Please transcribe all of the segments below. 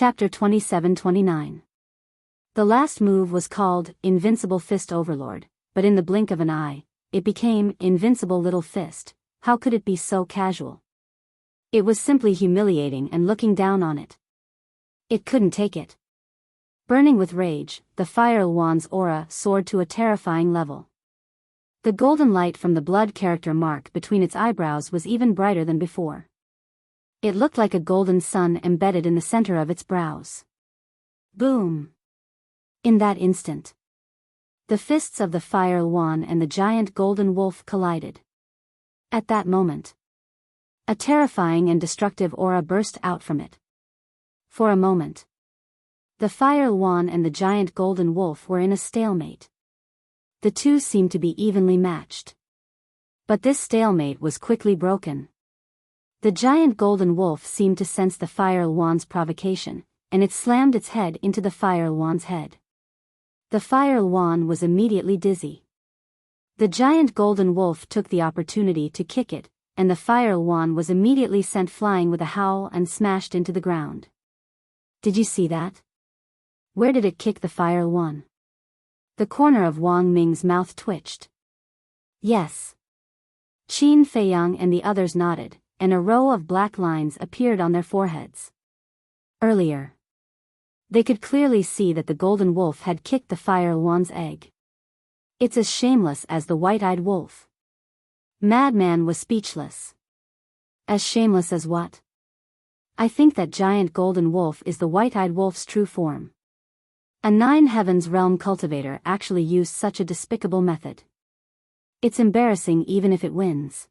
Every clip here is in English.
Chapter 27-29. The last move was called Invincible Fist Overlord, but in the blink of an eye, it became Invincible Little Fist. How could it be so casual? It was simply humiliating and looking down on it. It couldn't take it. Burning with rage, the Fire Wand's aura soared to a terrifying level. The golden light from the blood character mark between its eyebrows was even brighter than before. It looked like a golden sun embedded in the center of its brows. Boom! In that instant, the fists of the Fire Wand and the giant golden wolf collided. At that moment, a terrifying and destructive aura burst out from it. For a moment, the Fire Wand and the giant golden wolf were in a stalemate. The two seemed to be evenly matched. But this stalemate was quickly broken. The giant golden wolf seemed to sense the Fire Wand's provocation, and it slammed its head into the Fire Wand's head. The Fire Wand was immediately dizzy. The giant golden wolf took the opportunity to kick it, and the Fire Wand was immediately sent flying with a howl and smashed into the ground. Did you see that? Where did it kick the Fire Wand? The corner of Wang Ming's mouth twitched. Yes. Qin Feiyang and the others nodded, and a row of black lines appeared on their foreheads. Earlier, they could clearly see that the golden wolf had kicked the Fire Wand's egg. It's as shameless as the white-eyed wolf. Madman was speechless. As shameless as what? I think that giant golden wolf is the white-eyed wolf's true form. A Nine Heavens realm cultivator actually used such a despicable method. It's embarrassing even if it wins.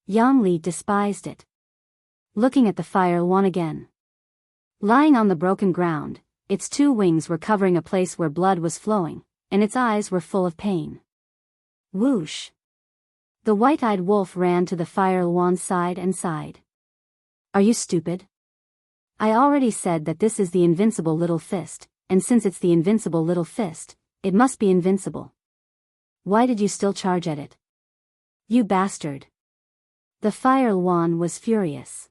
Yang Li despised it. Looking at the Fire Wand again. Lying on the broken ground, its two wings were covering a place where blood was flowing, and its eyes were full of pain. Whoosh! The white-eyed wolf ran to the Fire Wand's side and sighed. Are you stupid? I already said that this is the invincible little fist, and since it's the invincible little fist, it must be invincible. Why did you still charge at it? You bastard! The Fire Wand was furious.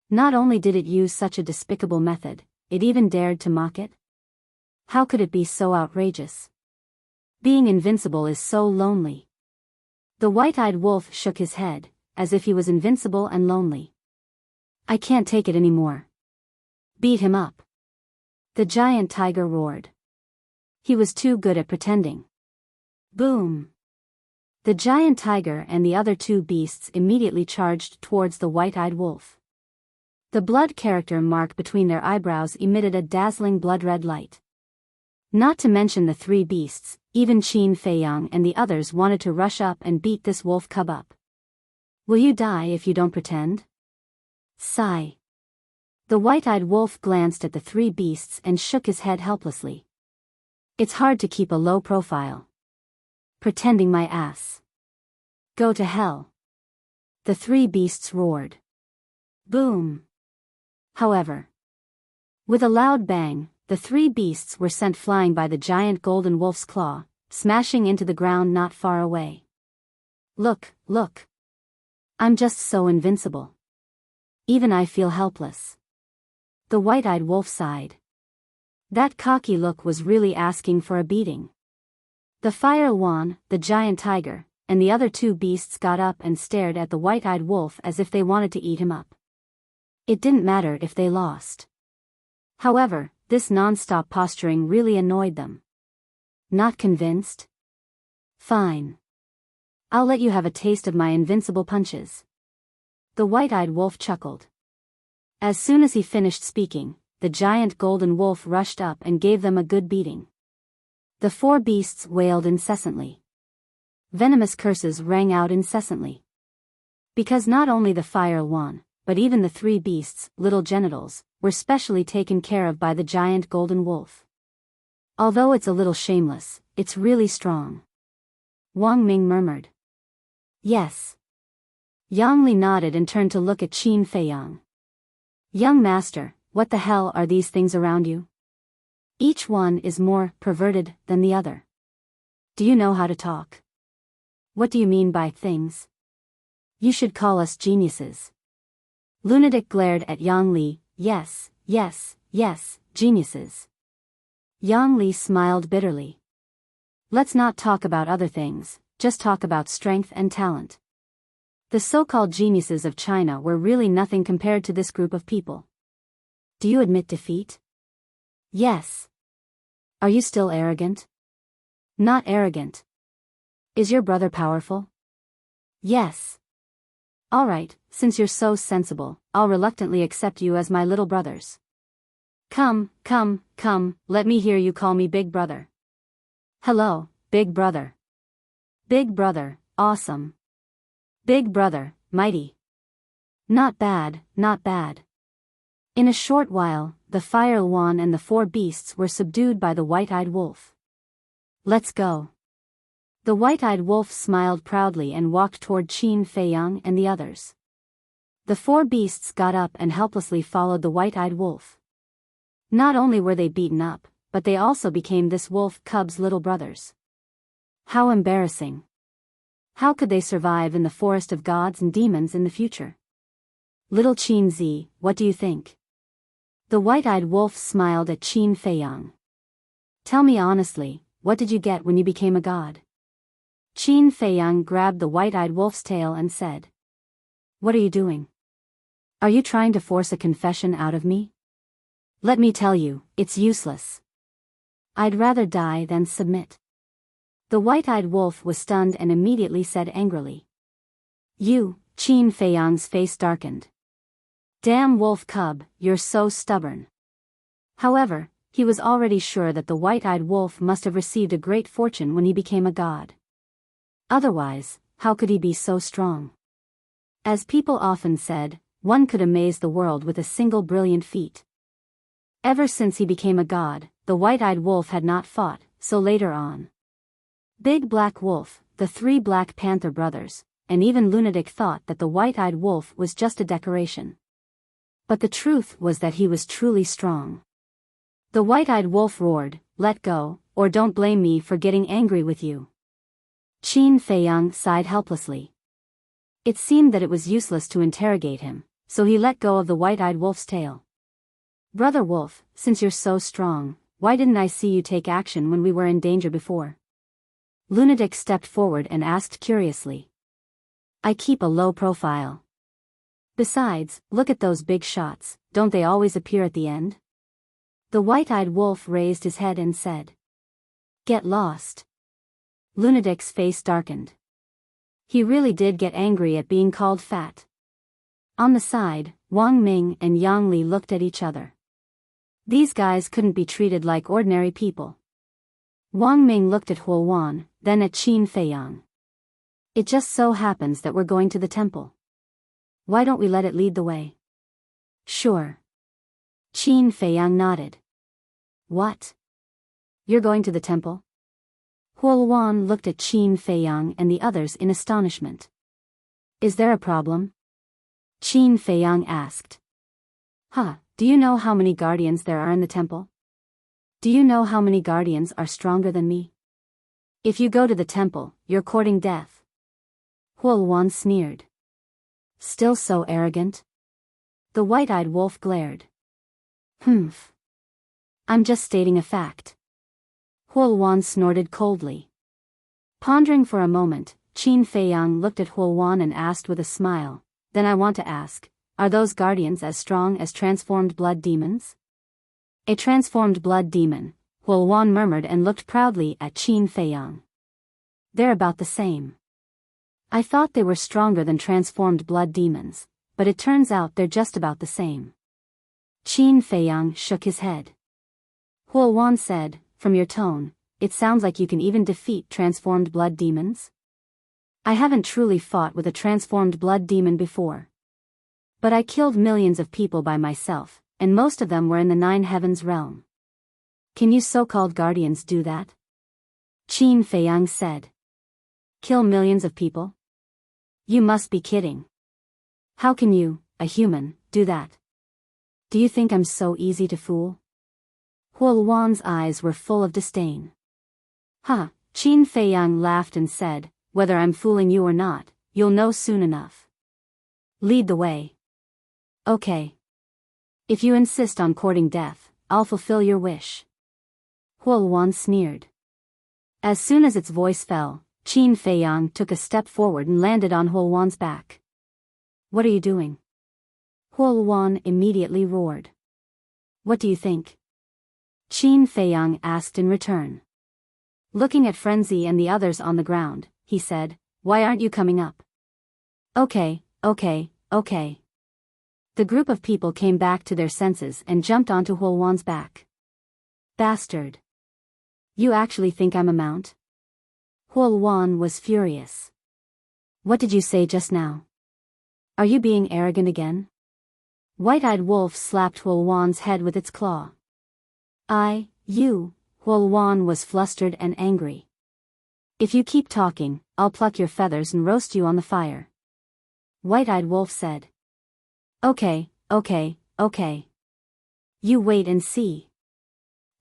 Not only did it use such a despicable method, it even dared to mock it. How could it be so outrageous? Being invincible is so lonely. The white-eyed wolf shook his head, as if he was invincible and lonely. I can't take it anymore. Beat him up. The giant tiger roared. He was too good at pretending. Boom! The giant tiger and the other two beasts immediately charged towards the white-eyed wolf. The blood character mark between their eyebrows emitted a dazzling blood-red light. Not to mention the three beasts, even Qin Feiyang and the others wanted to rush up and beat this wolf cub up. Will you die if you don't pretend? Sigh. The white-eyed wolf glanced at the three beasts and shook his head helplessly. It's hard to keep a low profile. Pretending my ass. Go to hell. The three beasts roared. Boom. However, with a loud bang, the three beasts were sent flying by the giant golden wolf's claw, smashing into the ground not far away. Look, look. I'm just so invincible. Even I feel helpless. The white-eyed wolf sighed. That cocky look was really asking for a beating. The Fire Wand, the giant tiger, and the other two beasts got up and stared at the white-eyed wolf as if they wanted to eat him up. It didn't matter if they lost. However, this non-stop posturing really annoyed them. Not convinced? Fine. I'll let you have a taste of my invincible punches. The white-eyed wolf chuckled. As soon as he finished speaking, the giant golden wolf rushed up and gave them a good beating. The four beasts wailed incessantly. Venomous curses rang out incessantly. Because not only the Fire Wand, but even the three beasts' little genitals, were specially taken care of by the giant golden wolf. Although it's a little shameless, it's really strong. Wang Ming murmured. Yes. Yang Li nodded and turned to look at Qin Feiyang. Young master, what the hell are these things around you? Each one is more perverted than the other. Do you know how to talk? What do you mean by things? You should call us geniuses. Lunatic glared at Yang Li. Yes, Yes, yes, geniuses. Yang Li smiled bitterly. Let's not talk about other things, just talk about strength and talent. The so-called geniuses of China were really nothing compared to this group of people. Do you admit defeat? Yes. Are you still arrogant? Not arrogant. Is your brother powerful? Yes. All right, since you're so sensible, I'll reluctantly accept you as my little brothers. Come, let me hear you call me Big Brother. Hello, Big Brother. Big Brother, awesome. Big Brother, mighty. Not bad, not bad. In a short while, the fire Luan and the four beasts were subdued by the white-eyed wolf. Let's go. The white-eyed wolf smiled proudly and walked toward Qin Feiyang and the others. The four beasts got up and helplessly followed the white-eyed wolf. Not only were they beaten up, but they also became this wolf cub's little brothers. How embarrassing. How could they survive in the forest of gods and demons in the future? Little Qin Zi, what do you think? The white-eyed wolf smiled at Qin Feiyang. Tell me honestly, what did you get when you became a god? Qin Feiyang grabbed the white-eyed wolf's tail and said. What are you doing? Are you trying to force a confession out of me? Let me tell you, it's useless. I'd rather die than submit. The white-eyed wolf was stunned and immediately said angrily. You, Qin Feiyang's face darkened. Damn wolf cub, you're so stubborn. However, he was already sure that the white-eyed wolf must have received a great fortune when he became a god. Otherwise, how could he be so strong? As people often said, one could amaze the world with a single brilliant feat. Ever since he became a god, the white-eyed wolf had not fought, so later on. Big Black Wolf, the three Black Panther brothers, and even Lunatic thought that the white-eyed wolf was just a decoration. But the truth was that he was truly strong. The white-eyed wolf roared, "Let go, or don't blame me for getting angry with you." Qin Feiyang sighed helplessly. It seemed that it was useless to interrogate him, so he let go of the white-eyed wolf's tail. Brother Wolf, since you're so strong, why didn't I see you take action when we were in danger before? Lunatic stepped forward and asked curiously. I keep a low profile. Besides, look at those big shots, don't they always appear at the end? The white-eyed wolf raised his head and said. Get lost. Lunatic's face darkened. He really did get angry at being called fat. On the side, Wang Ming and Yang Li looked at each other. These guys couldn't be treated like ordinary people. Wang Ming looked at Huo Wan, then at Qin Feiyang. It just so happens that we're going to the temple. Why don't we let it lead the way? Sure. Qin Feiyang nodded. What? You're going to the temple? Huo Wan looked at Qin Feiyang and the others in astonishment. Is there a problem? Qin Feiyang asked. Do you know how many guardians there are in the temple? Do you know how many guardians are stronger than me? If you go to the temple, you're courting death. Huo Wan sneered. Still so arrogant? The white-eyed wolf glared. Humph. I'm just stating a fact. Huo Wan snorted coldly. Pondering for a moment, Qin Feiyang looked at Huo Wan and asked with a smile, Then I want to ask, are those guardians as strong as transformed blood demons? A transformed blood demon, Huo Wan murmured and looked proudly at Qin Feiyang. They're about the same. I thought they were stronger than transformed blood demons, but it turns out they're just about the same. Qin Feiyang shook his head. Huo Wan said, From your tone, it sounds like you can even defeat transformed blood demons? I haven't truly fought with a transformed blood demon before. But I killed millions of people by myself, and most of them were in the Nine Heavens realm. Can you so-called guardians do that? Qin Feiyang said. Kill millions of people? You must be kidding. How can you, a human, do that? Do you think I'm so easy to fool? Huo Wan's eyes were full of disdain. Qin Feiyang laughed and said, Whether I'm fooling you or not, you'll know soon enough. Lead the way. Okay. If you insist on courting death, I'll fulfill your wish. Huoluan sneered. As soon as its voice fell, Qin Feiyang took a step forward and landed on Huoluan's back. What are you doing? Huoluan immediately roared. What do you think? Qin Feiyang asked in return. Looking at Frenzy and the others on the ground, he said, why aren't you coming up? Okay. The group of people came back to their senses and jumped onto Huoluan's back. Bastard. You actually think I'm a mount? Huoluan was furious. What did you say just now? Are you being arrogant again? White-eyed Wolf slapped Huoluan's head with its claw. Huoluan was flustered and angry. If you keep talking, I'll pluck your feathers and roast you on the fire. White-eyed Wolf said. Okay. You wait and see.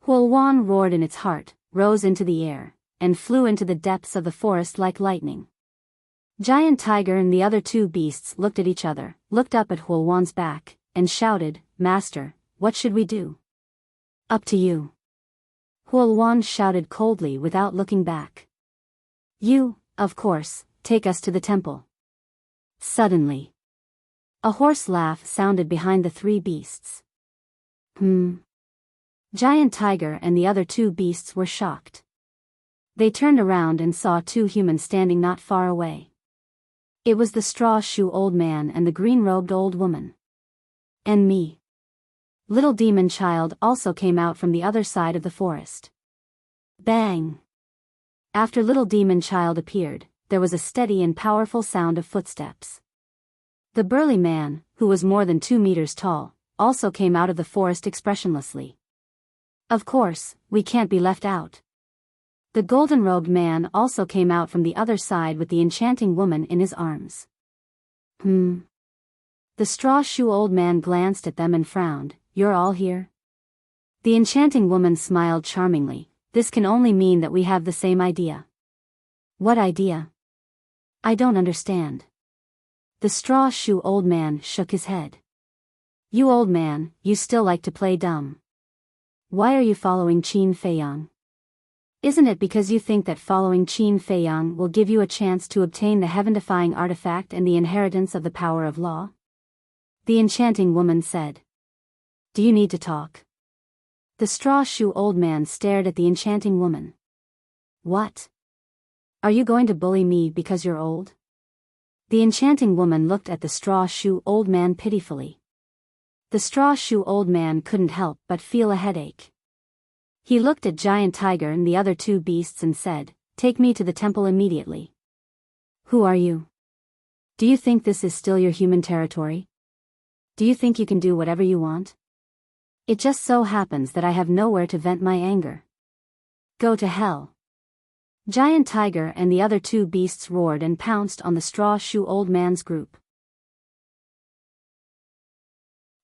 Huoluan roared in its heart, rose into the air, and flew into the depths of the forest like lightning. Giant Tiger and the other two beasts looked at each other, looked up at Huoluan's back, and shouted, Master, what should we do? Up to you. Huoluan shouted coldly without looking back. You, of course, take us to the temple. Suddenly, a hoarse laugh sounded behind the three beasts. Giant Tiger and the other two beasts were shocked. They turned around and saw two humans standing not far away. It was the straw-shoe old man and the green-robed old woman. And me. Little demon child also came out from the other side of the forest. Bang! After little demon child appeared, there was a steady and powerful sound of footsteps. The burly man, who was more than 2 meters tall, also came out of the forest expressionlessly. Of course, we can't be left out. The golden-robed man also came out from the other side with the enchanting woman in his arms. The straw-shoe old man glanced at them and frowned. You're all here? The enchanting woman smiled charmingly. This can only mean that we have the same idea. What idea? I don't understand. The straw-shoe old man shook his head. You old man, you still like to play dumb. Why are you following Qin Feiyang? Isn't it because you think that following Qin Feiyang will give you a chance to obtain the heaven-defying artifact and the inheritance of the power of law? The enchanting woman said. Do you need to talk? The straw-shoe old man stared at the enchanting woman. What? Are you going to bully me because you're old? The enchanting woman looked at the straw-shoe old man pitifully. The straw-shoe old man couldn't help but feel a headache. He looked at Giant Tiger and the other two beasts and said, Take me to the temple immediately. Who are you? Do you think this is still your human territory? Do you think you can do whatever you want? It just so happens that I have nowhere to vent my anger. Go to hell. Giant Tiger and the other two beasts roared and pounced on the straw-shoe old man's group.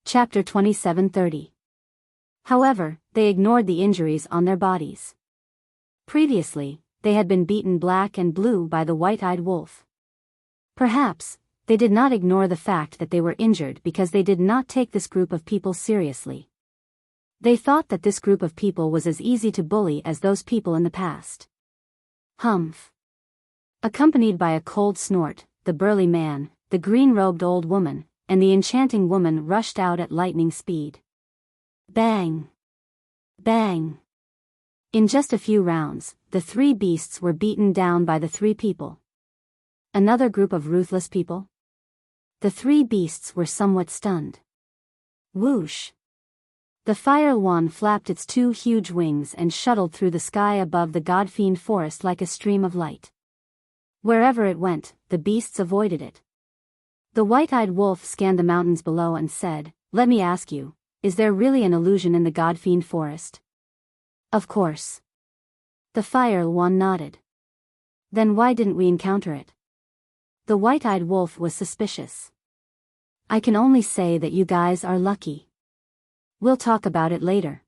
Chapter 27:30. However, they ignored the injuries on their bodies. Previously, they had been beaten black and blue by the white-eyed wolf. Perhaps, they did not ignore the fact that they were injured because they did not take this group of people seriously. They thought that this group of people was as easy to bully as those people in the past. Humph. Accompanied by a cold snort, the burly man, the green-robed old woman, and the enchanting woman rushed out at lightning speed. Bang! Bang! In just a few rounds, the three beasts were beaten down by the three people. Another group of ruthless people? The three beasts were somewhat stunned. Whoosh! The fire wand flapped its two huge wings and shuttled through the sky above the godfiend forest like a stream of light. Wherever it went, the beasts avoided it. The white-eyed wolf scanned the mountains below and said, Let me ask you, is there really an illusion in the godfiend forest? Of course. The fire wand nodded. Then why didn't we encounter it? The white-eyed wolf was suspicious. I can only say that you guys are lucky. We'll talk about it later.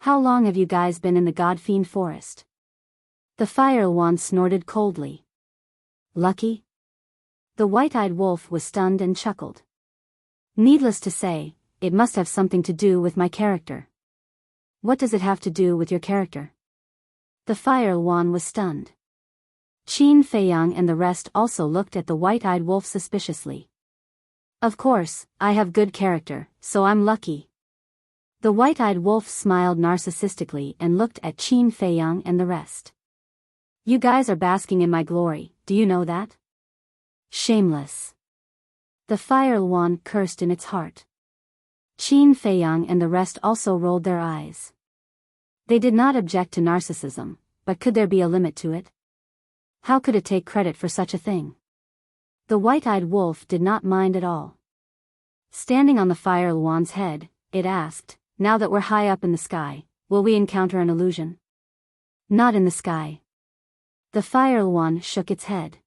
How long have you guys been in the godfiend forest? The fire wand snorted coldly. Lucky? The white-eyed wolf was stunned and chuckled. Needless to say, it must have something to do with my character. What does it have to do with your character? The Fire Yuan was stunned. Qin Feiyang and the rest also looked at the white-eyed wolf suspiciously. Of course, I have good character, so I'm lucky. The white-eyed wolf smiled narcissistically and looked at Qin Feiyang and the rest. You guys are basking in my glory, do you know that? Shameless. The Fire Yuan cursed in its heart. Qin Feiyang and the rest also rolled their eyes. They did not object to narcissism, but could there be a limit to it? How could it take credit for such a thing? The white-eyed wolf did not mind at all. Standing on the Fire Yuan's head, it asked, now that we're high up in the sky, will we encounter an illusion? Not in the sky. The Fire Yuan shook its head.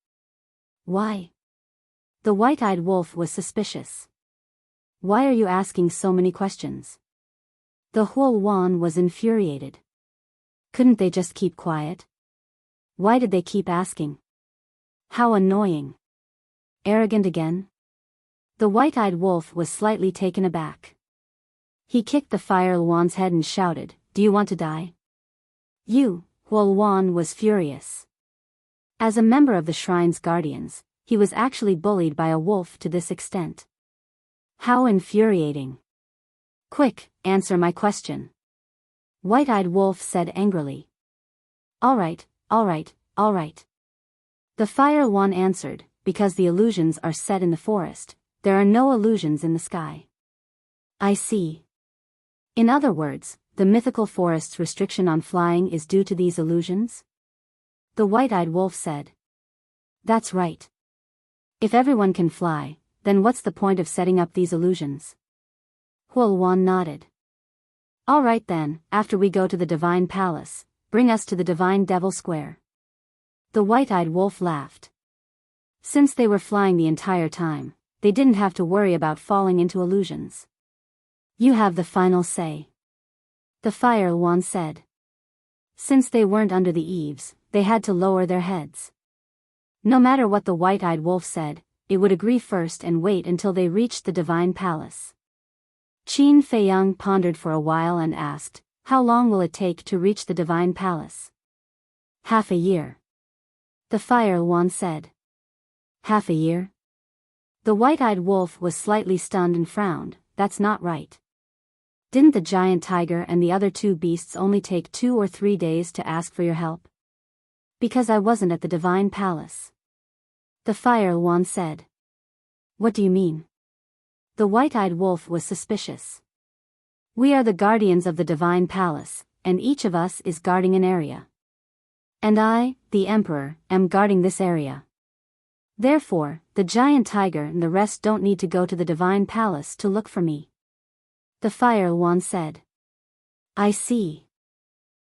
Why? The white-eyed wolf was suspicious. Why are you asking so many questions? The Huo Yuan was infuriated. Couldn't they just keep quiet? Why did they keep asking? How annoying. Arrogant again? The white-eyed wolf was slightly taken aback. He kicked the Fire Yuan's head and shouted, do you want to die? You, Huo Yuan was furious. As a member of the shrine's guardians, he was actually bullied by a wolf to this extent. How infuriating. Quick, answer my question. White-eyed wolf said angrily. All right. The Fire Yuan answered, because the illusions are set in the forest, there are no illusions in the sky. I see. In other words, the mythical forest's restriction on flying is due to these illusions? The white-eyed wolf said. That's right. If everyone can fly, then what's the point of setting up these illusions? Huo Yuan nodded. All right then, after we go to the Divine Palace, bring us to the Divine Devil Square. The white-eyed wolf laughed. Since they were flying the entire time, they didn't have to worry about falling into illusions. You have the final say. The Fire Yuan said. Since they weren't under the eaves, they had to lower their heads. No matter what the white-eyed wolf said, it would agree first and wait until they reached the Divine Palace. Qin Feiyang pondered for a while and asked, how long will it take to reach the Divine Palace? Half a year. The Fire Yuan said. Half a year? The white-eyed wolf was slightly stunned and frowned, that's not right. Didn't the giant tiger and the other two beasts only take 2 or 3 days to ask for your help? Because I wasn't at the Divine Palace. The Fire Yuan said. What do you mean? The white-eyed wolf was suspicious. We are the guardians of the Divine Palace, and each of us is guarding an area. And I, the Emperor, am guarding this area. Therefore, the giant tiger and the rest don't need to go to the Divine Palace to look for me. The Fire Yuan said. I see.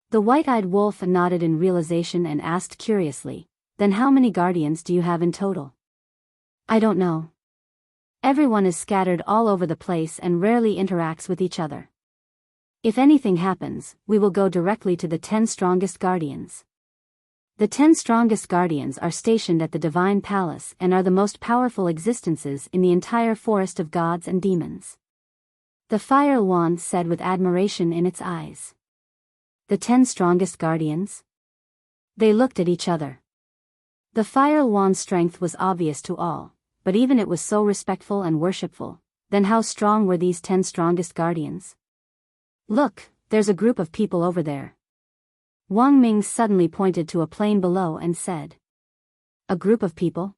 The white-eyed wolf nodded in realization and asked curiously, then how many guardians do you have in total? I don't know. Everyone is scattered all over the place and rarely interacts with each other. If anything happens, we will go directly to the 10 strongest guardians. The 10 strongest guardians are stationed at the Divine Palace and are the most powerful existences in the entire forest of gods and demons. The Fire Yuan said with admiration in its eyes. The 10 strongest guardians? They looked at each other. The Fire Yuan's strength was obvious to all, but even it was so respectful and worshipful, then how strong were these 10 strongest guardians? Look, there's a group of people over there. Wang Ming suddenly pointed to a plain below and said. A group of people?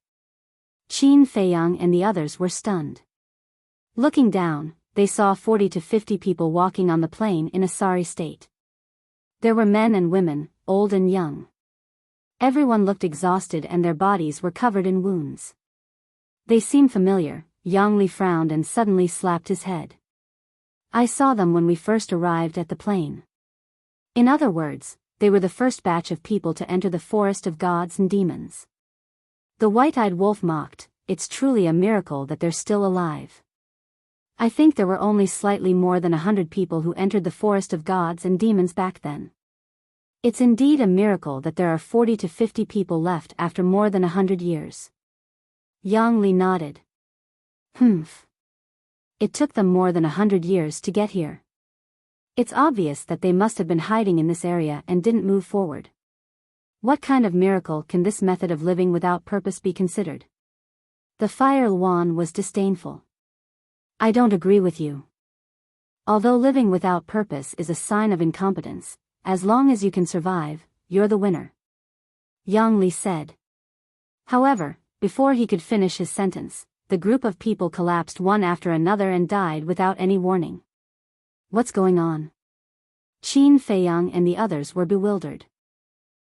Qin Feiyang and the others were stunned. Looking down, they saw 40 to 50 people walking on the plain in a sorry state. There were men and women, old and young. Everyone looked exhausted and their bodies were covered in wounds. They seemed familiar. Yang Li frowned and suddenly slapped his head. I saw them when we first arrived at the plain. In other words, they were the first batch of people to enter the forest of gods and demons. The white-eyed wolf mocked, it's truly a miracle that they're still alive. I think there were only slightly more than 100 people who entered the forest of gods and demons back then. It's indeed a miracle that there are 40 to 50 people left after more than 100 years. Yang Li nodded. Humph. It took them more than 100 years to get here. It's obvious that they must have been hiding in this area and didn't move forward. What kind of miracle can this method of living without purpose be considered? The Fire Yuan was disdainful. I don't agree with you. Although living without purpose is a sign of incompetence, as long as you can survive, you're the winner. Yang Li said. However, before he could finish his sentence, the group of people collapsed one after another and died without any warning. What's going on? Qin Feiyang and the others were bewildered.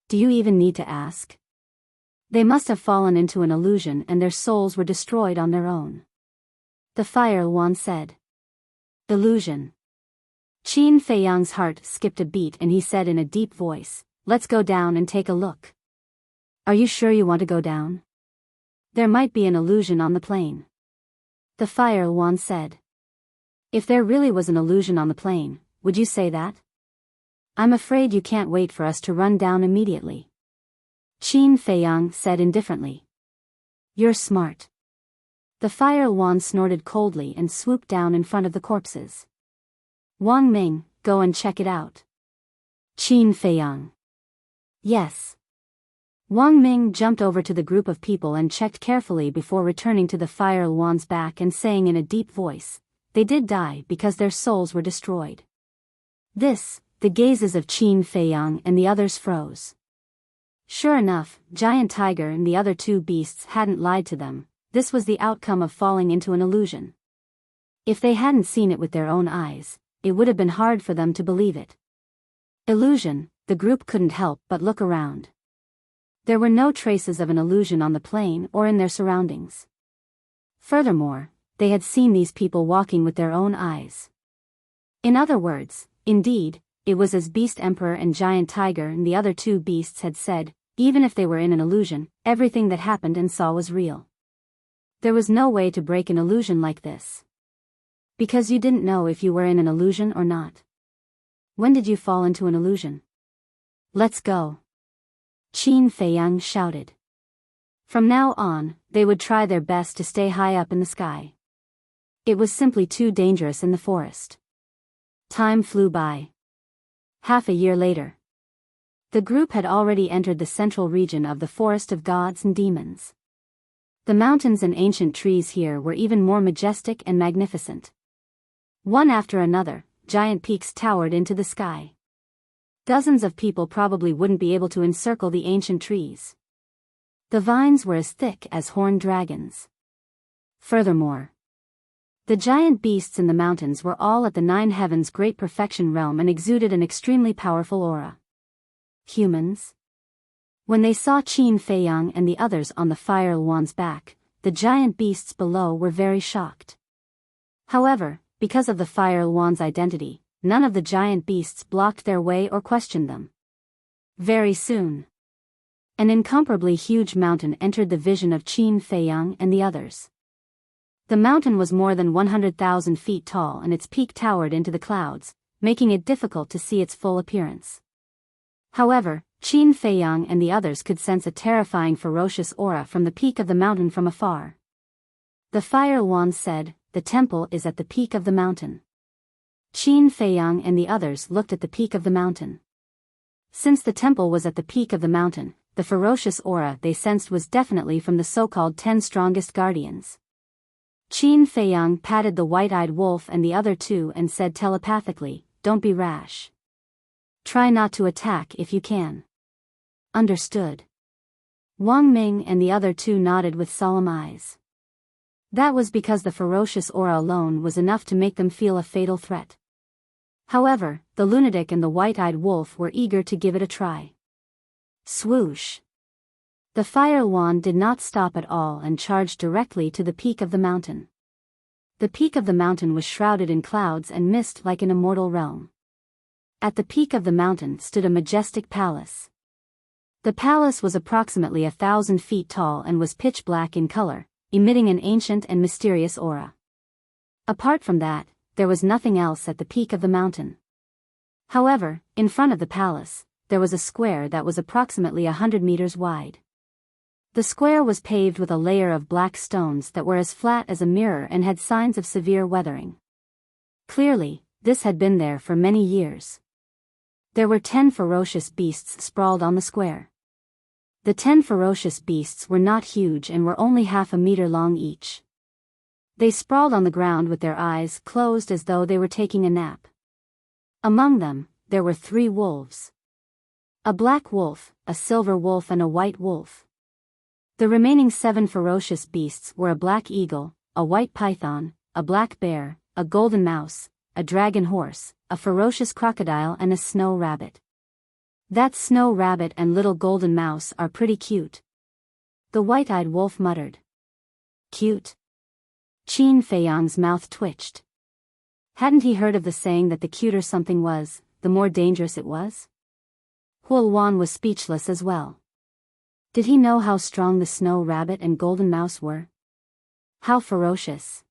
Do you even need to ask? They must have fallen into an illusion and their souls were destroyed on their own. The Fire Yuan said. Illusion. Qin Feiyang's heart skipped a beat and he said in a deep voice, let's go down and take a look. Are you sure you want to go down? There might be an illusion on the plane. The Fire Yuan said. If there really was an illusion on the plane, would you say that? I'm afraid you can't wait for us to run down immediately. Qin Feiyang said indifferently. You're smart. The Fire Yuan snorted coldly and swooped down in front of the corpses. Wang Ming, go and check it out. Qin Feiyang. Yes. Wang Ming jumped over to the group of people and checked carefully before returning to the Fire Yuan's back and saying in a deep voice, they did die because their souls were destroyed. The gazes of Qin Feiyang and the others froze. Sure enough, Giant Tiger and the other two beasts hadn't lied to them. This was the outcome of falling into an illusion. If they hadn't seen it with their own eyes, it would have been hard for them to believe it. Illusion, the group couldn't help but look around. There were no traces of an illusion on the plane or in their surroundings. Furthermore, they had seen these people walking with their own eyes. In other words, indeed, it was as Beast Emperor and Giant Tiger and the other two beasts had said, even if they were in an illusion, everything that happened and saw was real. There was no way to break an illusion like this. Because you didn't know if you were in an illusion or not. When did you fall into an illusion? Let's go. Qin Feiyang shouted. From now on, they would try their best to stay high up in the sky. It was simply too dangerous in the forest. Time flew by. Half a year later. The group had already entered the central region of the Forest of Gods and Demons. The mountains and ancient trees here were even more majestic and magnificent. One after another, giant peaks towered into the sky. Dozens of people probably wouldn't be able to encircle the ancient trees. The vines were as thick as horned dragons. Furthermore, the giant beasts in the mountains were all at the Nine Heavens' great perfection realm and exuded an extremely powerful aura. Humans? When they saw Qin Feiyang and the others on the Fire Yuan's back, the giant beasts below were very shocked. However, because of the Fire Yuan's identity, none of the giant beasts blocked their way or questioned them. Very soon, an incomparably huge mountain entered the vision of Qin Feiyang and the others. The mountain was more than 100,000 feet tall and its peak towered into the clouds, making it difficult to see its full appearance. However, Qin Feiyang and the others could sense a terrifying ferocious aura from the peak of the mountain from afar. The Fire Yuan said, the temple is at the peak of the mountain. Qin Feiyang and the others looked at the peak of the mountain. Since the temple was at the peak of the mountain, the ferocious aura they sensed was definitely from the so-called 10 strongest guardians. Qin Feiyang patted the white-eyed wolf and the other two and said telepathically, don't be rash. Try not to attack if you can. Understood. Wang Ming and the other two nodded with solemn eyes. That was because the ferocious aura alone was enough to make them feel a fatal threat. However, the lunatic and the white-eyed wolf were eager to give it a try. Swoosh! The Fire Yuan did not stop at all and charged directly to the peak of the mountain. The peak of the mountain was shrouded in clouds and mist like an immortal realm. At the peak of the mountain stood a majestic palace. The palace was approximately 1,000 feet tall and was pitch black in color, emitting an ancient and mysterious aura. Apart from that, there was nothing else at the peak of the mountain. However, in front of the palace, there was a square that was approximately 100 meters wide. The square was paved with a layer of black stones that were as flat as a mirror and had signs of severe weathering. Clearly, this had been there for many years. There were 10 ferocious beasts sprawled on the square. The 10 ferocious beasts were not huge and were only half a meter long each. They sprawled on the ground with their eyes closed as though they were taking a nap. Among them, there were 3 wolves. A black wolf, a silver wolf and a white wolf. The remaining 7 ferocious beasts were a black eagle, a white python, a black bear, a golden mouse, a dragon horse, a ferocious crocodile and a snow rabbit. That snow rabbit and little golden mouse are pretty cute. The white-eyed wolf muttered. Cute? Qin Feiyang's mouth twitched. Hadn't he heard of the saying that the cuter something was, the more dangerous it was? Huoluan was speechless as well. Did he know how strong the snow rabbit and golden mouse were? How ferocious.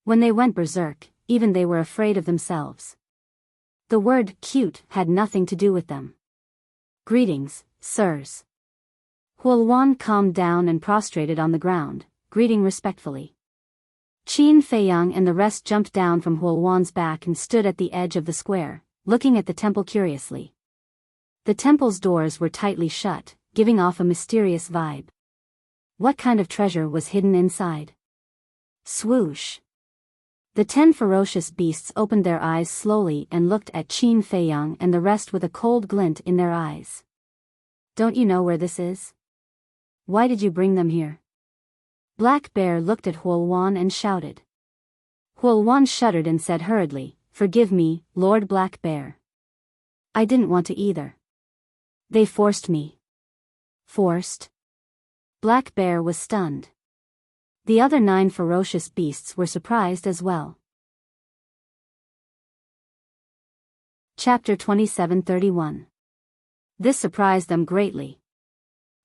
When they went berserk, even they were afraid of themselves. The word cute had nothing to do with them. Greetings, sirs. Huoluan calmed down and prostrated on the ground, greeting respectfully. Qin Feiyang and the rest jumped down from Huoluan's back and stood at the edge of the square, looking at the temple curiously. The temple's doors were tightly shut, giving off a mysterious vibe. What kind of treasure was hidden inside? Swoosh. The 10 ferocious beasts opened their eyes slowly and looked at Qin Feiyang and the rest with a cold glint in their eyes. Don't you know where this is? Why did you bring them here? Black Bear looked at Huoluan and shouted. Huoluan shuddered and said hurriedly, Forgive me, Lord Black Bear. I didn't want to either. They forced me. Forced? Black Bear was stunned. The other 9 ferocious beasts were surprised as well. Chapter 27:31. This surprised them greatly.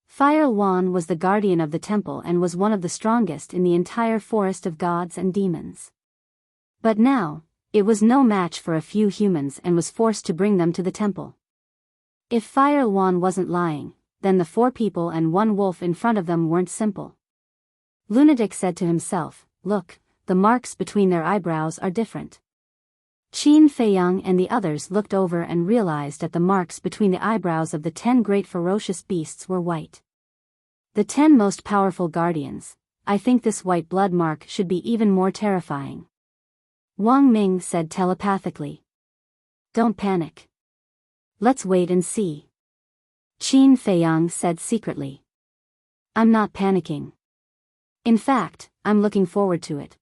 Fire Wan was the guardian of the temple and was one of the strongest in the entire forest of gods and demons. But now, it was no match for a few humans and was forced to bring them to the temple. If Fire Wan wasn't lying, then the 4 people and 1 wolf in front of them weren't simple. Lunatic said to himself, Look, the marks between their eyebrows are different. Qin Feiyang and the others looked over and realized that the marks between the eyebrows of the 10 great ferocious beasts were white. The 10 most powerful guardians. I think this white blood mark should be even more terrifying. Wang Ming said telepathically. Don't panic. Let's wait and see. Qin Feiyang said secretly. I'm not panicking. In fact, I'm looking forward to it.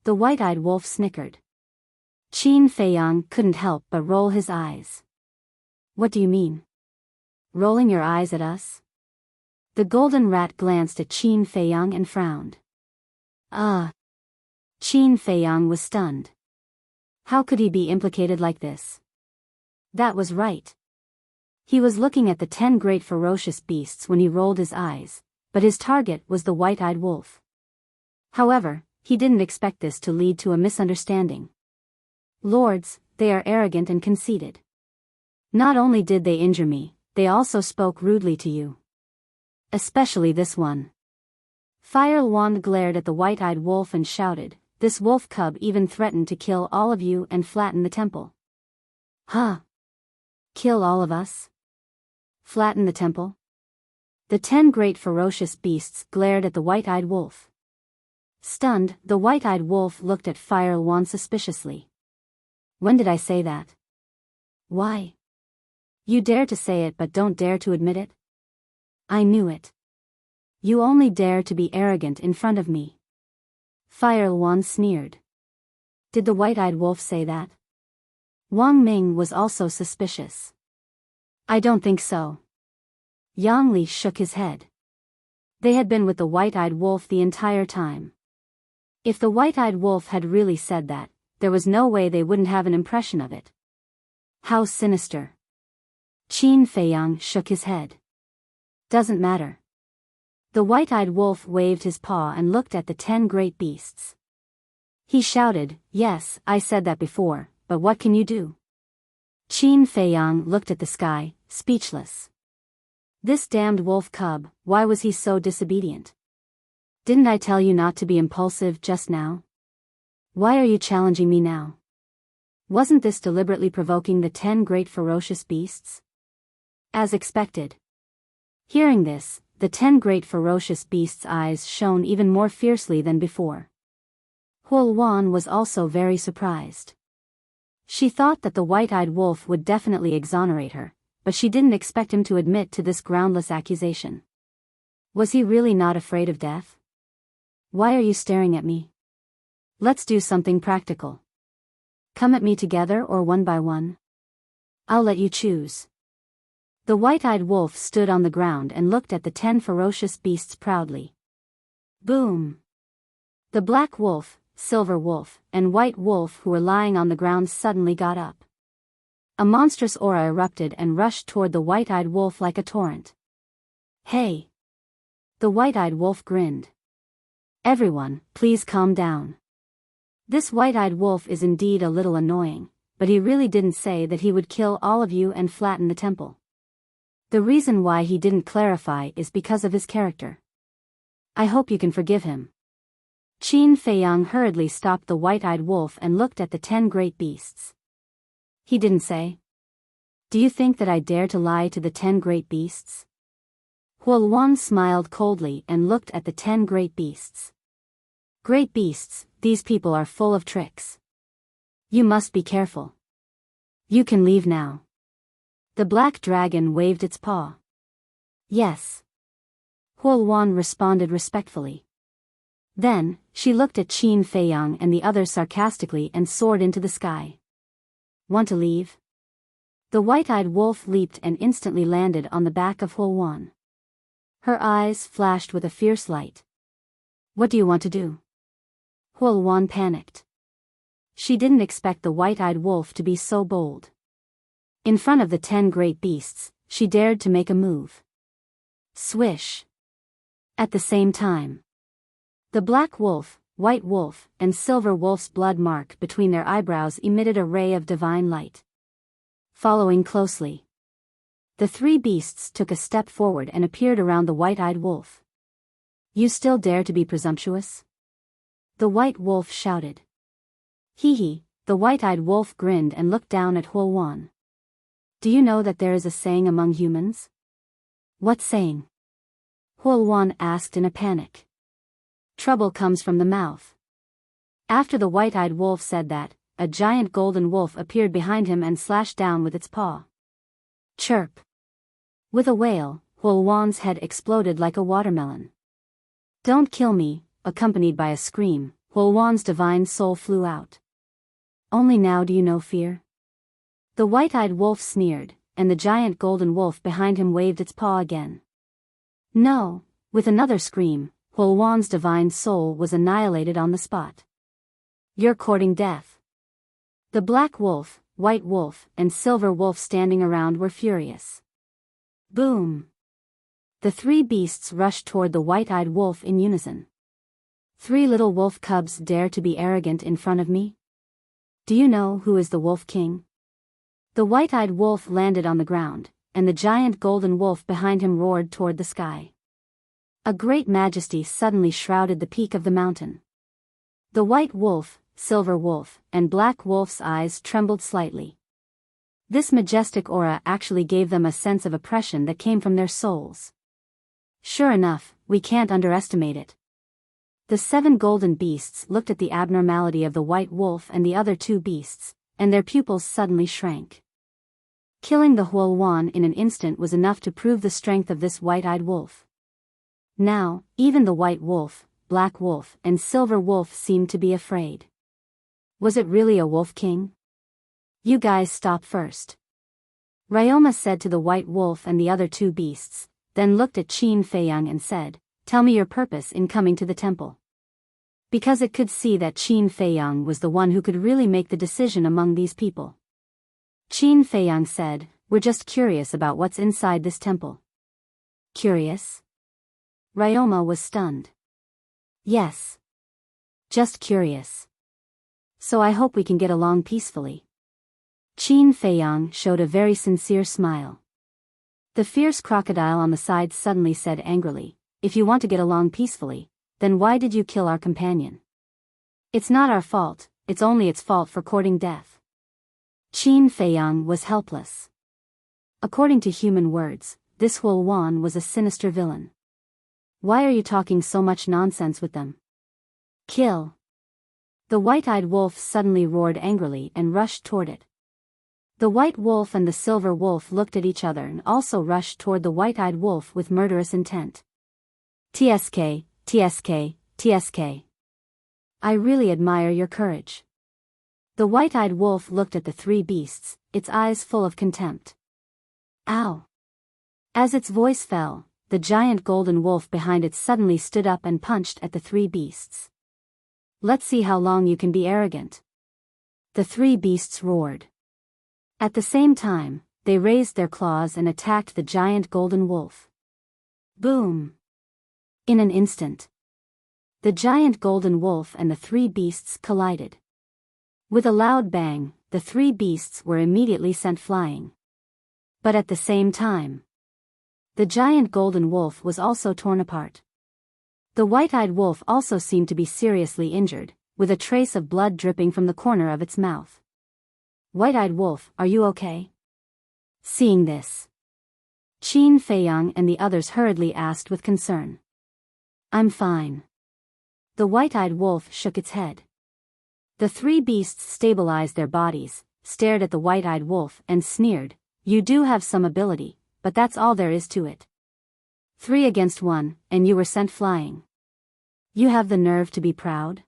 The white-eyed wolf snickered. Qin Feiyang couldn't help but roll his eyes. What do you mean? Rolling your eyes at us? The golden rat glanced at Qin Feiyang and frowned. Qin Feiyang was stunned. How could he be implicated like this? That was right. He was looking at the 10 great ferocious beasts when he rolled his eyes, but his target was the white-eyed wolf. However, he didn't expect this to lead to a misunderstanding. Lords, they are arrogant and conceited. Not only did they injure me, they also spoke rudely to you. Especially this one. Fire Wand glared at the white-eyed wolf and shouted, This wolf cub even threatened to kill all of you and flatten the temple. Huh? Kill all of us? Flatten the temple? The 10 great ferocious beasts glared at the white-eyed wolf. Stunned, the white-eyed wolf looked at Fire Wan suspiciously. When did I say that? Why? You dare to say it but don't dare to admit it? I knew it. You only dare to be arrogant in front of me. Fire Wan sneered. Did the white-eyed wolf say that? Wang Ming was also suspicious. I don't think so. Yang Li shook his head. They had been with the white-eyed wolf the entire time. If the white-eyed wolf had really said that, there was no way they wouldn't have an impression of it. How sinister. Qin Feiyang shook his head. Doesn't matter. The white-eyed wolf waved his paw and looked at the 10 great beasts. He shouted, Yes, I said that before, but what can you do? Qin Feiyang looked at the sky, speechless. This damned wolf cub, why was he so disobedient? Didn't I tell you not to be impulsive just now? Why are you challenging me now? Wasn't this deliberately provoking the 10 great ferocious beasts? As expected. Hearing this, the 10 great ferocious beasts' eyes shone even more fiercely than before. Huoluan was also very surprised. She thought that the white-eyed wolf would definitely exonerate her, but she didn't expect him to admit to this groundless accusation. Was he really not afraid of death? Why are you staring at me? Let's do something practical. Come at me together or one by one? I'll let you choose. The white-eyed wolf stood on the ground and looked at the 10 ferocious beasts proudly. Boom! The black wolf, silver wolf, and white wolf who were lying on the ground suddenly got up. A monstrous aura erupted and rushed toward the white-eyed wolf like a torrent. Hey! The white-eyed wolf grinned. Everyone, please calm down. This white-eyed wolf is indeed a little annoying, but he really didn't say that he would kill all of you and flatten the temple. The reason why he didn't clarify is because of his character. I hope you can forgive him. Qin Feiyang hurriedly stopped the white-eyed wolf and looked at the 10 great beasts. He didn't say. Do you think that I dare to lie to the 10 great beasts? Huoluan smiled coldly and looked at the 10 great beasts. Great beasts, these people are full of tricks. You must be careful. You can leave now. The black dragon waved its paw. Yes. Huoluan responded respectfully. Then, she looked at Qin Feiyang and the others sarcastically and soared into the sky. Want to leave? The white-eyed wolf leaped and instantly landed on the back of Huoluan. Her eyes flashed with a fierce light. What do you want to do? Huoluan panicked. She didn't expect the white-eyed wolf to be so bold. In front of the 10 great beasts, she dared to make a move. Swish. At the same time, the black wolf, white wolf, and silver wolf's blood mark between their eyebrows emitted a ray of divine light. Following closely, the 3 beasts took a step forward and appeared around the white-eyed wolf. You still dare to be presumptuous? The white wolf shouted. Hee hee, the white-eyed wolf grinned and looked down at Huoluan. Do you know that there is a saying among humans? What saying? Huoluan asked in a panic. Trouble comes from the mouth. After the white-eyed wolf said that, a giant golden wolf appeared behind him and slashed down with its paw. Chirp. With a wail, Huoluan's head exploded like a watermelon. Don't kill me, accompanied by a scream, Huoluan's divine soul flew out. Only now do you know fear? The white-eyed wolf sneered, and the giant golden wolf behind him waved its paw again. No, with another scream, Huoluan's divine soul was annihilated on the spot. You're courting death. The black wolf, white wolf, and silver wolf standing around were furious. Boom! The 3 beasts rushed toward the white-eyed wolf in unison. 3 little wolf cubs dare to be arrogant in front of me? Do you know who is the Wolf King? The white-eyed wolf landed on the ground, and the giant golden wolf behind him roared toward the sky. A great majesty suddenly shrouded the peak of the mountain. The white wolf, silver wolf, and black wolf's eyes trembled slightly. This majestic aura actually gave them a sense of oppression that came from their souls. Sure enough, we can't underestimate it. The 7 golden beasts looked at the abnormality of the white wolf and the other 2 beasts, and their pupils suddenly shrank. Killing the Huoluan in an instant was enough to prove the strength of this white-eyed wolf. Now, even the white wolf, black wolf, and silver wolf seemed to be afraid. Was it really a wolf king? You guys stop first. Ryoma said to the white wolf and the other 2 beasts, then looked at Qin Feiyang and said, Tell me your purpose in coming to the temple. Because it could see that Qin Feiyang was the one who could really make the decision among these people. Qin Feiyang said, We're just curious about what's inside this temple. Curious? Ryoma was stunned. Yes. Just curious. So I hope we can get along peacefully. Qin Feiyang showed a very sincere smile. The fierce crocodile on the side suddenly said angrily, "If you want to get along peacefully, then why did you kill our companion? It's not our fault, it's only its fault for courting death." Qin Feiyang was helpless. According to human words, this Huo Wan was a sinister villain. Why are you talking so much nonsense with them? Kill! The white-eyed wolf suddenly roared angrily and rushed toward it. The white wolf and the silver wolf looked at each other and also rushed toward the white-eyed wolf with murderous intent. TSK, TSK, TSK. I really admire your courage. The white-eyed wolf looked at the three beasts, its eyes full of contempt. Ow! As its voice fell, the giant golden wolf behind it suddenly stood up and punched at the three beasts. Let's see how long you can be arrogant. The three beasts roared. At the same time, they raised their claws and attacked the giant golden wolf. Boom! In an instant, the giant golden wolf and the three beasts collided. With a loud bang, the three beasts were immediately sent flying. But at the same time, the giant golden wolf was also torn apart. The white-eyed wolf also seemed to be seriously injured, with a trace of blood dripping from the corner of its mouth. White-eyed wolf, are you okay? Seeing this, Qin Feiyang and the others hurriedly asked with concern. I'm fine. The white-eyed wolf shook its head. The three beasts stabilized their bodies, stared at the white-eyed wolf and sneered, You do have some ability, but that's all there is to it. 3 against 1, and you were sent flying. You have the nerve to be proud?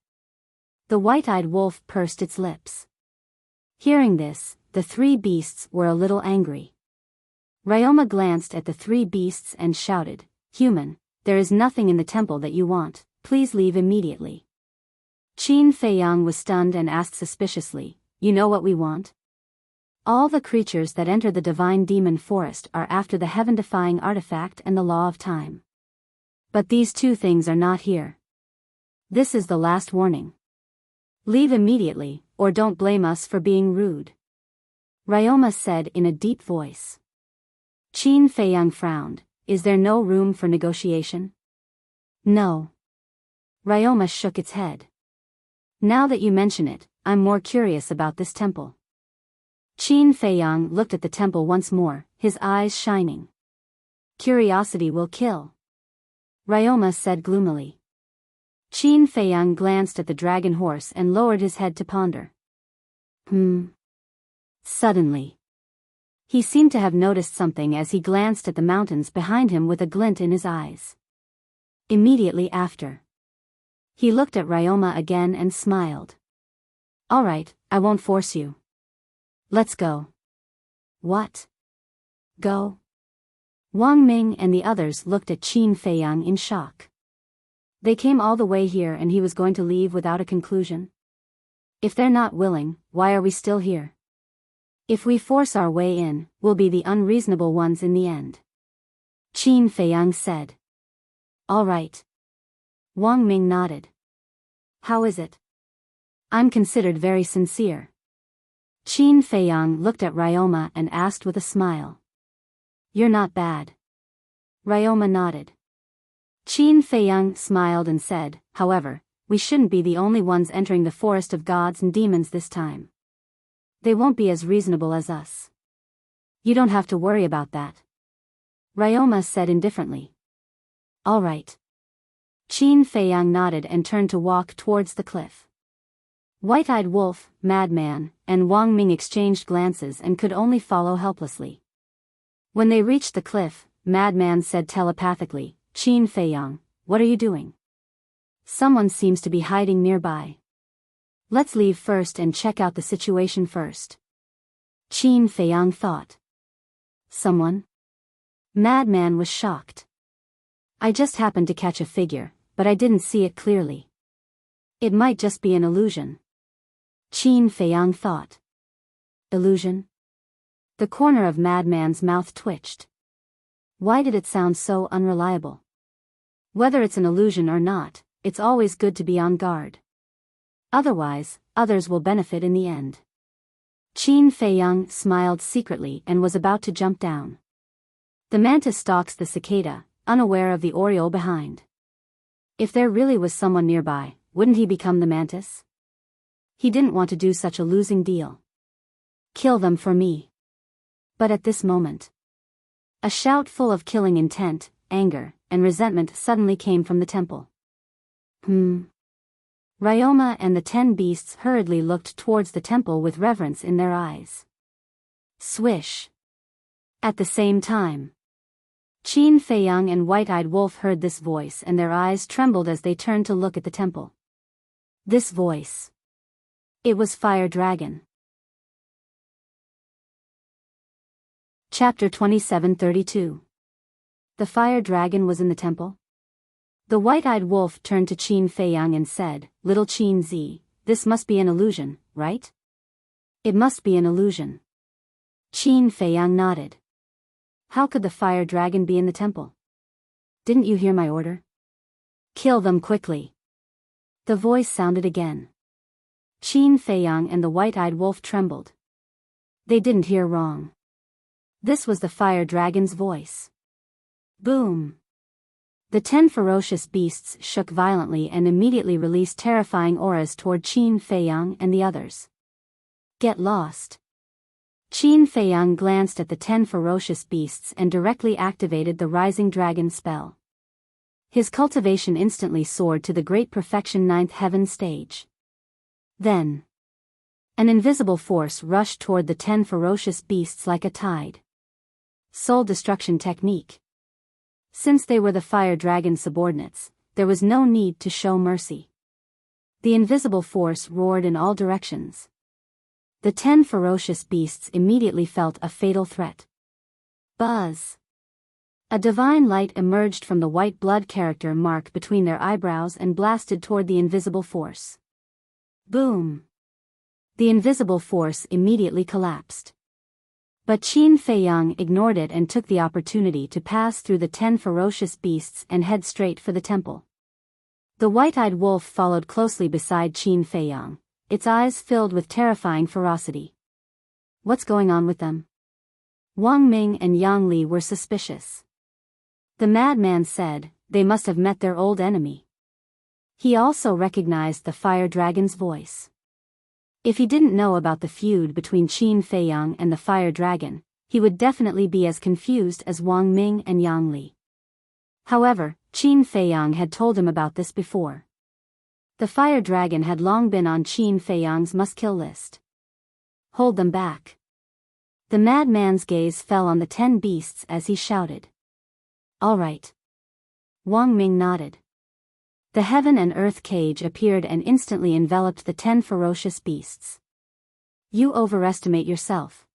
The white-eyed wolf pursed its lips. Hearing this, the three beasts were a little angry. Ryoma glanced at the three beasts and shouted, Human, there is nothing in the temple that you want, please leave immediately. Qin Feiyang was stunned and asked suspiciously, You know what we want? All the creatures that enter the divine demon forest are after the heaven-defying artifact and the law of time. But these two things are not here. This is the last warning. Leave immediately, or don't blame us for being rude. Ryoma said in a deep voice. Qin Feiyang frowned. Is there no room for negotiation? No. Ryoma shook its head. Now that you mention it, I'm more curious about this temple. Qin Feiyang looked at the temple once more, his eyes shining. Curiosity will kill. Ryoma said gloomily. Qin Feiyang glanced at the dragon horse and lowered his head to ponder. Suddenly, he seemed to have noticed something as he glanced at the mountains behind him with a glint in his eyes. Immediately after, he looked at Ryoma again and smiled. All right, I won't force you. Let's go. What? Go? Wang Ming and the others looked at Qin Feiyang in shock. They came all the way here and he was going to leave without a conclusion? If they're not willing, why are we still here? If we force our way in, we'll be the unreasonable ones in the end. Qin Feiyang said. All right. Wang Ming nodded. How is it? I'm considered very sincere. Qin Feiyang looked at Ryoma and asked with a smile. You're not bad. Ryoma nodded. Qin Feiyang smiled and said, However, we shouldn't be the only ones entering the forest of gods and demons this time. They won't be as reasonable as us. You don't have to worry about that. Ryoma said indifferently. All right. Qin Feiyang nodded and turned to walk towards the cliff. White-eyed wolf, madman, and Wang Ming exchanged glances and could only follow helplessly. When they reached the cliff, madman said telepathically, Qin Feiyang, what are you doing? Someone seems to be hiding nearby. Let's leave first and check out the situation first. Qin Feiyang thought. Someone? Madman was shocked. I just happened to catch a figure, but I didn't see it clearly. It might just be an illusion. Qin Feiyang thought. Illusion? The corner of Madman's mouth twitched. Why did it sound so unreliable? Whether it's an illusion or not, it's always good to be on guard. Otherwise, others will benefit in the end. Qin Feiyang smiled secretly and was about to jump down. The mantis stalks the cicada, unaware of the oriole behind. If there really was someone nearby, wouldn't he become the mantis? He didn't want to do such a losing deal. Kill them for me. But at this moment, a shout full of killing intent, anger, and resentment suddenly came from the temple. Ryoma and the 10 beasts hurriedly looked towards the temple with reverence in their eyes. Swish. At the same time, Qin Feiyang and White-Eyed Wolf heard this voice and their eyes trembled as they turned to look at the temple. This voice. It was Fire Dragon. Chapter 27:32. The Fire Dragon was in the temple? The White-Eyed Wolf turned to Qin Feiyang and said, "Little Qin Zi, this must be an illusion, right?" "It must be an illusion." Qin Feiyang nodded. "How could the Fire Dragon be in the temple? Didn't you hear my order? Kill them quickly." The voice sounded again. Qin Feiyang and the White-Eyed Wolf trembled. They didn't hear wrong. This was the Fire Dragon's voice. Boom! The 10 ferocious beasts shook violently and immediately released terrifying auras toward Qin Feiyang and the others. Get lost. Qin Feiyang glanced at the 10 ferocious beasts and directly activated the Rising Dragon spell. His cultivation instantly soared to the Great Perfection 9th Heaven stage. Then, an invisible force rushed toward the 10 ferocious beasts like a tide. Soul destruction technique. Since they were the Fire Dragon's subordinates, there was no need to show mercy. The invisible force roared in all directions. The 10 ferocious beasts immediately felt a fatal threat. Buzz! A divine light emerged from the white blood character mark between their eyebrows and blasted toward the invisible force. Boom! The invisible force immediately collapsed. But Qin Feiyang ignored it and took the opportunity to pass through the 10 ferocious beasts and head straight for the temple. The White-Eyed Wolf followed closely beside Qin Feiyang, its eyes filled with terrifying ferocity. What's going on with them? Wang Ming and Yang Li were suspicious. The madman said, they must have met their old enemy. He also recognized the Fire Dragon's voice. If he didn't know about the feud between Qin Feiyang and the Fire Dragon, he would definitely be as confused as Wang Ming and Yang Li. However, Qin Feiyang had told him about this before. The Fire Dragon had long been on Qin Feiyang's must-kill list. Hold them back. The madman's gaze fell on the 10 beasts as he shouted. All right. Wang Ming nodded. The heaven and earth cage appeared and instantly enveloped the 10 ferocious beasts. You overestimate yourself.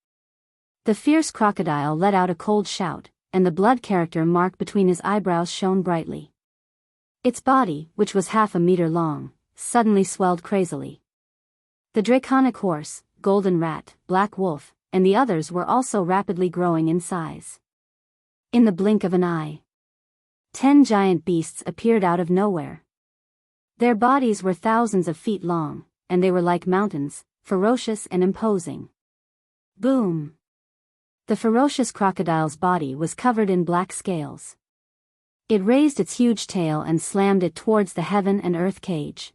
The fierce crocodile let out a cold shout, and the blood character mark between his eyebrows shone brightly. Its body, which was half a meter long, suddenly swelled crazily. The draconic horse, golden rat, black wolf, and the others were also rapidly growing in size. In the blink of an eye, 10 giant beasts appeared out of nowhere. Their bodies were thousands of feet long, and they were like mountains, ferocious and imposing. Boom! The ferocious crocodile's body was covered in black scales. It raised its huge tail and slammed it towards the heaven and earth cage.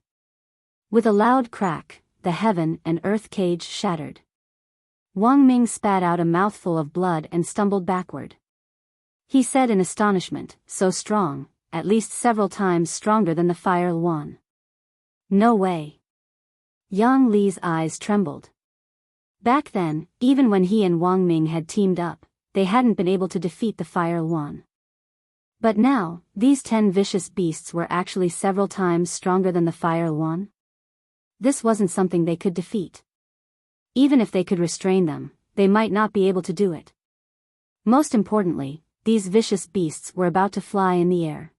With a loud crack, the heaven and earth cage shattered. Wang Ming spat out a mouthful of blood and stumbled backward. He said in astonishment, so strong, at least several times stronger than the Fire One. No way. Yang Li's eyes trembled. Back then, even when he and Wang Ming had teamed up, they hadn't been able to defeat the Fire One. But now, these 10 vicious beasts were actually several times stronger than the Fire One. This wasn't something they could defeat. Even if they could restrain them, they might not be able to do it. Most importantly, these vicious beasts were about to fly in the air.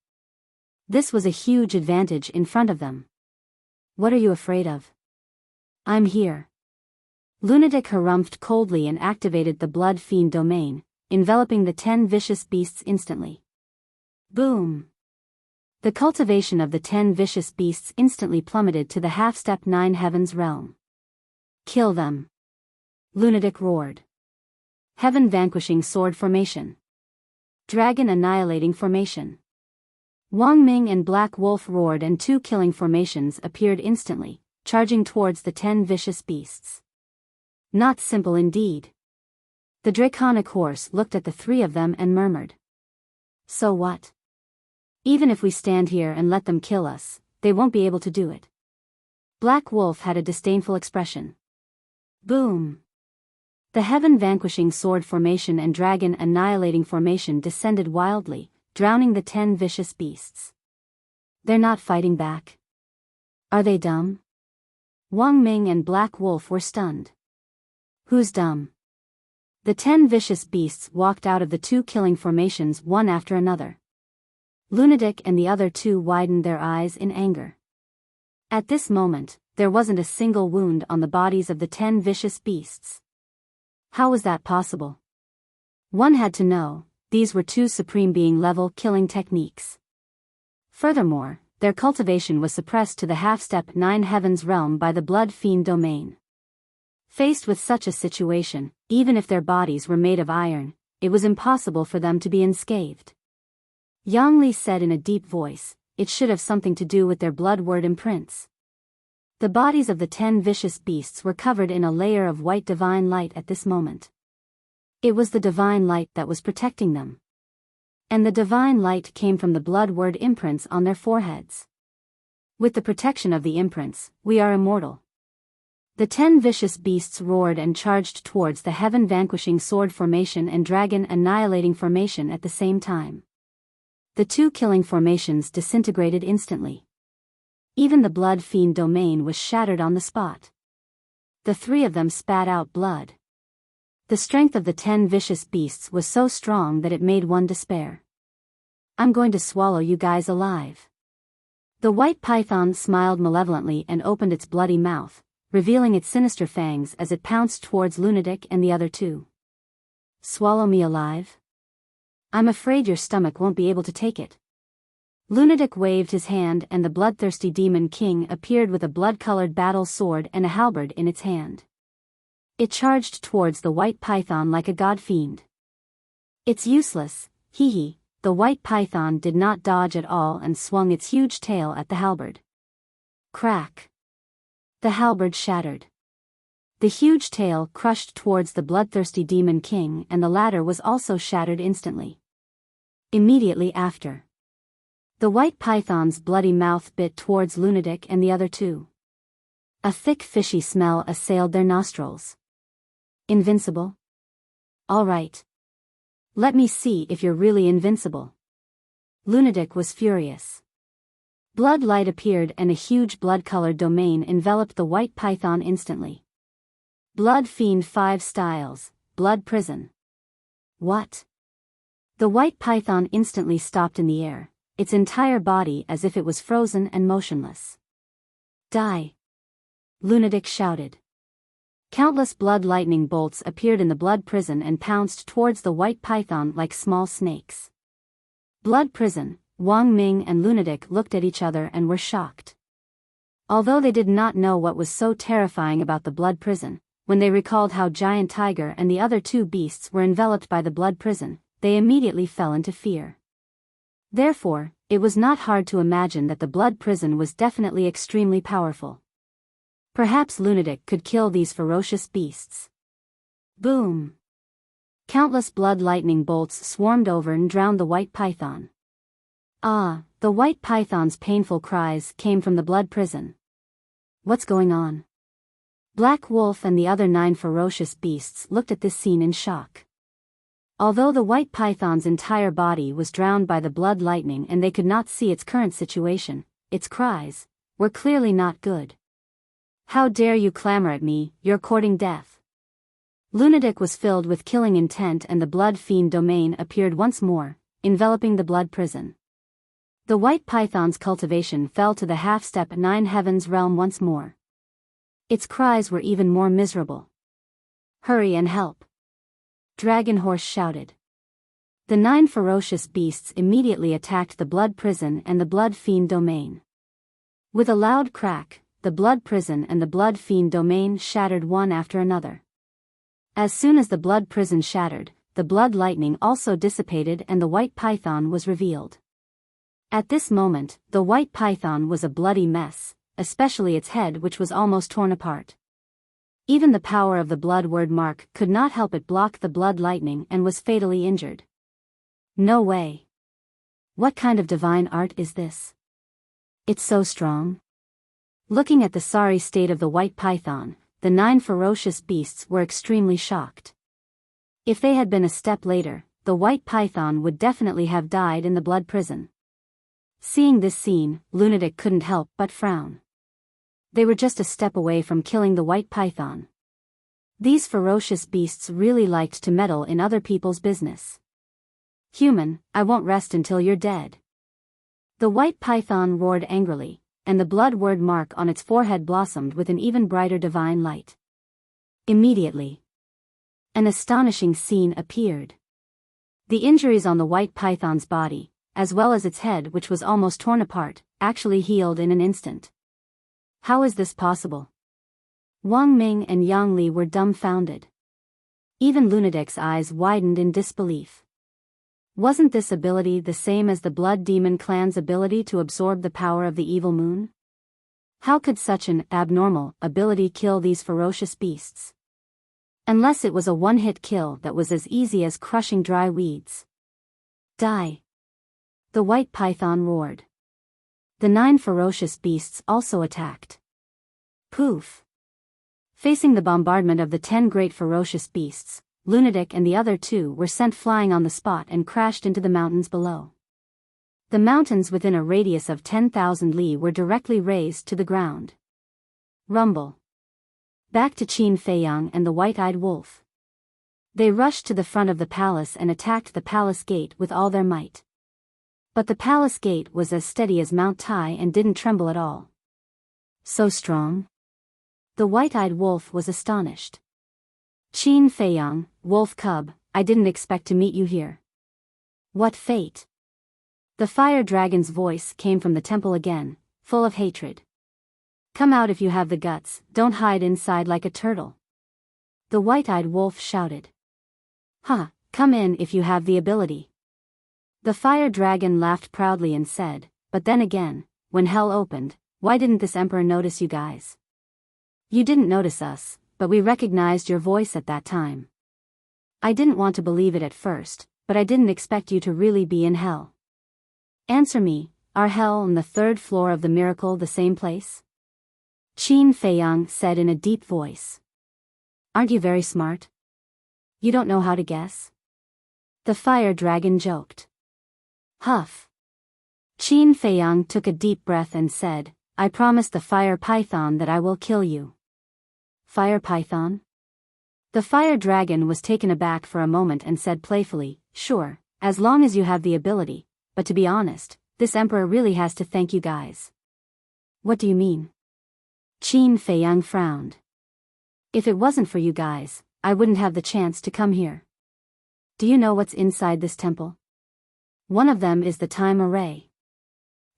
This was a huge advantage in front of them. What are you afraid of? I'm here. Lunatic harumphed coldly and activated the Blood Fiend domain, enveloping the 10 vicious beasts instantly. Boom! The cultivation of the 10 vicious beasts instantly plummeted to the half-step 9 heavens realm. Kill them! Lunatic roared. Heaven vanquishing sword formation. Dragon Annihilating Formation. Wang Ming and Black Wolf roared and 2 killing formations appeared instantly, charging towards the 10 vicious beasts. Not simple indeed. The draconic horse looked at the 3 of them and murmured. So what? Even if we stand here and let them kill us, they won't be able to do it. Black Wolf had a disdainful expression. Boom! The heaven-vanquishing sword formation and dragon annihilating formation descended wildly, drowning the 10 vicious beasts. They're not fighting back. Are they dumb? Wang Ming and Black Wolf were stunned. Who's dumb? The 10 vicious beasts walked out of the 2 killing formations one after another. Lunatic and the other 2 widened their eyes in anger. At this moment, there wasn't a single wound on the bodies of the 10 vicious beasts. How was that possible? One had to know, these were 2 Supreme Being level killing techniques. Furthermore, their cultivation was suppressed to the half-step 9 heavens realm by the blood fiend domain. Faced with such a situation, even if their bodies were made of iron, it was impossible for them to be unscathed. Yang Li said in a deep voice, it should have something to do with their blood word imprints. The bodies of the 10 vicious beasts were covered in a layer of white divine light at this moment. It was the divine light that was protecting them. And the divine light came from the blood word imprints on their foreheads. With the protection of the imprints, we are immortal. The 10 vicious beasts roared and charged towards the heaven-vanquishing sword formation and dragon annihilating formation at the same time. The 2 killing formations disintegrated instantly. Even the blood fiend domain was shattered on the spot. The 3 of them spat out blood. The strength of the 10 vicious beasts was so strong that it made one despair. I'm going to swallow you guys alive. The white python smiled malevolently and opened its bloody mouth, revealing its sinister fangs as it pounced towards Lunatic and the other 2. Swallow me alive? I'm afraid your stomach won't be able to take it. Lunatic waved his hand and the bloodthirsty demon king appeared with a blood-colored battle sword and a halberd in its hand. It charged towards the white python like a god fiend. It's useless, hee. The white python did not dodge at all and swung its huge tail at the halberd. Crack! The halberd shattered. The huge tail crushed towards the bloodthirsty demon king and the latter was also shattered instantly. Immediately after, the white python's bloody mouth bit towards Lunatic and the other 2. A thick fishy smell assailed their nostrils. Invincible? All right. Let me see if you're really invincible. Lunatic was furious. Blood light appeared and a huge blood-colored domain enveloped the white python instantly. Blood Fiend 5 Styles, Blood Prison. What? The white python instantly stopped in the air, its entire body as if it was frozen and motionless. Die! Lunatic shouted. Countless blood lightning bolts appeared in the blood prison and pounced towards the white python like small snakes. Blood prison, Wang Ming and Lunatic looked at each other and were shocked. Although they did not know what was so terrifying about the blood prison, when they recalled how Giant Tiger and the other 2 beasts were enveloped by the blood prison, they immediately fell into fear. Therefore, it was not hard to imagine that the blood prison was definitely extremely powerful. Perhaps Lunatic could kill these ferocious beasts. Boom! Countless blood lightning bolts swarmed over and drowned the white python. Ah, the white python's painful cries came from the blood prison. What's going on? Black Wolf and the other 9 ferocious beasts looked at this scene in shock. Although the white python's entire body was drowned by the blood lightning and they could not see its current situation, its cries were clearly not good. How dare you clamor at me, you're courting death. Lunatic was filled with killing intent and the blood fiend domain appeared once more, enveloping the blood prison. The white python's cultivation fell to the half-step 9 heavens realm once more. Its cries were even more miserable. Hurry and help! Dragon Horse shouted. The 9 ferocious beasts immediately attacked the blood prison and the blood fiend domain. With a loud crack, the blood prison and the blood fiend domain shattered one after another. As soon as the blood prison shattered, the blood lightning also dissipated and the white python was revealed. At this moment, the white python was a bloody mess, especially its head, which was almost torn apart. Even the power of the blood word mark could not help it block the blood lightning and was fatally injured. No way. What kind of divine art is this? It's so strong. Looking at the sorry state of the white python, the 9 ferocious beasts were extremely shocked. If they had been a step later, the white python would definitely have died in the blood prison. Seeing this scene, Lunatic couldn't help but frown. They were just a step away from killing the white python. These ferocious beasts really liked to meddle in other people's business. Human, I won't rest until you're dead. The white python roared angrily, and the blood word mark on its forehead blossomed with an even brighter divine light. Immediately, an astonishing scene appeared. The injuries on the white python's body, as well as its head, which was almost torn apart, actually healed in an instant. How is this possible? Wang Ming and Yang Li were dumbfounded. Even Lunatic's eyes widened in disbelief. Wasn't this ability the same as the Blood Demon clan's ability to absorb the power of the evil moon? How could such an abnormal ability kill these ferocious beasts? Unless it was a one-hit kill that was as easy as crushing dry weeds. Die! The white python roared. The 9 ferocious beasts also attacked. Poof! Facing the bombardment of the 10 great ferocious beasts, Lunatic and the other 2 were sent flying on the spot and crashed into the mountains below. The mountains within a radius of 10,000 li were directly razed to the ground. Rumble. Back to Qin Feiyang and the white-eyed wolf. They rushed to the front of the palace and attacked the palace gate with all their might. But the palace gate was as steady as Mount Tai and didn't tremble at all. So strong? The white-eyed wolf was astonished. Qin Feiyang, wolf cub, I didn't expect to meet you here. What fate? The fire dragon's voice came from the temple again, full of hatred. Come out if you have the guts, don't hide inside like a turtle. The white-eyed wolf shouted. Ha, come in if you have the ability. The fire dragon laughed proudly and said, but then again, when hell opened, why didn't this emperor notice you guys? You didn't notice us, but we recognized your voice at that time. I didn't want to believe it at first, but I didn't expect you to really be in hell. Answer me, are hell and the 3rd floor of the miracle the same place? Qin Feiyang said in a deep voice. Aren't you very smart? You don't know how to guess? The fire dragon joked. Huff. Qin Feiyang took a deep breath and said, I promise the fire python that I will kill you. Fire python? The fire dragon was taken aback for a moment and said playfully, sure, as long as you have the ability, but to be honest, this emperor really has to thank you guys. What do you mean? Qin Feiyang frowned. If it wasn't for you guys, I wouldn't have the chance to come here. Do you know what's inside this temple? One of them is the time array.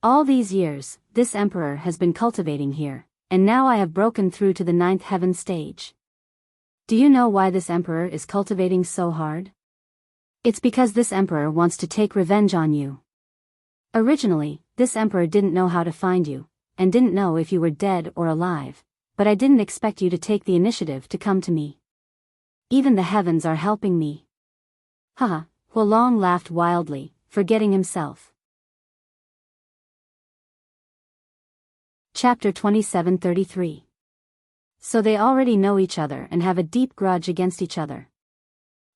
All these years, this emperor has been cultivating here, and now I have broken through to the 9th heaven stage. Do you know why this emperor is cultivating so hard? It's because this emperor wants to take revenge on you. Originally, this emperor didn't know how to find you, and didn't know if you were dead or alive, but I didn't expect you to take the initiative to come to me. Even the heavens are helping me. Haha, Huolong laughed wildly, forgetting himself. Chapter 2733. So they already know each other and have a deep grudge against each other.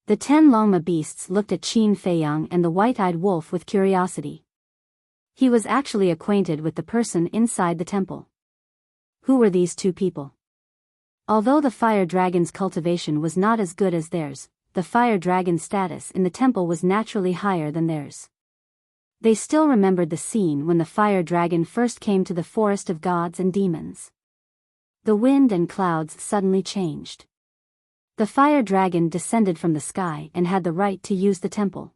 The 10 Longma beasts looked at Qin Feiyang and the white-eyed wolf with curiosity. He was actually acquainted with the person inside the temple. Who were these 2 people? Although the fire dragon's cultivation was not as good as theirs, the fire dragon's status in the temple was naturally higher than theirs. They still remembered the scene when the fire dragon first came to the forest of gods and demons. The wind and clouds suddenly changed. The fire dragon descended from the sky and had the right to use the temple.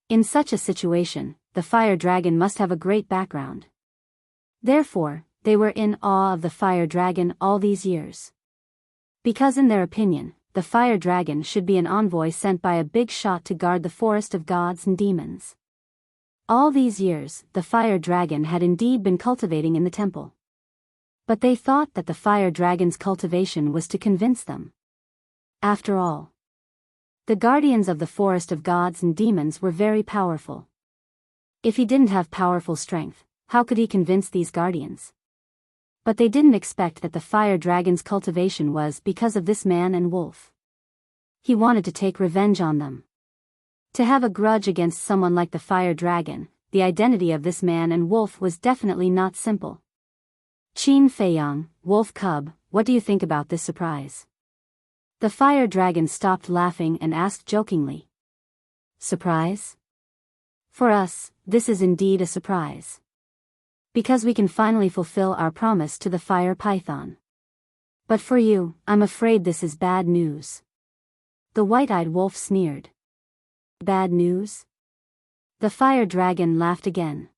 In such a situation, the fire dragon must have a great background. Therefore, they were in awe of the fire dragon all these years. Because in their opinion, the fire dragon should be an envoy sent by a big shot to guard the forest of gods and demons. All these years, the fire dragon had indeed been cultivating in the temple. But they thought that the fire dragon's cultivation was to convince them. After all, the guardians of the forest of gods and demons were very powerful. If he didn't have powerful strength, how could he convince these guardians? But they didn't expect that the fire dragon's cultivation was because of this man and wolf. He wanted to take revenge on them. To have a grudge against someone like the fire dragon, the identity of this man and wolf was definitely not simple. Qin Feiyang, wolf cub, what do you think about this surprise? The fire dragon stopped laughing and asked jokingly. Surprise? For us, this is indeed a surprise. Because we can finally fulfill our promise to the fire python. But for you, I'm afraid this is bad news. The white-eyed wolf sneered. Bad news? The fire dragon laughed again.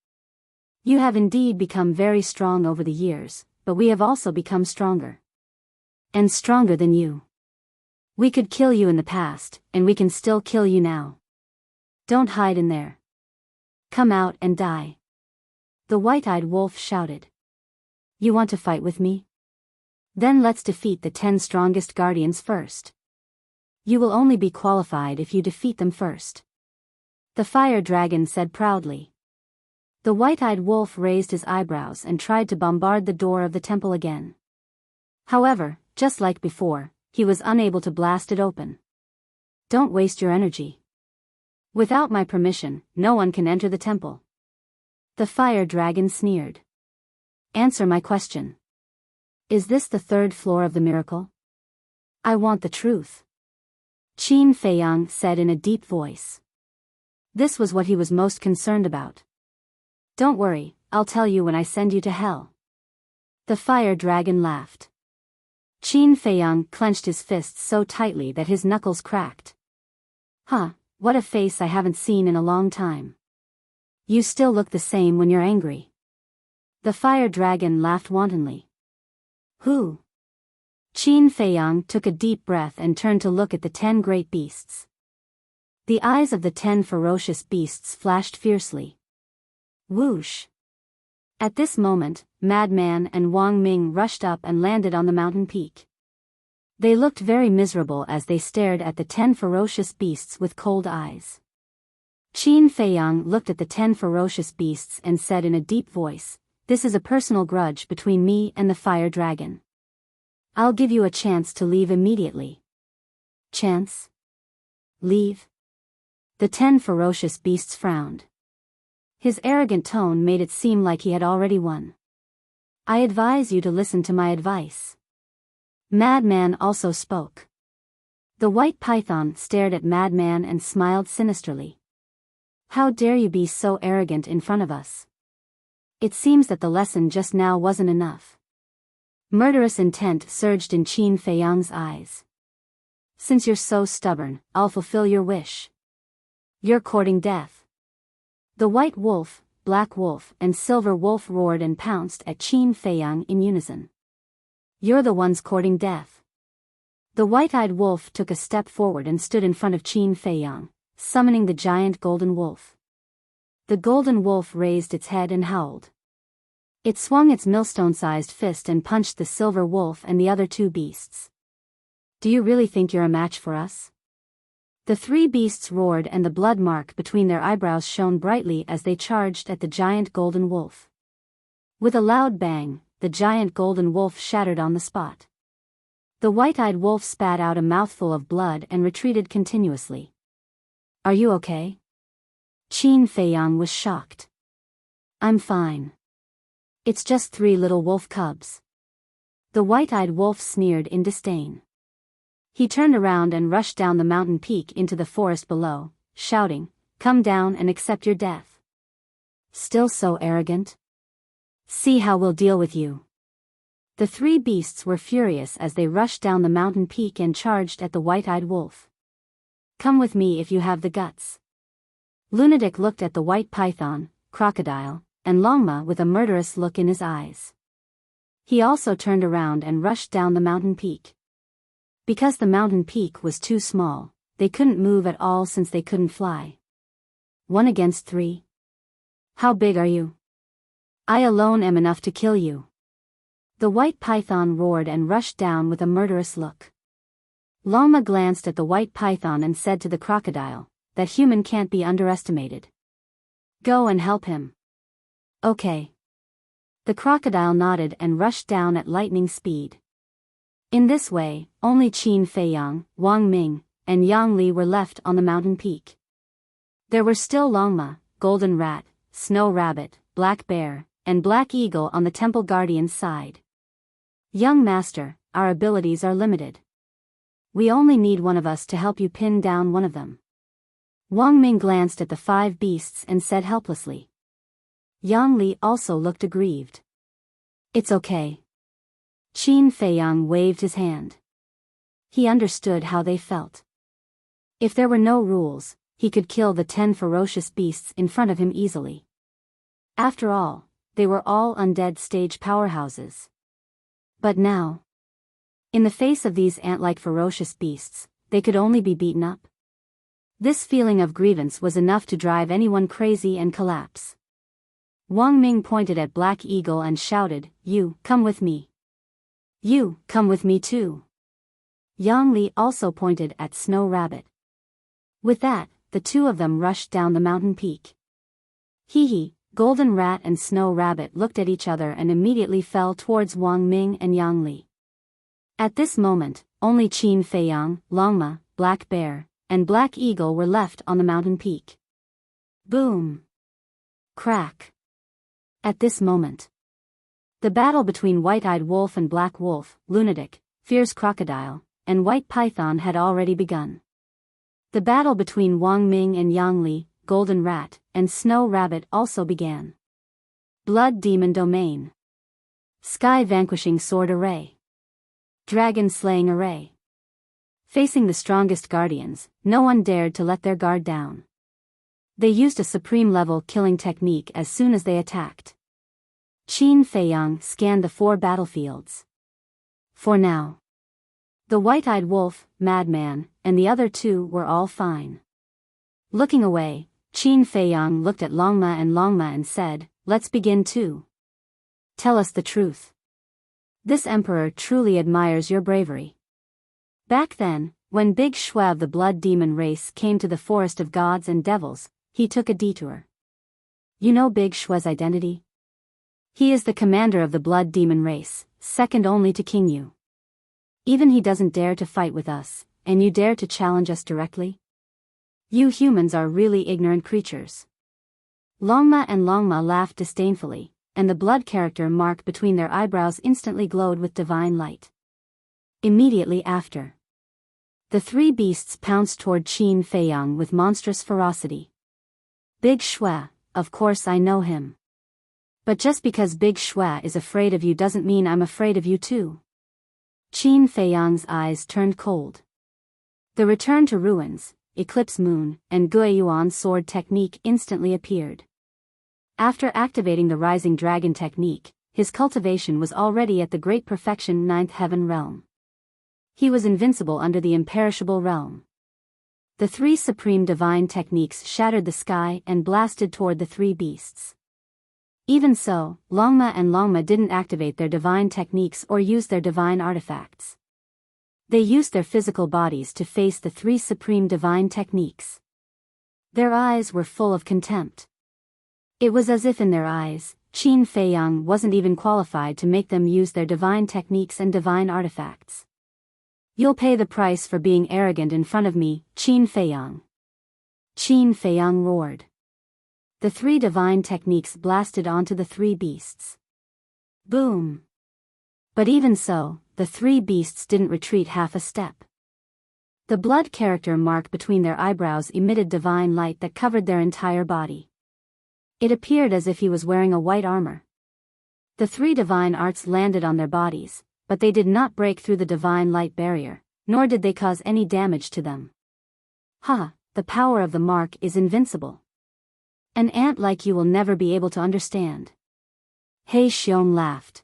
You have indeed become very strong over the years, but we have also become stronger. And stronger than you. We could kill you in the past, and we can still kill you now. Don't hide in there. Come out and die. The white-eyed wolf shouted. You want to fight with me? Then let's defeat the 10 strongest guardians first. You will only be qualified if you defeat them first. The fire dragon said proudly. The white-eyed wolf raised his eyebrows and tried to bombard the door of the temple again. However, just like before, he was unable to blast it open. Don't waste your energy. Without my permission, no one can enter the temple. The fire dragon sneered. Answer my question. Is this the 3rd floor of the miracle? I want the truth. Qin Feiyang said in a deep voice. This was what he was most concerned about. Don't worry, I'll tell you when I send you to hell. The fire dragon laughed. Qin Feiyang clenched his fists so tightly that his knuckles cracked. Huh, what a face I haven't seen in a long time. You still look the same when you're angry. The fire dragon laughed wantonly. Who? Qin Feiyang took a deep breath and turned to look at the 10 great beasts. The eyes of the 10 ferocious beasts flashed fiercely. Whoosh! At this moment, Madman and Wang Ming rushed up and landed on the mountain peak. They looked very miserable as they stared at the 10 ferocious beasts with cold eyes. Qin Feiyang looked at the 10 ferocious beasts and said in a deep voice, This is a personal grudge between me and the fire dragon. I'll give you a chance to leave immediately. Chance? Leave? The 10 ferocious beasts frowned. His arrogant tone made it seem like he had already won. I advise you to listen to my advice. Madman also spoke. The white python stared at Madman and smiled sinisterly. How dare you be so arrogant in front of us? It seems that the lesson just now wasn't enough. Murderous intent surged in Qin Feiyang's eyes. Since you're so stubborn, I'll fulfill your wish. You're courting death. The white wolf, black wolf, and silver wolf roared and pounced at Qin Feiyang in unison. You're the ones courting death. The white-eyed wolf took a step forward and stood in front of Qin Feiyang, summoning the giant golden wolf. The golden wolf raised its head and howled. It swung its millstone-sized fist and punched the silver wolf and the other 2 beasts. Do you really think you're a match for us? The 3 beasts roared and the blood mark between their eyebrows shone brightly as they charged at the giant golden wolf. With a loud bang, the giant golden wolf shattered on the spot. The white-eyed wolf spat out a mouthful of blood and retreated continuously. Are you okay? Qin Feiyang was shocked. I'm fine. It's just 3 little wolf cubs. The white-eyed wolf sneered in disdain. He turned around and rushed down the mountain peak into the forest below, shouting, Come down and accept your death. Still so arrogant? See how we'll deal with you. The 3 beasts were furious as they rushed down the mountain peak and charged at the white-eyed wolf. Come with me if you have the guts. Lunatic looked at the white python, crocodile, and Longma with a murderous look in his eyes. He also turned around and rushed down the mountain peak. Because the mountain peak was too small, they couldn't move at all since they couldn't fly. 1 against 3. How big are you? I alone am enough to kill you. The white python roared and rushed down with a murderous look. Longma glanced at the white python and said to the crocodile, that human can't be underestimated. Go and help him. Okay. The crocodile nodded and rushed down at lightning speed. In this way, only Qin Feiyang, Wang Ming, and Yang Li were left on the mountain peak. There were still Longma, Golden Rat, Snow Rabbit, Black Bear, and Black Eagle on the Temple Guardian's side. Young Master, our abilities are limited. We only need one of us to help you pin down one of them. Wang Ming glanced at the 5 beasts and said helplessly. Yang Li also looked aggrieved. It's okay. Qin Feiyang waved his hand. He understood how they felt. If there were no rules, he could kill the 10 ferocious beasts in front of him easily. After all, they were all undead stage powerhouses. But now, in the face of these ant-like ferocious beasts, they could only be beaten up. This feeling of grievance was enough to drive anyone crazy and collapse. Wang Ming pointed at Black Eagle and shouted, You, come with me. You, come with me too. Yang Li also pointed at Snow Rabbit. With that, the 2 of them rushed down the mountain peak. Hee, Golden Rat and Snow Rabbit looked at each other and immediately fell towards Wang Ming and Yang Li. At this moment, only Qin Feiyang, Longma, Black Bear, and Black Eagle were left on the mountain peak. Boom! Crack! At this moment, the battle between White-Eyed Wolf and Black Wolf, Lunatic, Fierce Crocodile, and White Python had already begun. The battle between Wang Ming and Yang Li, Golden Rat, and Snow Rabbit also began. Blood Demon Domain. Sky Vanquishing Sword Array. Dragon Slaying Array. Facing the strongest guardians, no one dared to let their guard down. They used a supreme-level killing technique as soon as they attacked. Qin Feiyang scanned the 4 battlefields. For now, the White-Eyed Wolf, Madman, and the other 2 were all fine. Looking away, Qin Feiyang looked at Longma and said, Let's begin too. Tell us the truth. This emperor truly admires your bravery. Back then, when Big Shue of the Blood Demon race came to the Forest of Gods and Devils, he took a detour. You know Big Shue's identity? He is the commander of the Blood Demon race, second only to King Yu. Even he doesn't dare to fight with us, and you dare to challenge us directly? You humans are really ignorant creatures. Longma laughed disdainfully, and the blood character mark between their eyebrows instantly glowed with divine light. Immediately after, the 3 beasts pounced toward Qin Feiyang with monstrous ferocity. Big Shue, of course I know him. But just because Big Shue is afraid of you doesn't mean I'm afraid of you too. Qin Feiyang's eyes turned cold. The Return to Ruins, Eclipse Moon, and Guiyuan sword technique instantly appeared. After activating the Rising Dragon technique, his cultivation was already at the great perfection 9th heaven realm. He was invincible under the imperishable realm. The 3 supreme divine techniques shattered the sky and blasted toward the 3 beasts. Even so, Longma didn't activate their divine techniques or use their divine artifacts. They used their physical bodies to face the 3 supreme divine techniques. Their eyes were full of contempt. It was as if in their eyes, Qin Feiyang wasn't even qualified to make them use their divine techniques and divine artifacts. You'll pay the price for being arrogant in front of me, Qin Feiyang. Qin Feiyang roared. The 3 divine techniques blasted onto the 3 beasts. Boom! But even so, the 3 beasts didn't retreat half a step. The blood character mark between their eyebrows emitted divine light that covered their entire body. It appeared as if he was wearing a white armor. The 3 divine arts landed on their bodies, but they did not break through the divine light barrier, nor did they cause any damage to them. Ha, the power of the mark is invincible. An ant like you will never be able to understand. He Xiong laughed.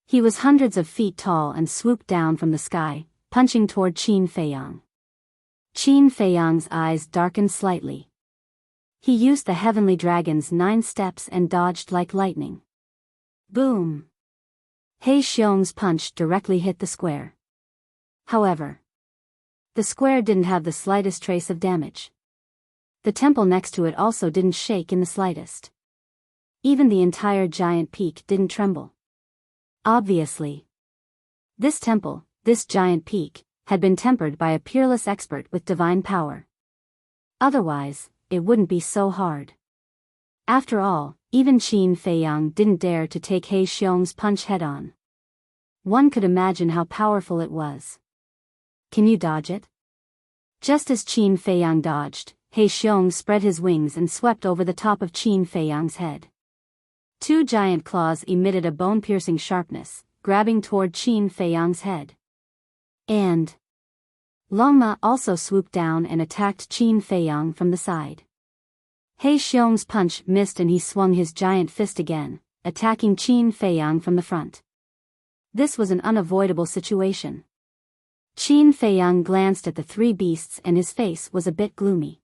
He was hundreds of feet tall and swooped down from the sky, punching toward Qin Feiyang. Qin Feiyang's eyes darkened slightly. He used the heavenly dragon's 9 steps and dodged like lightning. Boom! He Xiong's punch directly hit the square. However, the square didn't have the slightest trace of damage. The temple next to it also didn't shake in the slightest. Even the entire giant peak didn't tremble. Obviously, this temple, this giant peak, had been tempered by a peerless expert with divine power. Otherwise, it wouldn't be so hard. After all, even Qin Feiyang didn't dare to take He Xiong's punch head-on. One could imagine how powerful it was. Can you dodge it? Just as Qin Feiyang dodged, He Xiong spread his wings and swept over the top of Qin Feiyang's head. 2 giant claws emitted a bone-piercing sharpness, grabbing toward Qin Feiyang's head. And Longma also swooped down and attacked Qin Feiyang from the side. He Xiong's punch missed and he swung his giant fist again, attacking Qin Feiyang from the front. This was an unavoidable situation. Qin Feiyang glanced at the 3 beasts and his face was a bit gloomy.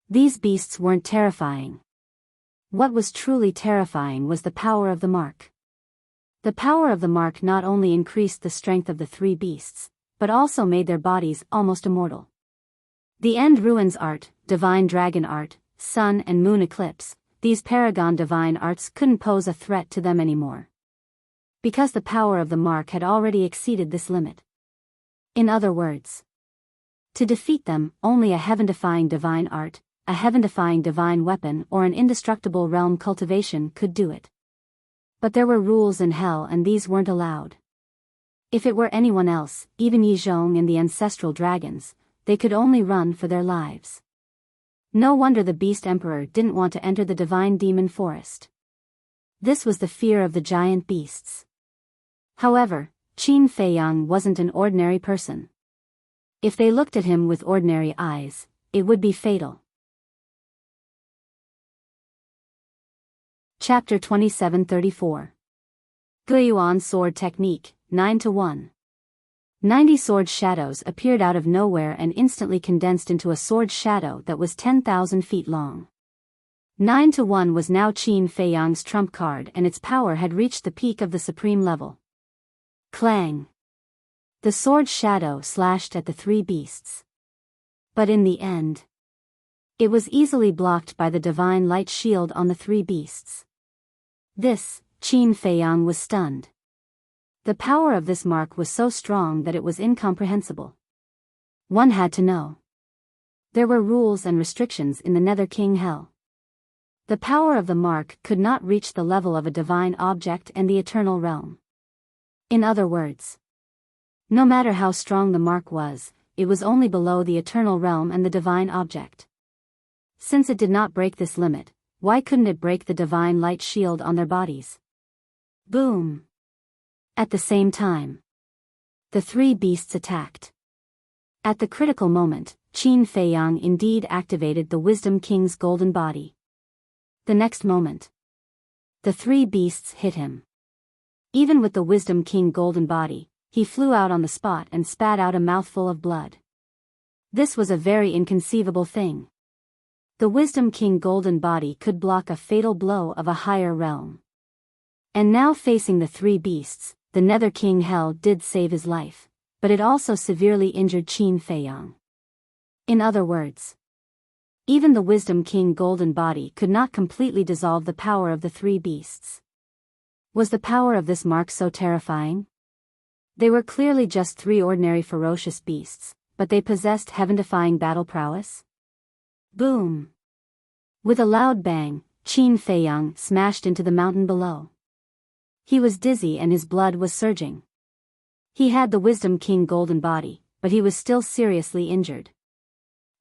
These beasts weren't terrifying. What was truly terrifying was the power of the mark. The power of the mark not only increased the strength of the 3 beasts, but also made their bodies almost immortal. The End Ruins art, Divine Dragon art, Sun and Moon Eclipse, these paragon divine arts couldn't pose a threat to them anymore. Because the power of the mark had already exceeded this limit. In other words, to defeat them, only a heaven-defying divine art, a heaven-defying divine weapon or an indestructible realm cultivation could do it. But there were rules in hell and these weren't allowed. If it were anyone else, even Yi Zhong and the ancestral dragons, they could only run for their lives. No wonder the Beast Emperor didn't want to enter the divine demon forest. This was the fear of the giant beasts. However, Qin Feiyang wasn't an ordinary person. If they looked at him with ordinary eyes, it would be fatal. Chapter 2734. Guiyuan Sword Technique, 9-1. 90 sword shadows appeared out of nowhere and instantly condensed into a sword shadow that was 10,000 feet long. 9-1 was now Qin Feiyang's trump card and its power had reached the peak of the supreme level. Clang! The sword shadow slashed at the 3 beasts. But in the end, it was easily blocked by the divine light shield on the 3 beasts. This, Qin Feiyang was stunned. The power of this mark was so strong that it was incomprehensible. One had to know. There were rules and restrictions in the Nether King Hell. The power of the mark could not reach the level of a divine object and the eternal realm. In other words, no matter how strong the mark was, it was only below the eternal realm and the divine object. Since it did not break this limit, why couldn't it break the divine light shield on their bodies? Boom! At the same time, the 3 beasts attacked. At the critical moment, Qin Feiyang indeed activated the Wisdom King's golden body. The next moment, the 3 beasts hit him. Even with the Wisdom King golden body, he flew out on the spot and spat out a mouthful of blood. This was a very inconceivable thing. The Wisdom King golden body could block a fatal blow of a higher realm. And now facing the 3 beasts, the Nether King Hell did save his life, but it also severely injured Qin Feiyang. In other words, even the Wisdom King golden body could not completely dissolve the power of the 3 beasts. Was the power of this mark so terrifying? They were clearly just 3 ordinary ferocious beasts, but they possessed heaven-defying battle prowess. Boom! With a loud bang, Qin Feiyang smashed into the mountain below. He was dizzy and his blood was surging. He had the Wisdom King golden body, but he was still seriously injured.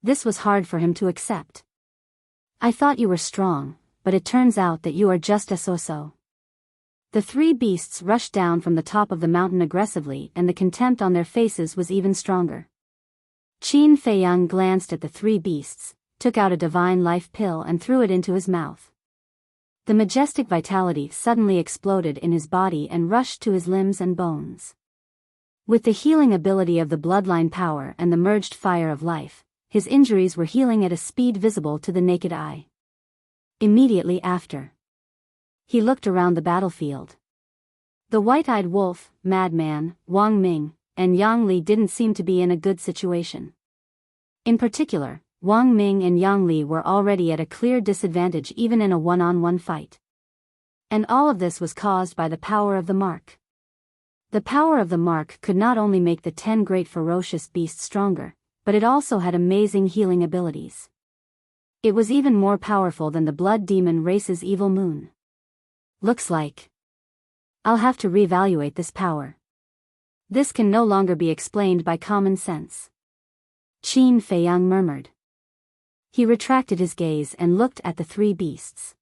This was hard for him to accept. I thought you were strong, but it turns out that you are just a so-so. The 3 beasts rushed down from the top of the mountain aggressively and the contempt on their faces was even stronger. Qin Feiyang glanced at the 3 beasts, took out a divine life pill and threw it into his mouth. The majestic vitality suddenly exploded in his body and rushed to his limbs and bones. With the healing ability of the bloodline power and the merged fire of life, his injuries were healing at a speed visible to the naked eye. Immediately after, he looked around the battlefield. The white-eyed wolf, madman, Wang Ming, and Yang Li didn't seem to be in a good situation. In particular, Wang Ming and Yang Li were already at a clear disadvantage even in a one-on-one fight. And all of this was caused by the power of the mark. The power of the mark could not only make the 10 great ferocious beasts stronger, but it also had amazing healing abilities. It was even more powerful than the blood demon race's evil moon. Looks like I'll have to reevaluate this power. This can no longer be explained by common sense. Qin Feiyang murmured. He retracted his gaze and looked at the 3 beasts.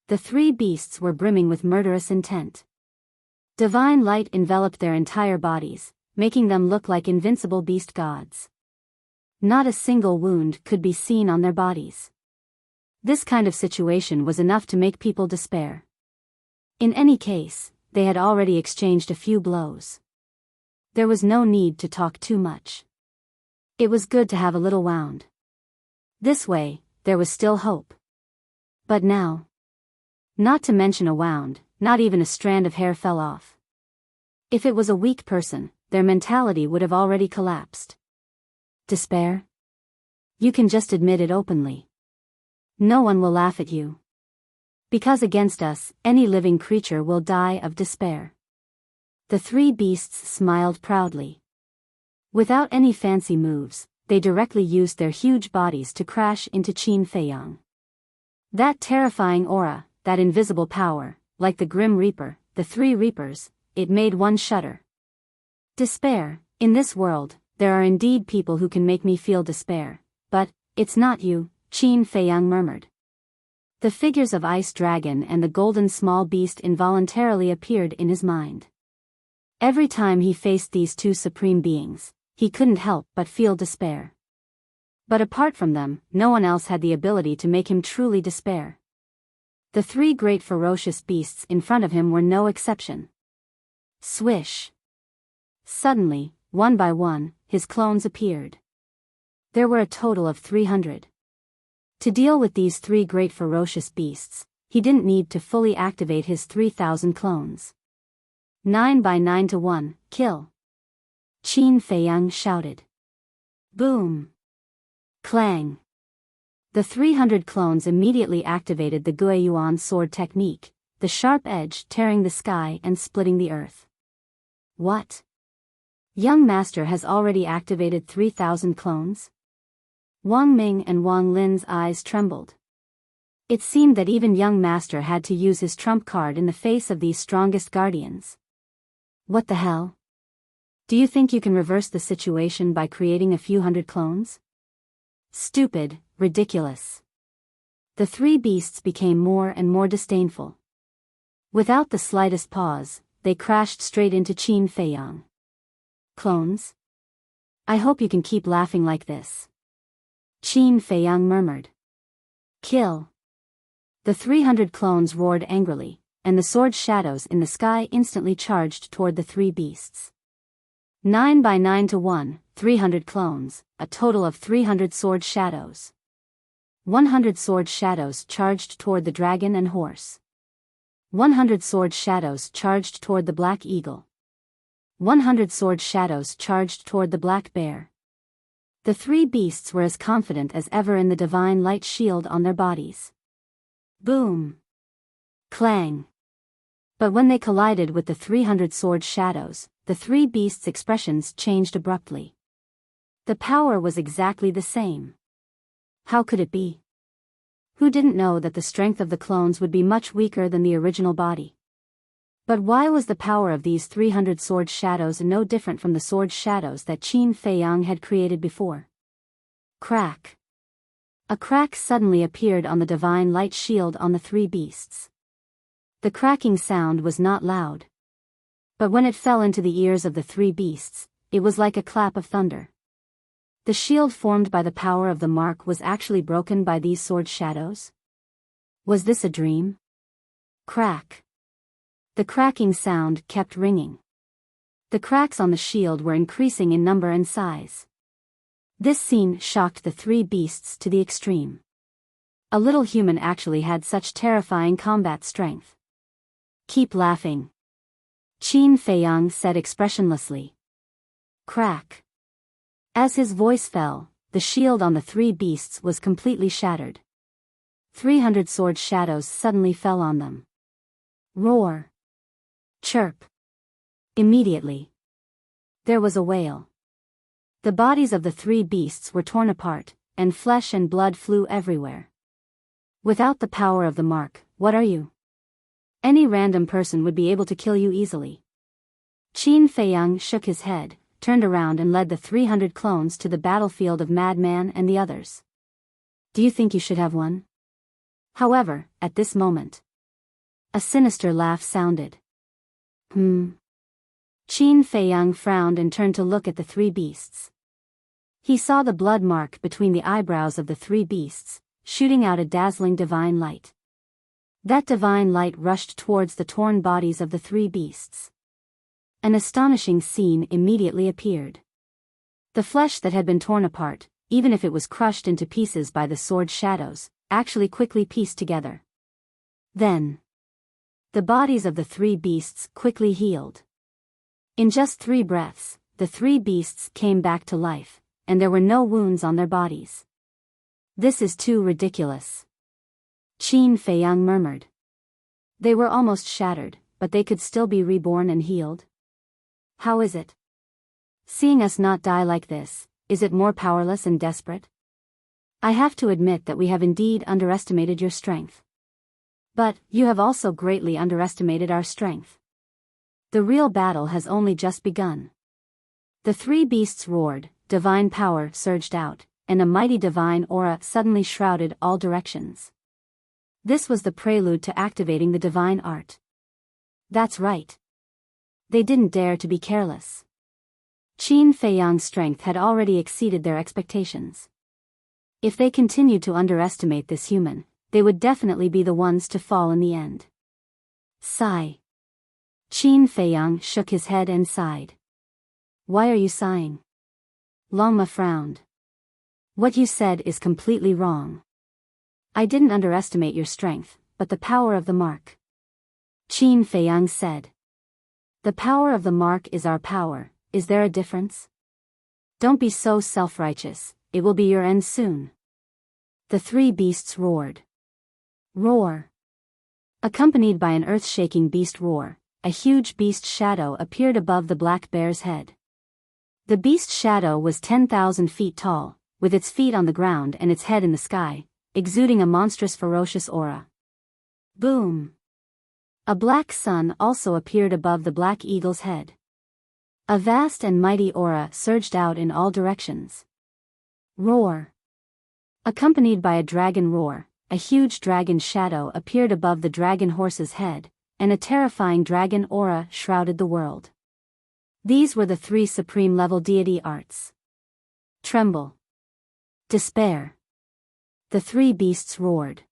The 3 beasts were brimming with murderous intent. Divine light enveloped their entire bodies, making them look like invincible beast gods. Not a single wound could be seen on their bodies. This kind of situation was enough to make people despair. In any case, they had already exchanged a few blows. There was no need to talk too much. It was good to have a little wound. This way, there was still hope. But now, not to mention a wound, not even a strand of hair fell off. If it was a weak person, their mentality would have already collapsed. Despair? You can just admit it openly. No one will laugh at you. Because against us, any living creature will die of despair. The 3 beasts smiled proudly. Without any fancy moves, they directly used their huge bodies to crash into Qin Feiyang. That terrifying aura, that invisible power, like the Grim Reaper, the 3 Reapers, it made one shudder. Despair, in this world, there are indeed people who can make me feel despair, but it's not you, Qin Feiyang murmured. The figures of Ice Dragon and the golden small beast involuntarily appeared in his mind. Every time he faced these 2 supreme beings, he couldn't help but feel despair. But apart from them, no one else had the ability to make him truly despair. The 3 great ferocious beasts in front of him were no exception. Swish! Suddenly, one by one, his clones appeared. There were a total of 300. To deal with these 3 great ferocious beasts, he didn't need to fully activate his 3,000 clones. 9 by 9 to 1, kill! Qin Feiyang shouted. Boom! Clang! The 300 clones immediately activated the Guiyuan sword technique, the sharp edge tearing the sky and splitting the earth. What? Young Master has already activated 3,000 clones? Wang Ming and Wang Lin's eyes trembled. It seemed that even Young Master had to use his trump card in the face of these strongest guardians. What the hell? Do you think you can reverse the situation by creating a few hundred clones? Stupid, ridiculous. The 3 beasts became more and more disdainful. Without the slightest pause, they crashed straight into Qin Feiyang. Clones? I hope you can keep laughing like this. Qin Feiyang murmured. Kill! The 300 clones roared angrily, and the sword shadows in the sky instantly charged toward the 3 beasts. 9 by 9 to 1, 300 clones, a total of 300 sword shadows. 100 sword shadows charged toward the dragon and horse. 100 sword shadows charged toward the black eagle. 100 sword shadows charged toward the black bear. The 3 beasts were as confident as ever in the divine light shield on their bodies. Boom! Clang! But when they collided with the 300 sword shadows, the 3 beasts' expressions changed abruptly. The power was exactly the same. How could it be? Who didn't know that the strength of the clones would be much weaker than the original body? But why was the power of these 300 sword shadows no different from the sword shadows that Qin Feiyang had created before? Crack! A crack suddenly appeared on the divine light shield on the 3 beasts. The cracking sound was not loud. But when it fell into the ears of the 3 beasts, it was like a clap of thunder. The shield formed by the power of the mark was actually broken by these sword shadows? Was this a dream? Crack! The cracking sound kept ringing. The cracks on the shield were increasing in number and size. This scene shocked the three beasts to the extreme. A little human actually had such terrifying combat strength. Keep laughing, Qin Feiyang said expressionlessly. Crack. As his voice fell, the shield on the three beasts was completely shattered. 300 sword shadows suddenly fell on them. Roar. Chirp. Immediately, there was a wail. The bodies of the three beasts were torn apart, and flesh and blood flew everywhere. Without the power of the mark, what are you? Any random person would be able to kill you easily. Qin Feiyang shook his head, turned around and led the 300 clones to the battlefield of Madman and the others. Do you think you should have won? However, at this moment, a sinister laugh sounded. Qin Feiyang frowned and turned to look at the three beasts. He saw the blood mark between the eyebrows of the three beasts, shooting out a dazzling divine light. That divine light rushed towards the torn bodies of the three beasts. An astonishing scene immediately appeared. The flesh that had been torn apart, even if it was crushed into pieces by the sword shadows, actually quickly pieced together. Then, the bodies of the three beasts quickly healed. In just 3 breaths, the three beasts came back to life, and there were no wounds on their bodies. This is too ridiculous, Qin Feiyang murmured. They were almost shattered, but they could still be reborn and healed. How is it? Seeing us not die like this, is it more powerless and desperate? I have to admit that we have indeed underestimated your strength. But, you have also greatly underestimated our strength. The real battle has only just begun. The three beasts roared, divine power surged out, and a mighty divine aura suddenly shrouded all directions. This was the prelude to activating the divine art. That's right. They didn't dare to be careless. Qin Feiyang's strength had already exceeded their expectations. If they continued to underestimate this human, they would definitely be the ones to fall in the end. Sigh. Qin Feiyang shook his head and sighed. Why are you sighing? Longma frowned. What you said is completely wrong. I didn't underestimate your strength, but the power of the mark. Qin Feiyang said. The power of the mark is our power, is there a difference? Don't be so self-righteous, it will be your end soon. The three beasts roared. Roar. Accompanied by an earth-shaking beast roar, a huge beast shadow appeared above the black bear's head. The beast shadow was 10,000 feet tall, with its feet on the ground and its head in the sky, exuding a monstrous ferocious aura. Boom! A black sun also appeared above the black eagle's head. A vast and mighty aura surged out in all directions. Roar! Accompanied by a dragon roar, a huge dragon shadow appeared above the dragon horse's head, and a terrifying dragon aura shrouded the world. These were the 3 supreme-level deity arts. Tremble. Despair. The three beasts roared.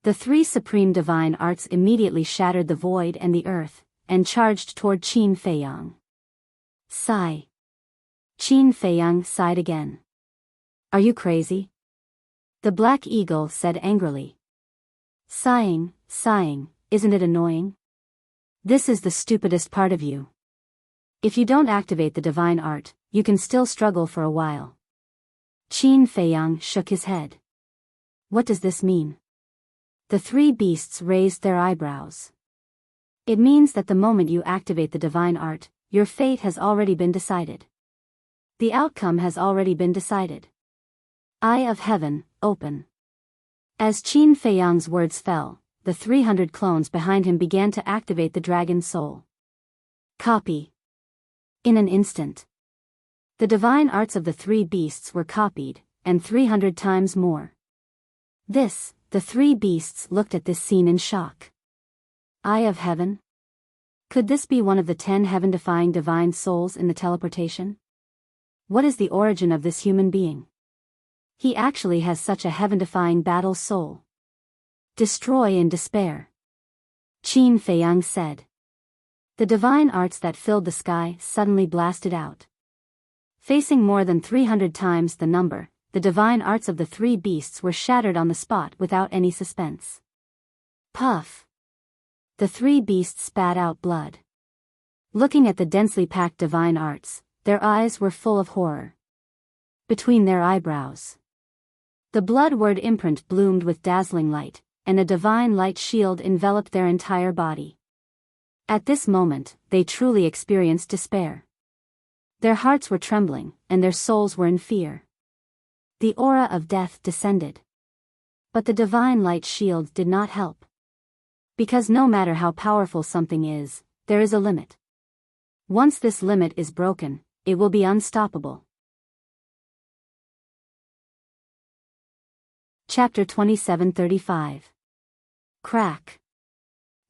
The 3 supreme divine arts immediately shattered the void and the earth, and charged toward Qin Feiyang. Sigh. Qin Feiyang sighed again. Are you crazy? The black eagle said angrily. Sighing, isn't it annoying? This is the stupidest part of you. If you don't activate the divine art, you can still struggle for a while. Qin Feiyang shook his head. What does this mean? The three beasts raised their eyebrows. It means that the moment you activate the divine art, your fate has already been decided. The outcome has already been decided. Eye of heaven, open. As Qin Feiyang's words fell, the 300 clones behind him began to activate the dragon's soul. Copy. In an instant, the divine arts of the three beasts were copied, and 300 times more. The three beasts looked at this scene in shock. Eye of heaven? Could this be one of the 10 heaven-defying divine souls in the teleportation? What is the origin of this human being? He actually has such a heaven-defying battle soul. Destroy in despair. Qin Feiyang said. The divine arts that filled the sky suddenly blasted out. Facing more than 300 times the number, the divine arts of the three beasts were shattered on the spot without any suspense. Puff! The three beasts spat out blood. Looking at the densely packed divine arts, their eyes were full of horror. Between their eyebrows, the blood-word imprint bloomed with dazzling light, and a divine light shield enveloped their entire body. At this moment, they truly experienced despair. Their hearts were trembling, and their souls were in fear. The aura of death descended. But the divine light shield did not help. Because no matter how powerful something is, there is a limit. Once this limit is broken, it will be unstoppable. Chapter 27:35. Crack.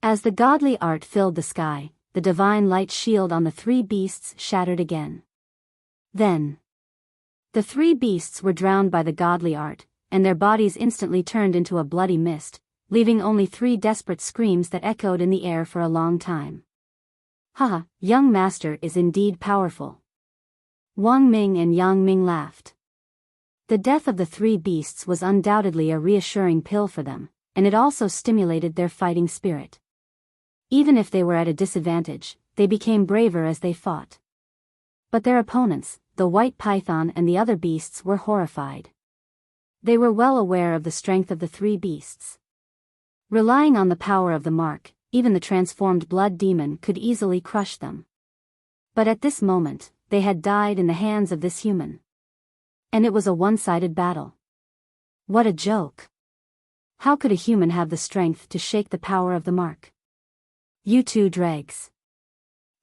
As the godly art filled the sky, the divine light shield on the three beasts shattered again. Then, the three beasts were drowned by the godly art, and their bodies instantly turned into a bloody mist, leaving only three desperate screams that echoed in the air for a long time. Haha, young master is indeed powerful. Wang Ming and Yang Ming laughed. The death of the three beasts was undoubtedly a reassuring pill for them, and it also stimulated their fighting spirit. Even if they were at a disadvantage, they became braver as they fought. But their opponents, the white python and the other beasts, were horrified. They were well aware of the strength of the three beasts. Relying on the power of the mark, even the transformed blood demon could easily crush them. But at this moment, they had died in the hands of this human. And it was a one-sided battle. What a joke! How could a human have the strength to shake the power of the mark? You two dregs.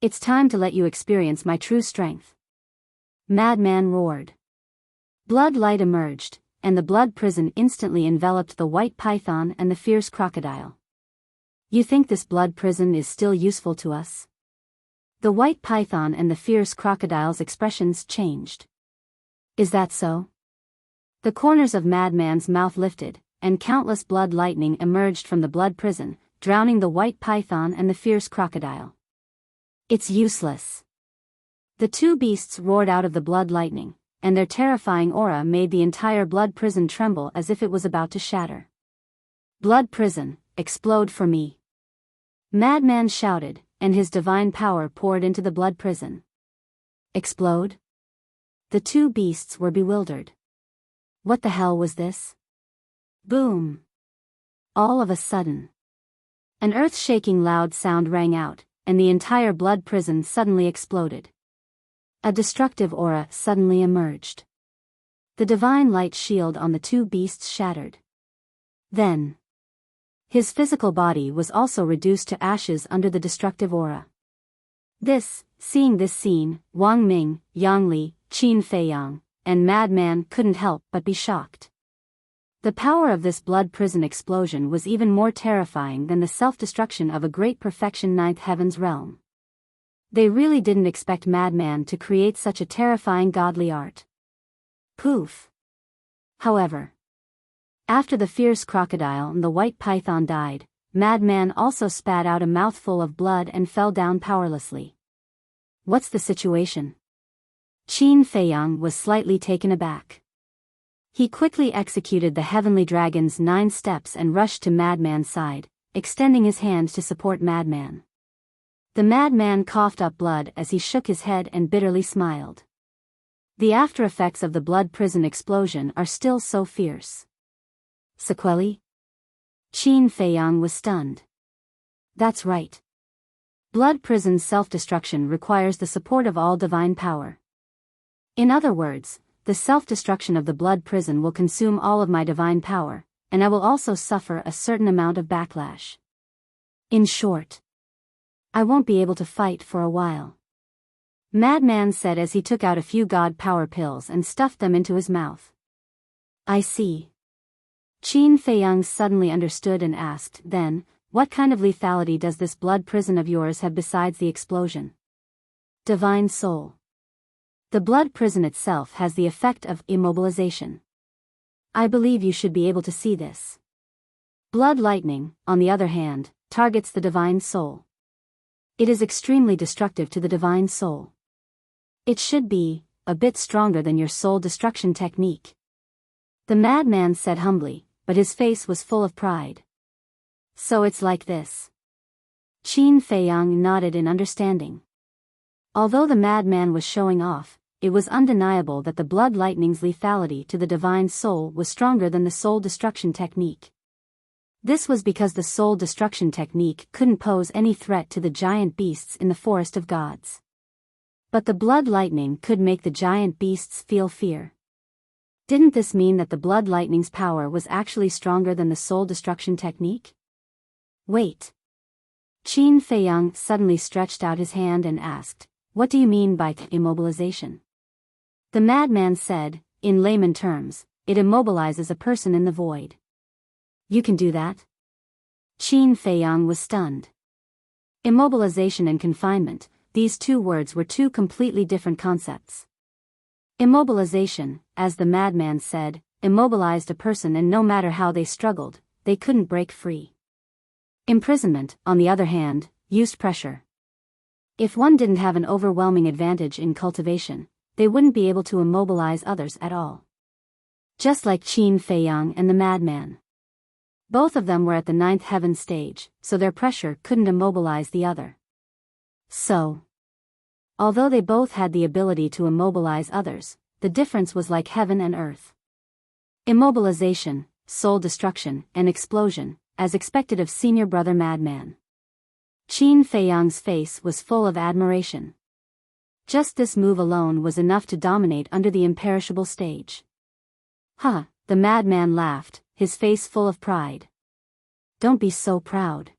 It's time to let you experience my true strength. Madman roared. Blood light emerged, and the blood prison instantly enveloped the white python and the fierce crocodile. You think this blood prison is still useful to us? The white python and the fierce crocodile's expressions changed. Is that so? The corners of Madman's mouth lifted, and countless blood lightning emerged from the blood prison, drowning the white python and the fierce crocodile. It's useless. The two beasts roared out of the blood lightning, and their terrifying aura made the entire blood prison tremble as if it was about to shatter. Blood prison, explode for me! Madman shouted, and his divine power poured into the blood prison. Explode? The two beasts were bewildered. What the hell was this? Boom! All of a sudden, an earth-shaking loud sound rang out, and the entire blood prison suddenly exploded. A destructive aura suddenly emerged. The divine light shield on the two beasts shattered. Then, his physical body was also reduced to ashes under the destructive aura. Seeing this scene, Wang Ming, Yang Li, Qin Feiyang, and Madman couldn't help but be shocked. The power of this blood prison explosion was even more terrifying than the self-destruction of a great perfection ninth heaven's realm. They really didn't expect Madman to create such a terrifying godly art. Poof! However, after the fierce crocodile and the white python died, Madman also spat out a mouthful of blood and fell down powerlessly. What's the situation? Qin Feiyang was slightly taken aback. He quickly executed the heavenly dragon's 9 steps and rushed to Madman's side, extending his hand to support Madman. The madman coughed up blood as he shook his head and bitterly smiled. The after effects of the blood prison explosion are still so fierce. Sequelae? Qin Feiyang was stunned. That's right. Blood prison's self-destruction requires the support of all divine power. In other words, the self-destruction of the blood prison will consume all of my divine power, and I will also suffer a certain amount of backlash. In short, I won't be able to fight for a while. Madman said as he took out a few god power pills and stuffed them into his mouth. I see. Qin Feiyang suddenly understood and asked, then, what kind of lethality does this blood prison of yours have besides the explosion? Divine soul. The blood prison itself has the effect of immobilization. I believe you should be able to see this. Blood lightning, on the other hand, targets the divine soul. It is extremely destructive to the divine soul. It should be a bit stronger than your soul destruction technique. The madman said humbly, but his face was full of pride. So it's like this. Qin Feiyang nodded in understanding. Although the madman was showing off, it was undeniable that the blood lightning's lethality to the divine soul was stronger than the soul destruction technique. This was because the soul destruction technique couldn't pose any threat to the giant beasts in the forest of gods. But the blood lightning could make the giant beasts feel fear. Didn't this mean that the blood lightning's power was actually stronger than the soul destruction technique? Wait. Qin Feiyang suddenly stretched out his hand and asked, "What do you mean by immobilization?" The madman said, in layman terms, it immobilizes a person in the void. You can do that? Qin Feiyang was stunned. Immobilization and confinement, these two words were two completely different concepts. Immobilization, as the madman said, immobilized a person, and no matter how they struggled, they couldn't break free. Imprisonment, on the other hand, used pressure. If one didn't have an overwhelming advantage in cultivation, they wouldn't be able to immobilize others at all. Just like Qin Feiyang and the madman. Both of them were at the ninth heaven stage, so their pressure couldn't immobilize the other. So, although they both had the ability to immobilize others, the difference was like heaven and earth. Immobilization, soul destruction, and explosion, as expected of senior brother madman. Qin Feiyang's face was full of admiration. Just this move alone was enough to dominate under the imperishable stage. Huh, the madman laughed, his face full of pride. Don't be so proud.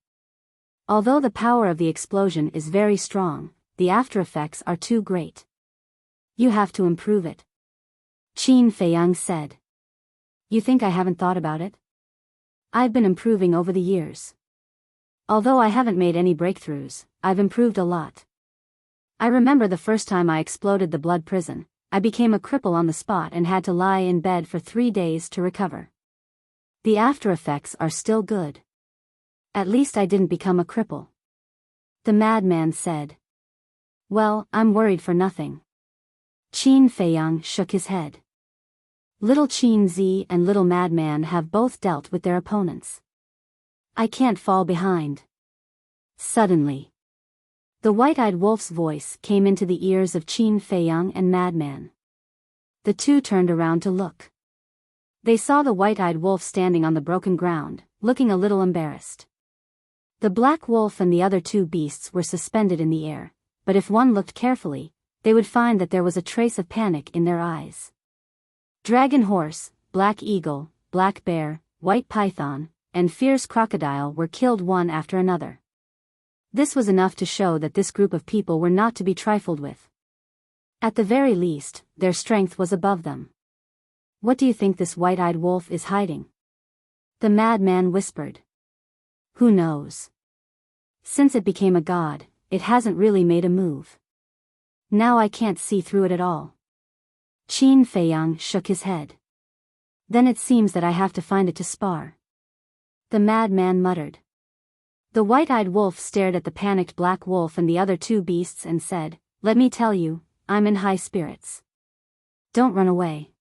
Although the power of the explosion is very strong, the after effects are too great. You have to improve it. Qin Feiyang said. You think I haven't thought about it? I've been improving over the years. Although I haven't made any breakthroughs, I've improved a lot. I remember the first time I exploded the blood prison, I became a cripple on the spot and had to lie in bed for 3 days to recover. The after effects are still good. At least I didn't become a cripple. The madman said. Well, I'm worried for nothing. Qin Feiyang shook his head. Little Qin Zi and little madman have both dealt with their opponents. I can't fall behind. Suddenly, the white-eyed wolf's voice came into the ears of Qin Feiyang and madman. The two turned around to look. They saw the white-eyed wolf standing on the broken ground, looking a little embarrassed. The black wolf and the other two beasts were suspended in the air, but if one looked carefully, they would find that there was a trace of panic in their eyes. Dragon horse, black eagle, black bear, white python, and fierce crocodile were killed one after another. This was enough to show that this group of people were not to be trifled with. At the very least, their strength was above them. What do you think this white-eyed wolf is hiding? The madman whispered. Who knows? Since it became a god, it hasn't really made a move. Now I can't see through it at all. Qin Feiyang shook his head. Then it seems that I have to find it to spar. The madman muttered. The white-eyed wolf stared at the panicked black wolf and the other two beasts and said, Let me tell you, I'm in high spirits. Don't run away.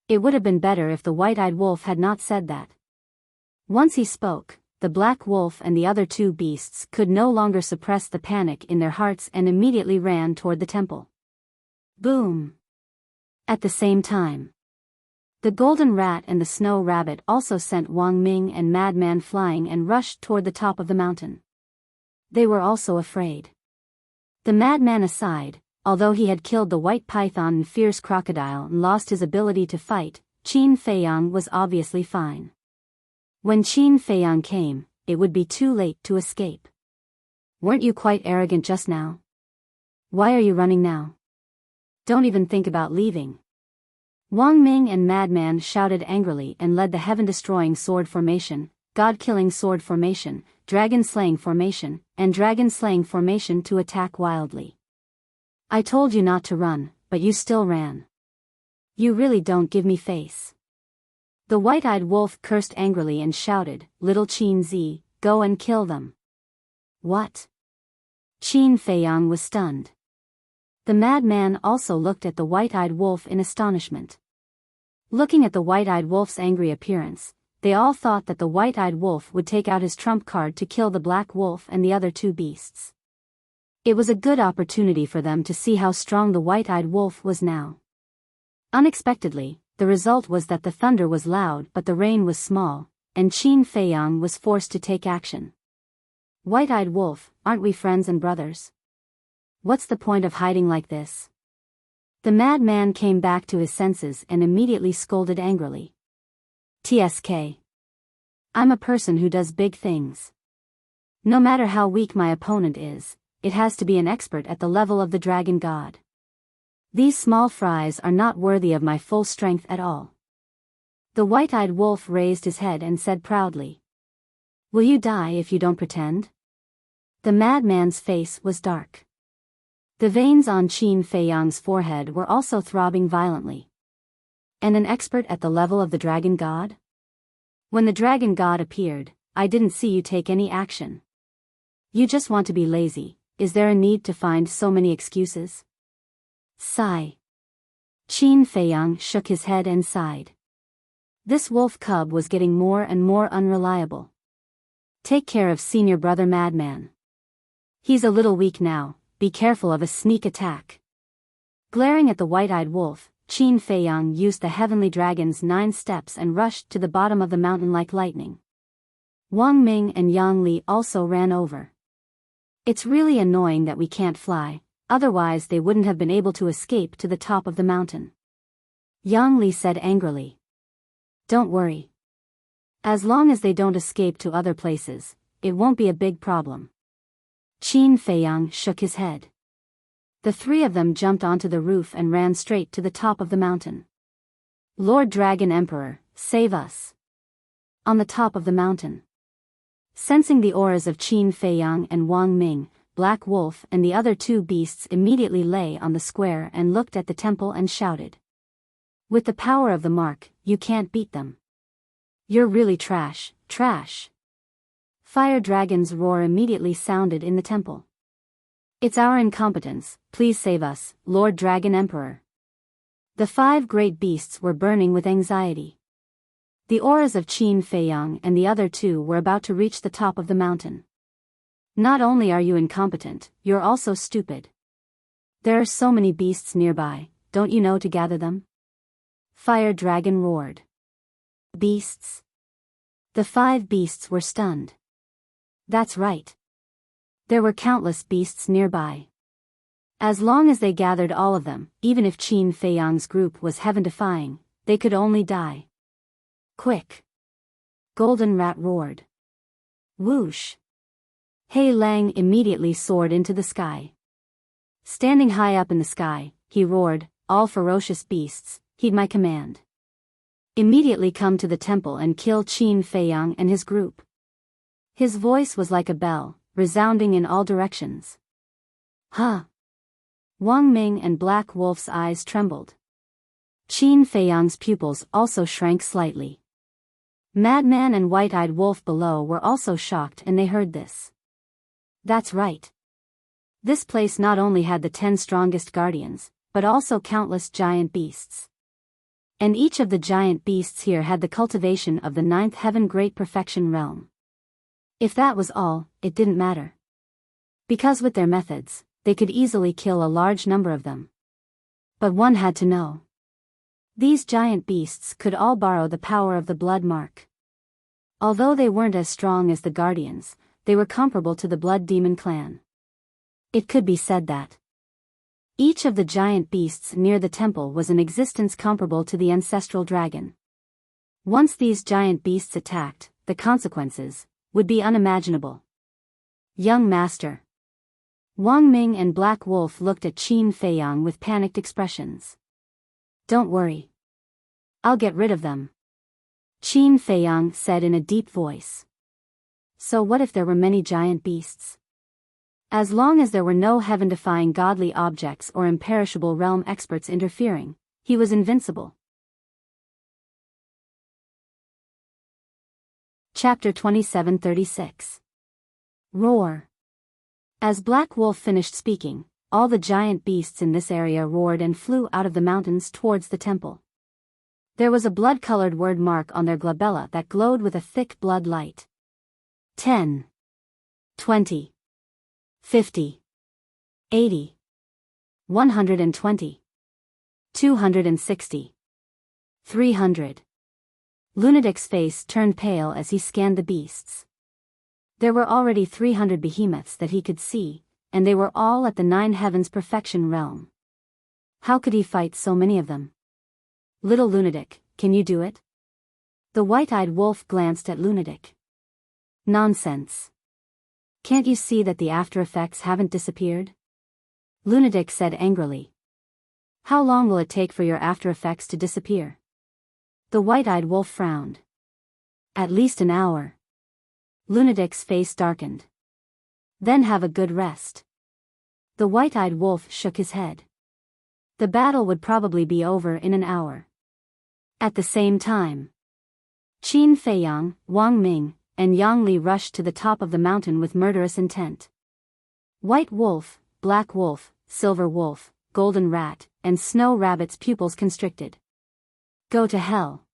It would have been better if the white-eyed wolf had not said that. Once he spoke, the black wolf and the other two beasts could no longer suppress the panic in their hearts and immediately ran toward the temple. Boom! At the same time, the golden rat and the snow rabbit also sent Wang Ming and madman flying and rushed toward the top of the mountain. They were also afraid. The madman aside, although he had killed the white python and fierce crocodile and lost his ability to fight, Qin Feiyang was obviously fine. When Qin Feiyang came, it would be too late to escape. Weren't you quite arrogant just now? Why are you running now? Don't even think about leaving. Wang Ming and madman shouted angrily and led the heaven-destroying sword formation, god-killing sword formation, dragon-slaying formation, and dragon-slaying formation to attack wildly. I told you not to run, but you still ran. You really don't give me face. The white-eyed wolf cursed angrily and shouted, Little Qin Zi, go and kill them. What? Qin Feiyang was stunned. The madman also looked at the white-eyed wolf in astonishment. Looking at the white-eyed wolf's angry appearance, they all thought that the white-eyed wolf would take out his trump card to kill the black wolf and the other two beasts. It was a good opportunity for them to see how strong the white-eyed wolf was now. Unexpectedly, the result was that the thunder was loud but the rain was small, and Qin Feiyang was forced to take action. White-eyed wolf, aren't we friends and brothers? What's the point of hiding like this? The madman came back to his senses and immediately scolded angrily. TSK. I'm a person who does big things. No matter how weak my opponent is, it has to be an expert at the level of the dragon god. These small fries are not worthy of my full strength at all. The white-eyed wolf raised his head and said proudly. Will you die if you don't pretend? The madman's face was dark. The veins on Qin Feiyang's forehead were also throbbing violently. And an expert at the level of the dragon god? When the dragon god appeared, I didn't see you take any action. You just want to be lazy. Is there a need to find so many excuses? Sigh. Qin Feiyang shook his head and sighed. This wolf cub was getting more and more unreliable. Take care of senior brother madman. He's a little weak now, be careful of a sneak attack. Glaring at the white-eyed wolf, Qin Feiyang used the heavenly dragon's 9 steps and rushed to the bottom of the mountain like lightning. Wang Ming and Yang Li also ran over. It's really annoying that we can't fly, otherwise they wouldn't have been able to escape to the top of the mountain. Yang Li said angrily. Don't worry. As long as they don't escape to other places, it won't be a big problem. Qin Feiyang shook his head. The 3 of them jumped onto the roof and ran straight to the top of the mountain. Lord Dragon Emperor, save us. On the top of the mountain. Sensing the auras of Qin Feiyang and Wang Ming, Black Wolf and the other 2 beasts immediately lay on the square and looked at the temple and shouted. With the power of the mark, you can't beat them. You're really trash, trash. Fire Dragon's roar immediately sounded in the temple. It's our incompetence, please save us, Lord Dragon Emperor. The 5 great beasts were burning with anxiety. The auras of Qin Feiyang and the other 2 were about to reach the top of the mountain. Not only are you incompetent, you're also stupid. There are so many beasts nearby, don't you know to gather them? Fire Dragon roared. Beasts? The 5 beasts were stunned. That's right. There were countless beasts nearby. As long as they gathered all of them, even if Qin Feiyang's group was heaven-defying, they could only die. Quick! Golden Rat roared. Whoosh! Hei Lang immediately soared into the sky. Standing high up in the sky, he roared, all ferocious beasts, heed my command. Immediately come to the temple and kill Qin Feiyang and his group. His voice was like a bell, resounding in all directions. Huh! Wang Ming and Black Wolf's eyes trembled. Qin Feiyang's pupils also shrank slightly. Madman and White-Eyed Wolf below were also shocked and they heard this. That's right. This place not only had the 10 strongest guardians, but also countless giant beasts. And each of the giant beasts here had the cultivation of the 9th heaven great perfection realm. If that was all, it didn't matter. Because with their methods, they could easily kill a large number of them. But one had to know. These giant beasts could all borrow the power of the blood mark. Although they weren't as strong as the guardians, they were comparable to the blood demon clan. It could be said that each of the giant beasts near the temple was an existence comparable to the ancestral dragon. Once these giant beasts attacked, the consequences would be unimaginable. Young master. Wang Ming and Black Wolf looked at Qin Feiyang with panicked expressions. Don't worry. I'll get rid of them. Qin Feiyang said in a deep voice. So what if there were many giant beasts? As long as there were no heaven-defying godly objects or imperishable realm experts interfering, he was invincible. Chapter 2736. Roar. As Black Wolf finished speaking, all the giant beasts in this area roared and flew out of the mountains towards the temple. There was a blood-colored word mark on their glabella that glowed with a thick blood light. 10. 20. 50. 80. 120. 260. 300. Lunatic's face turned pale as he scanned the beasts. There were already 300 behemoths that he could see, and they were all at the 9 heavens perfection realm. How could he fight so many of them? Little Lunatic, can you do it? The white-eyed wolf glanced at Lunatic. Nonsense. Can't you see that the after effects haven't disappeared? Lunatic said angrily. How long will it take for your after effects to disappear? The white-eyed wolf frowned. At least an hour. Lunatic's face darkened. Then have a good rest. The white-eyed wolf shook his head. The battle would probably be over in an hour. At the same time, Qin Feiyang, Wang Ming, and Yang Li rushed to the top of the mountain with murderous intent. White Wolf, Black Wolf, Silver Wolf, Golden Rat, and Snow Rabbit's pupils constricted. Go to hell.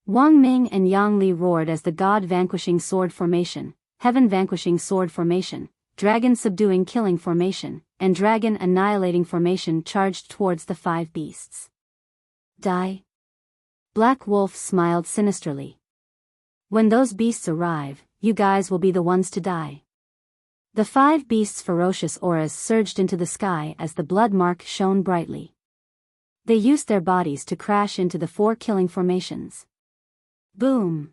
Wang Ming and Yang Li roared as the God-vanquishing sword formation, Heaven-vanquishing sword formation, Dragon-subduing killing formation, and Dragon-annihilating formation charged towards the 5 beasts. Die? Black Wolf smiled sinisterly. When those beasts arrive, you guys will be the ones to die. The 5 beasts' ferocious auras surged into the sky as the blood mark shone brightly. They used their bodies to crash into the 4 killing formations. Boom!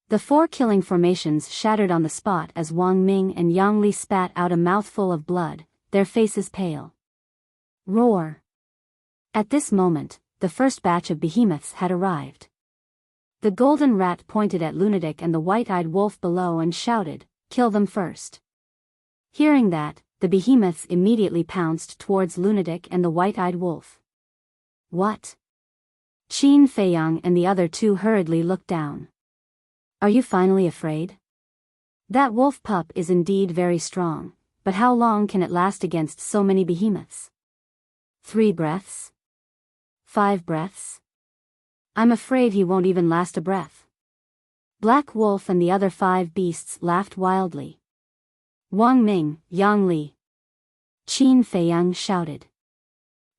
The 4 killing formations shattered on the spot as Wang Ming and Yang Li spat out a mouthful of blood, their faces pale. Roar! At this moment, the first batch of behemoths had arrived. The golden rat pointed at Lunatic and the white-eyed wolf below and shouted, "Kill them first." Hearing that, the behemoths immediately pounced towards Lunatic and the white-eyed wolf. What? Qin Feiyang and the other 2 hurriedly looked down. Are you finally afraid? That wolf pup is indeed very strong, but how long can it last against so many behemoths? 3 breaths? 5 breaths? I'm afraid he won't even last a breath. Black Wolf and the other 5 beasts laughed wildly. Wang Ming, Yang Li. Qin Feiyang shouted.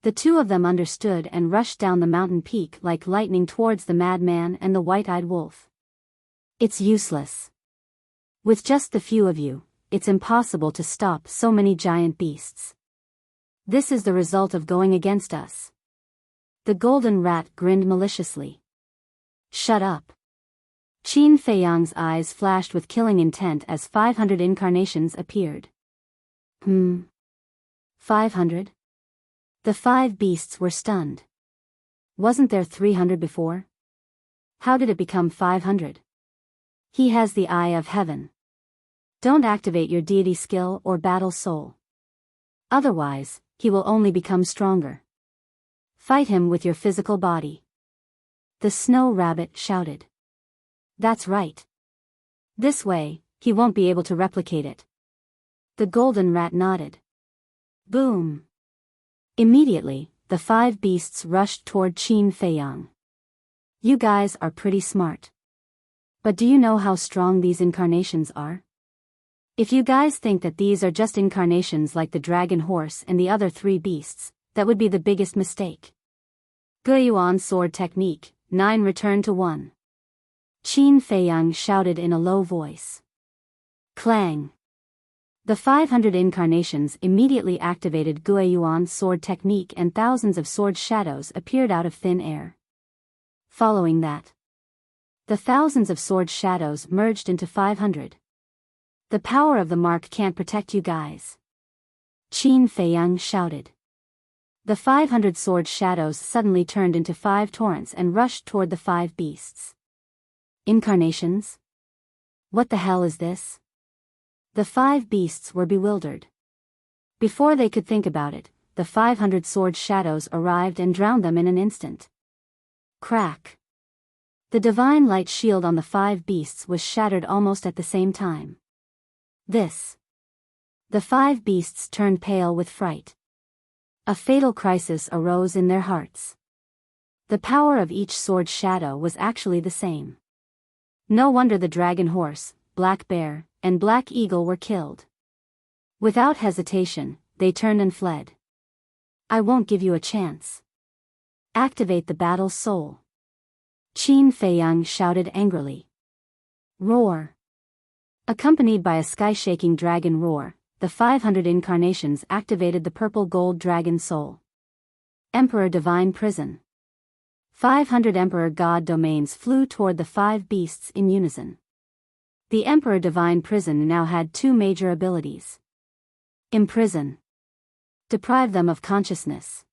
The 2 of them understood and rushed down the mountain peak like lightning towards the madman and the white-eyed wolf. It's useless. With just the few of you, it's impossible to stop so many giant beasts. This is the result of going against us. The golden rat grinned maliciously. Shut up. Qin Feiyang's eyes flashed with killing intent as 500 incarnations appeared. 500? The 5 beasts were stunned. Wasn't there 300 before? How did it become 500? He has the eye of heaven. Don't activate your deity skill or battle soul. Otherwise, he will only become stronger. Fight him with your physical body. The snow rabbit shouted. That's right. This way, he won't be able to replicate it. The golden rat nodded. Boom! Immediately, the 5 beasts rushed toward Qin Feiyang. You guys are pretty smart. But do you know how strong these incarnations are? If you guys think that these are just incarnations like the dragon horse and the other 3 beasts, that would be the biggest mistake. Guiyuan sword technique, 9 return to 1. Qin Feiyang shouted in a low voice. Clang! The 500 incarnations immediately activated Guiyuan sword technique and thousands of sword shadows appeared out of thin air. Following that, the thousands of sword shadows merged into 500. The power of the mark can't protect you guys. Qin Feiyang shouted. The 500 sword shadows suddenly turned into 5 torrents and rushed toward the 5 beasts. Incarnations? What the hell is this? The 5 beasts were bewildered. Before they could think about it, the 500 sword shadows arrived and drowned them in an instant. Crack! The divine light shield on the 5 beasts was shattered almost at the same time. This The 5 beasts turned pale with fright. A fatal crisis arose in their hearts. The power of each sword shadow was actually the same. No wonder the dragon horse, black bear, and black eagle were killed. Without hesitation, they turned and fled. I won't give you a chance. Activate the battle soul. Qin Feiyang shouted angrily. Roar. Accompanied by a sky-shaking dragon roar, the 500 incarnations activated the purple gold dragon soul. Emperor Divine Prison. 500 Emperor God domains flew toward the 5 beasts in unison. The Emperor Divine Prison now had 2 major abilities. Imprison. Deprive them of consciousness.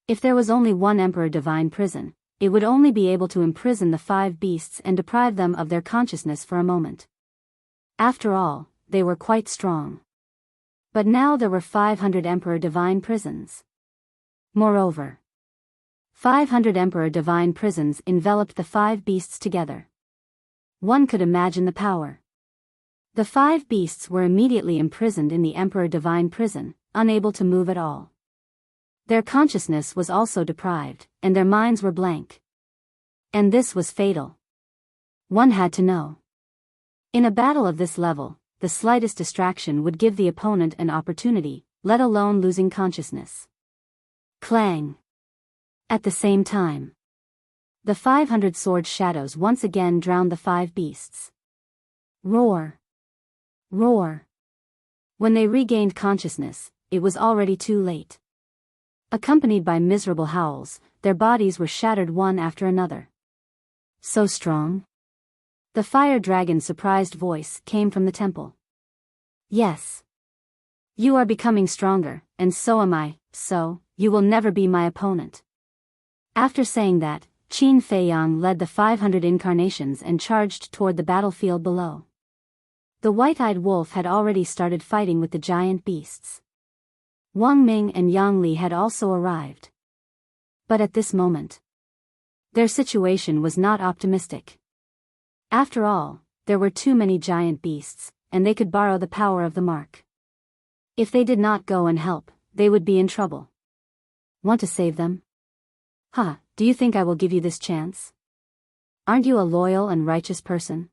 If there was only one Emperor Divine Prison, it would only be able to imprison the 5 beasts and deprive them of their consciousness for a moment. After all, they were quite strong. But now there were 500 Emperor Divine Prisons. Moreover, 500 Emperor Divine Prisons enveloped the 5 beasts together. One could imagine the power. The 5 beasts were immediately imprisoned in the Emperor Divine Prison, unable to move at all. Their consciousness was also deprived, and their minds were blank. And this was fatal. One had to know. In a battle of this level, the slightest distraction would give the opponent an opportunity, let alone losing consciousness. Clang. At the same time, the 500 sword shadows once again drowned the 5 beasts. Roar. Roar. When they regained consciousness, it was already too late. Accompanied by miserable howls, their bodies were shattered one after another. So strong? The fire dragon's surprised voice came from the temple. Yes. You are becoming stronger, and so am I, so, you will never be my opponent. After saying that, Qin Feiyang led the 500 incarnations and charged toward the battlefield below. The white-eyed wolf had already started fighting with the giant beasts. Wang Ming and Yang Li had also arrived. But at this moment, their situation was not optimistic. After all, there were too many giant beasts, and they could borrow the power of the mark. If they did not go and help, they would be in trouble. Want to save them? Ha, do you think I will give you this chance? Aren't you a loyal and righteous person?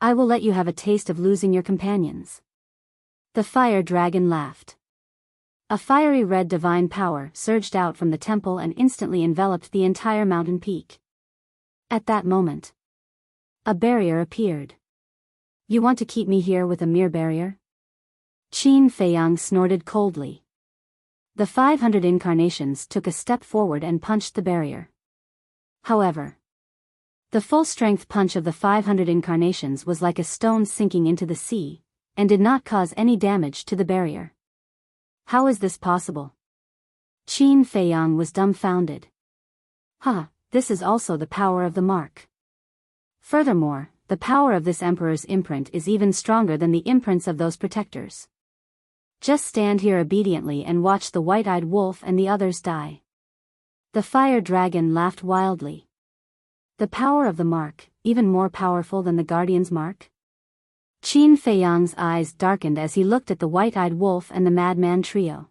I will let you have a taste of losing your companions. The fire dragon laughed. A fiery red divine power surged out from the temple and instantly enveloped the entire mountain peak. At that moment, a barrier appeared. You want to keep me here with a mere barrier? Qin Feiyang snorted coldly. The 500 incarnations took a step forward and punched the barrier. However, the full-strength punch of the 500 incarnations was like a stone sinking into the sea, and did not cause any damage to the barrier. How is this possible? Qin Feiyang was dumbfounded. This is also the power of the mark. Furthermore, the power of this emperor's imprint is even stronger than the imprints of those protectors. Just stand here obediently and watch the white-eyed wolf and the others die. The fire dragon laughed wildly. The power of the mark, even more powerful than the guardian's mark? Qin Feiyang's eyes darkened as he looked at the white-eyed wolf and the madman trio.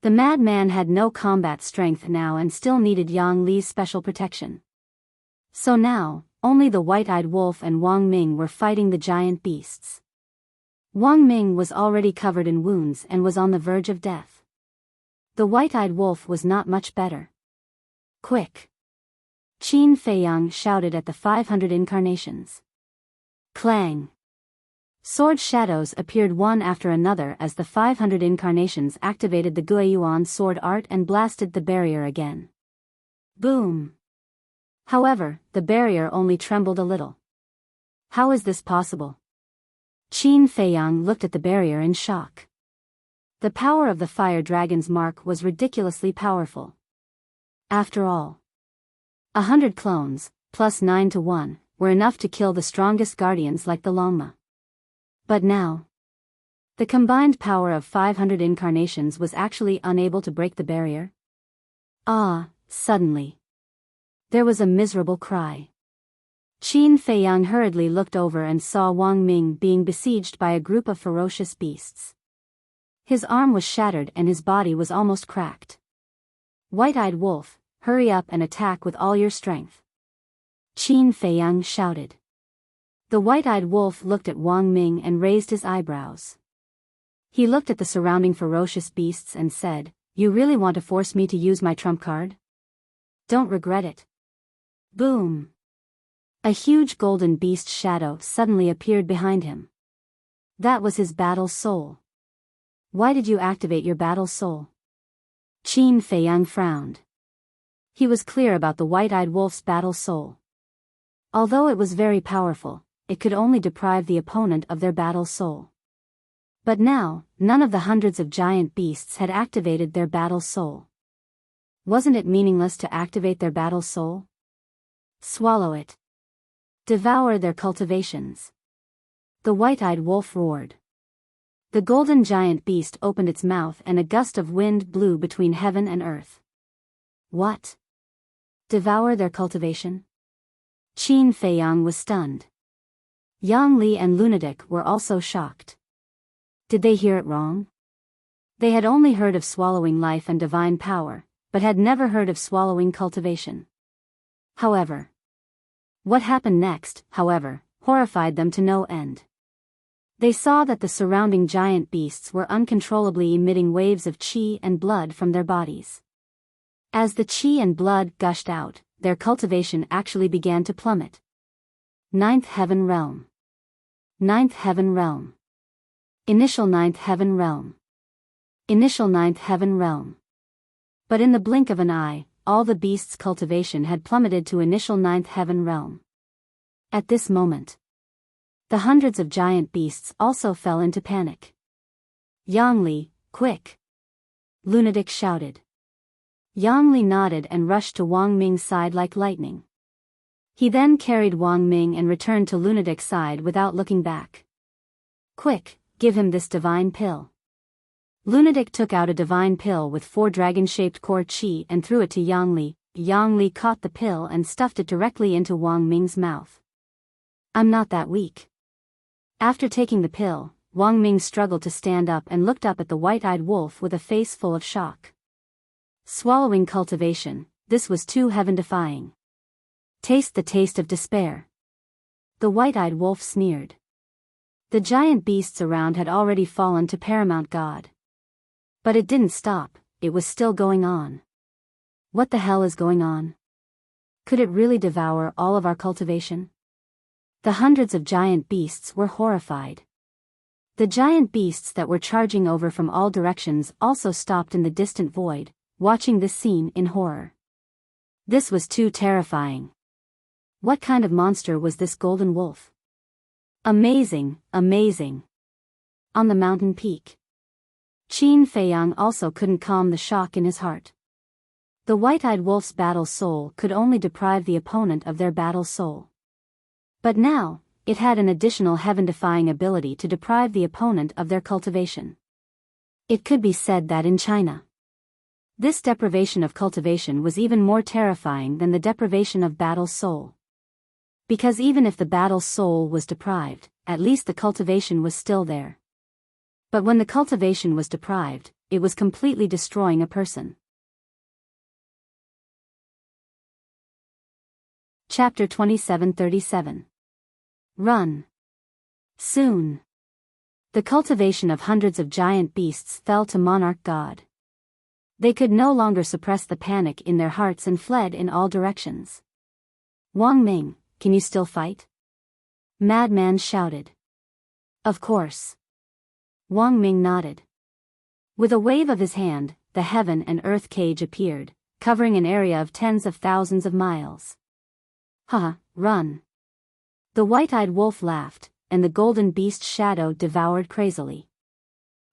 The madman had no combat strength now and still needed Yang Li's special protection. So now, only the white-eyed wolf and Wang Ming were fighting the giant beasts. Wang Ming was already covered in wounds and was on the verge of death. The white-eyed wolf was not much better. Quick! Qin Feiyang shouted at the 500 incarnations. Clang! Sword shadows appeared one after another as the 500 incarnations activated the Guiyuan sword art and blasted the barrier again. Boom! However, the barrier only trembled a little. How is this possible? Qin Feiyang looked at the barrier in shock. The power of the fire dragon's mark was ridiculously powerful. After all, 100 clones, plus 9 to 1, were enough to kill the strongest guardians like the Longma. But now, the combined power of 500 incarnations was actually unable to break the barrier. Suddenly, there was a miserable cry. Qin Feiyang hurriedly looked over and saw Wang Ming being besieged by a group of ferocious beasts. His arm was shattered and his body was almost cracked. White-eyed wolf, hurry up and attack with all your strength. Qin Feiyang shouted. The white-eyed wolf looked at Wang Ming and raised his eyebrows. He looked at the surrounding ferocious beasts and said, "You really want to force me to use my trump card? Don't regret it." Boom! A huge golden beast shadow suddenly appeared behind him. That was his battle soul. Why did you activate your battle soul? Qin Feiyang frowned. He was clear about the white-eyed wolf's battle soul. Although it was very powerful, it could only deprive the opponent of their battle soul. But now, none of the hundreds of giant beasts had activated their battle soul. Wasn't it meaningless to activate their battle soul? Swallow it. Devour their cultivations. The white-eyed wolf roared. The golden giant beast opened its mouth and a gust of wind blew between heaven and earth. What? Devour their cultivation? Qin Feiyang was stunned. Yang Li and Lunatic were also shocked. Did they hear it wrong? They had only heard of swallowing life and divine power, but had never heard of swallowing cultivation. However, what happened next, horrified them to no end. They saw that the surrounding giant beasts were uncontrollably emitting waves of qi and blood from their bodies. As the qi and blood gushed out, their cultivation actually began to plummet. Ninth Heaven Realm. Ninth Heaven Realm. Initial Ninth Heaven Realm. Initial Ninth Heaven Realm. But in the blink of an eye, all the beasts' cultivation had plummeted to initial Ninth Heaven Realm. At this moment, the hundreds of giant beasts also fell into panic. Yang Li, quick! Lunatic shouted. Yang Li nodded and rushed to Wang Ming's side like lightning. He then carried Wang Ming and returned to Lunatic's side without looking back. Quick, give him this divine pill. Lunatic took out a divine pill with 4 dragon-shaped core qi and threw it to Yang Li. Yang Li caught the pill and stuffed it directly into Wang Ming's mouth. I'm not that weak. After taking the pill, Wang Ming struggled to stand up and looked up at the white-eyed wolf with a face full of shock. Swallowing cultivation, this was too heaven-defying. Taste the taste of despair. The white-eyed wolf sneered. The giant beasts around had already fallen to paramount god. But it didn't stop, it was still going on. What the hell is going on? Could it really devour all of our cultivation? The hundreds of giant beasts were horrified. The giant beasts that were charging over from all directions also stopped in the distant void, watching this scene in horror. This was too terrifying. What kind of monster was this golden wolf? Amazing, amazing. On the mountain peak, Qin Feiyang also couldn't calm the shock in his heart. The white-eyed wolf's battle soul could only deprive the opponent of their battle soul. But now, it had an additional heaven-defying ability to deprive the opponent of their cultivation. It could be said that in China, this deprivation of cultivation was even more terrifying than the deprivation of battle soul. Because even if the battle soul was deprived, at least the cultivation was still there. But when the cultivation was deprived, it was completely destroying a person. Chapter 2737. Run. Soon, the cultivation of hundreds of giant beasts fell to monarch god. They could no longer suppress the panic in their hearts and fled in all directions. Wang Ming, can you still fight? Madman shouted. Of course. Wang Ming nodded. With a wave of his hand, the heaven and earth cage appeared, covering an area of tens of thousands of miles. Haha, run. The white-eyed wolf laughed, and the golden beast shadow devoured crazily.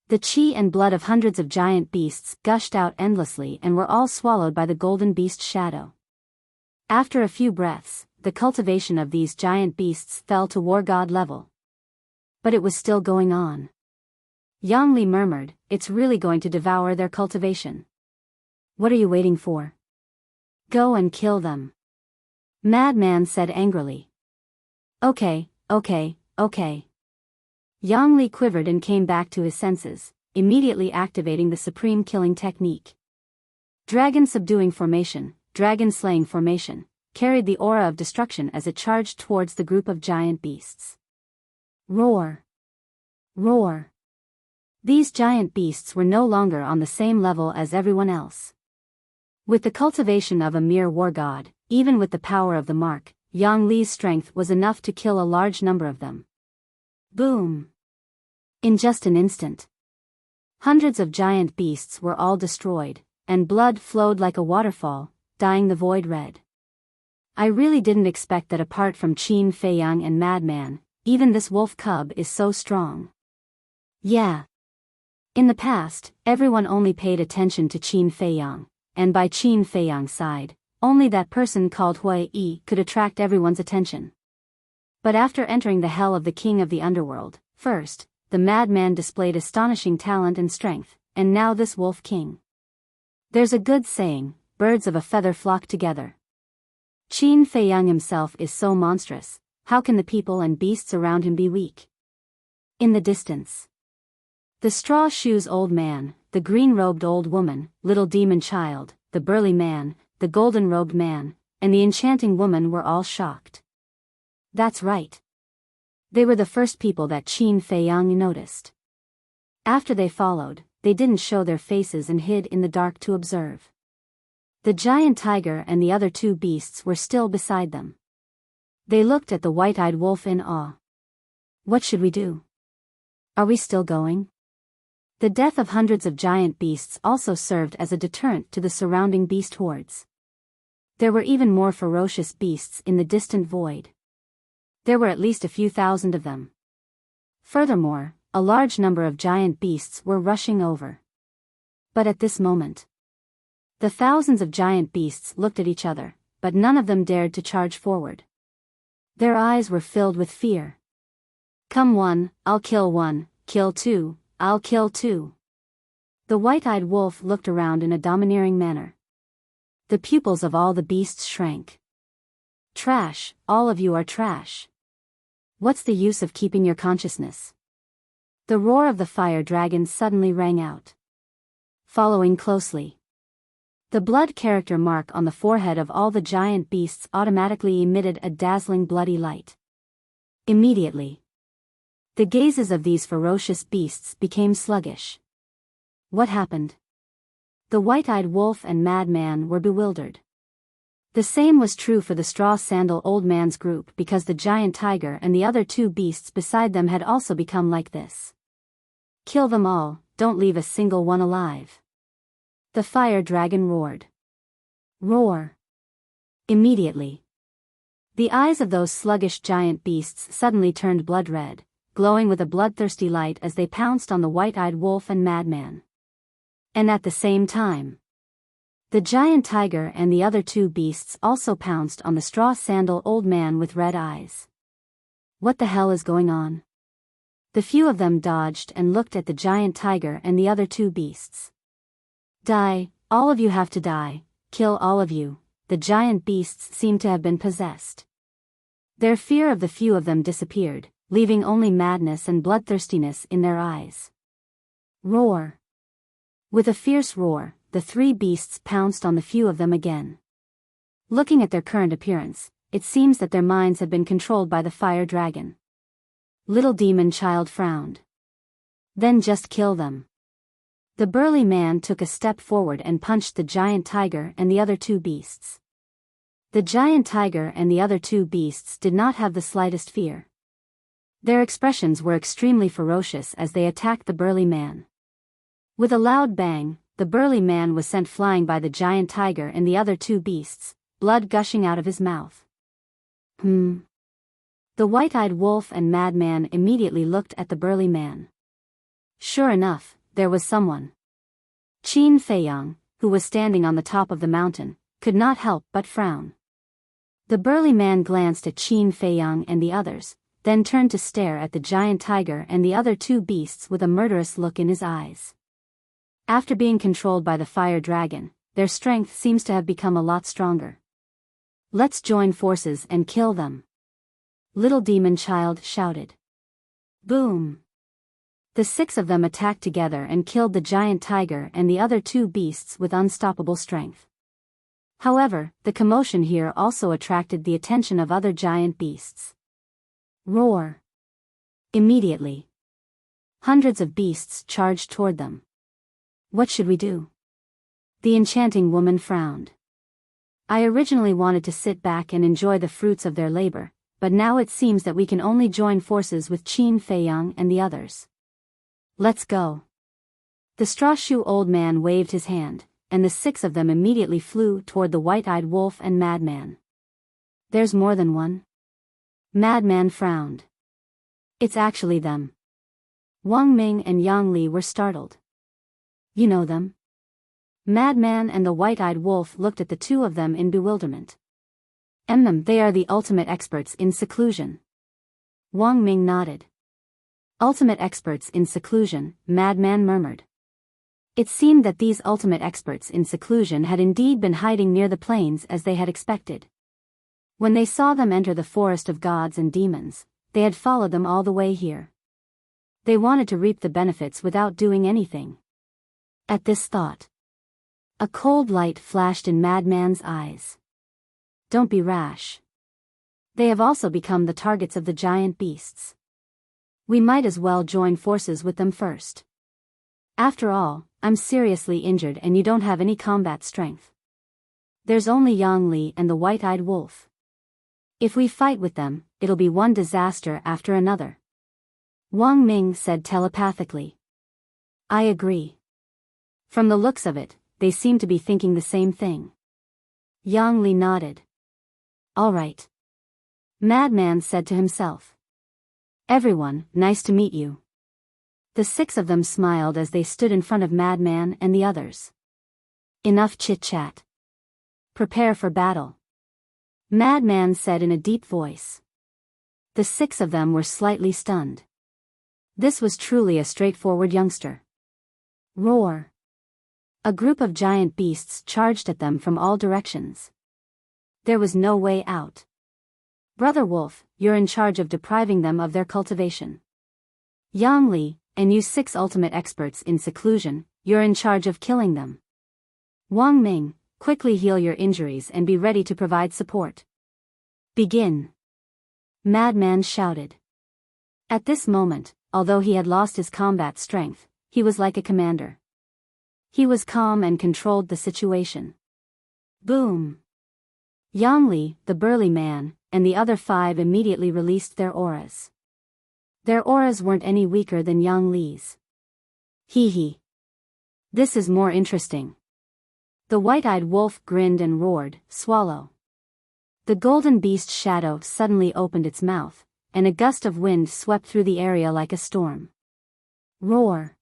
The qi and blood of hundreds of giant beasts gushed out endlessly and were all swallowed by the golden beast shadow. After a few breaths, the cultivation of these giant beasts fell to war god level. But it was still going on. Yang Li murmured, it's really going to devour their cultivation. What are you waiting for? Go and kill them. Madman said angrily. Okay, okay, okay. Yang Li quivered and came back to his senses, immediately activating the supreme killing technique. Dragon subduing formation, dragon slaying formation, carried the aura of destruction as it charged towards the group of giant beasts. Roar! Roar! These giant beasts were no longer on the same level as everyone else. With the cultivation of a mere war god, even with the power of the mark, Yang Li's strength was enough to kill a large number of them. Boom! In just an instant, hundreds of giant beasts were all destroyed, and blood flowed like a waterfall, dyeing the void red. I really didn't expect that apart from Qin Feiyang and Madman, even this wolf cub is so strong. Yeah. In the past, everyone only paid attention to Qin Feiyang, and by Qin Feiyang's side, only that person called Hui Yi could attract everyone's attention. But after entering the hell of the king of the underworld, first, the madman displayed astonishing talent and strength, and now this wolf king. There's a good saying, birds of a feather flock together. Qin Feiyang himself is so monstrous, how can the people and beasts around him be weak? In the distance, the straw shoes old man, the green-robed old woman, little demon child, the burly man, the golden-robed man, and the enchanting woman were all shocked. That's right. They were the first people that Qin Feiyang noticed. After they followed, they didn't show their faces and hid in the dark to observe. The giant tiger and the other two beasts were still beside them. They looked at the white-eyed wolf in awe. What should we do? Are we still going? The death of hundreds of giant beasts also served as a deterrent to the surrounding beast hordes. There were even more ferocious beasts in the distant void. There were at least a few thousand of them. Furthermore, a large number of giant beasts were rushing over. But at this moment, the thousands of giant beasts looked at each other, but none of them dared to charge forward. Their eyes were filled with fear. Come one, I'll kill one, kill two, I'll kill two. The white-eyed wolf looked around in a domineering manner. The pupils of all the beasts shrank. Trash, all of you are trash. What's the use of keeping your consciousness? The roar of the fire dragon suddenly rang out. Following closely, the blood character mark on the forehead of all the giant beasts automatically emitted a dazzling bloody light. Immediately, the gazes of these ferocious beasts became sluggish. What happened? The white-eyed wolf and madman were bewildered. The same was true for the straw-sandal old man's group because the giant tiger and the other two beasts beside them had also become like this. Kill them all, don't leave a single one alive. The fire dragon roared. Roar. Immediately, the eyes of those sluggish giant beasts suddenly turned blood red, glowing with a bloodthirsty light as they pounced on the white-eyed wolf and madman. And at the same time, the giant tiger and the other two beasts also pounced on the straw-sandal old man with red eyes. What the hell is going on? The few of them dodged and looked at the giant tiger and the other two beasts. Die, all of you have to die, kill all of you. The giant beasts seemed to have been possessed. Their fear of the few of them disappeared, leaving only madness and bloodthirstiness in their eyes. Roar. With a fierce roar, the three beasts pounced on the few of them again. Looking at their current appearance, it seems that their minds had been controlled by the fire dragon. Little demon child frowned. Then just kill them. The burly man took a step forward and punched the giant tiger and the other two beasts. The giant tiger and the other two beasts did not have the slightest fear. Their expressions were extremely ferocious as they attacked the burly man. With a loud bang, the burly man was sent flying by the giant tiger and the other two beasts, blood gushing out of his mouth. The white-eyed wolf and madman immediately looked at the burly man. Sure enough, there was someone. Qin Feiyang, who was standing on the top of the mountain, could not help but frown. The burly man glanced at Qin Feiyang and the others, then turned to stare at the giant tiger and the other two beasts with a murderous look in his eyes. After being controlled by the fire dragon, their strength seems to have become a lot stronger. Let's join forces and kill them. little demon child shouted. Boom! The 6 of them attacked together and killed the giant tiger and the other 2 beasts with unstoppable strength. However, the commotion here also attracted the attention of other giant beasts. Roar! Immediately, hundreds of beasts charged toward them. What should we do? The enchanting woman frowned. I originally wanted to sit back and enjoy the fruits of their labor, but now it seems that we can only join forces with Qin Feiyang and the others. Let's go. The straw-shoe old man waved his hand, and the 6 of them immediately flew toward the white-eyed wolf and madman. There's more than one? Madman frowned. It's actually them. Wang Ming and Yang Li were startled. You know them? Madman and the white-eyed wolf looked at the 2 of them in bewilderment. They are the ultimate experts in seclusion. Wang Ming nodded. Ultimate experts in seclusion, Madman murmured. It seemed that these ultimate experts in seclusion had indeed been hiding near the plains as they had expected. When they saw them enter the forest of gods and demons, they had followed them all the way here. They wanted to reap the benefits without doing anything. At this thought, a cold light flashed in Madman's eyes. Don't be rash. They have also become the targets of the giant beasts. We might as well join forces with them first. After all, I'm seriously injured and you don't have any combat strength. There's only Yang Li and the white-eyed wolf. If we fight with them, it'll be one disaster after another. Wang Ming said telepathically. I agree. From the looks of it, they seem to be thinking the same thing. Yang Li nodded. All right. Madman said to himself. Everyone, nice to meet you. The 6 of them smiled as they stood in front of Madman and the others. Enough chit-chat. Prepare for battle. Madman said in a deep voice. The 6 of them were slightly stunned. This was truly a straightforward youngster. Roar! A group of giant beasts charged at them from all directions. There was no way out. Brother Wolf, you're in charge of depriving them of their cultivation. Yang Li, and you 6 ultimate experts in seclusion, you're in charge of killing them. Wang Ming, quickly heal your injuries and be ready to provide support. Begin. Madman shouted. At this moment, although he had lost his combat strength, he was like a commander. He was calm and controlled the situation. Boom! Yang Li, the burly man, and the other 5 immediately released their auras. Their auras weren't any weaker than Yang Li's. Hee hee. This is more interesting. The white-eyed wolf grinned and roared, swallow. The golden beast shadow suddenly opened its mouth, and a gust of wind swept through the area like a storm. Roar!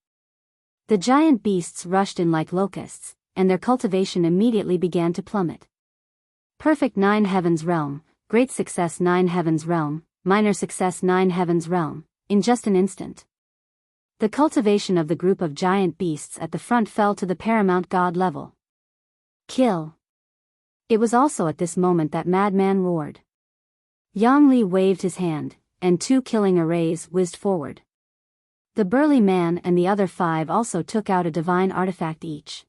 The giant beasts rushed in like locusts, and their cultivation immediately began to plummet. Perfect 9 heavens realm, great success 9 heavens realm, minor success 9 heavens realm, in just an instant. The cultivation of the group of giant beasts at the front fell to the paramount god level. Kill! It was also at this moment that Madman roared. Yang Li waved his hand, and 2 killing arrays whizzed forward. The burly man and the other 5 also took out a divine artifact each.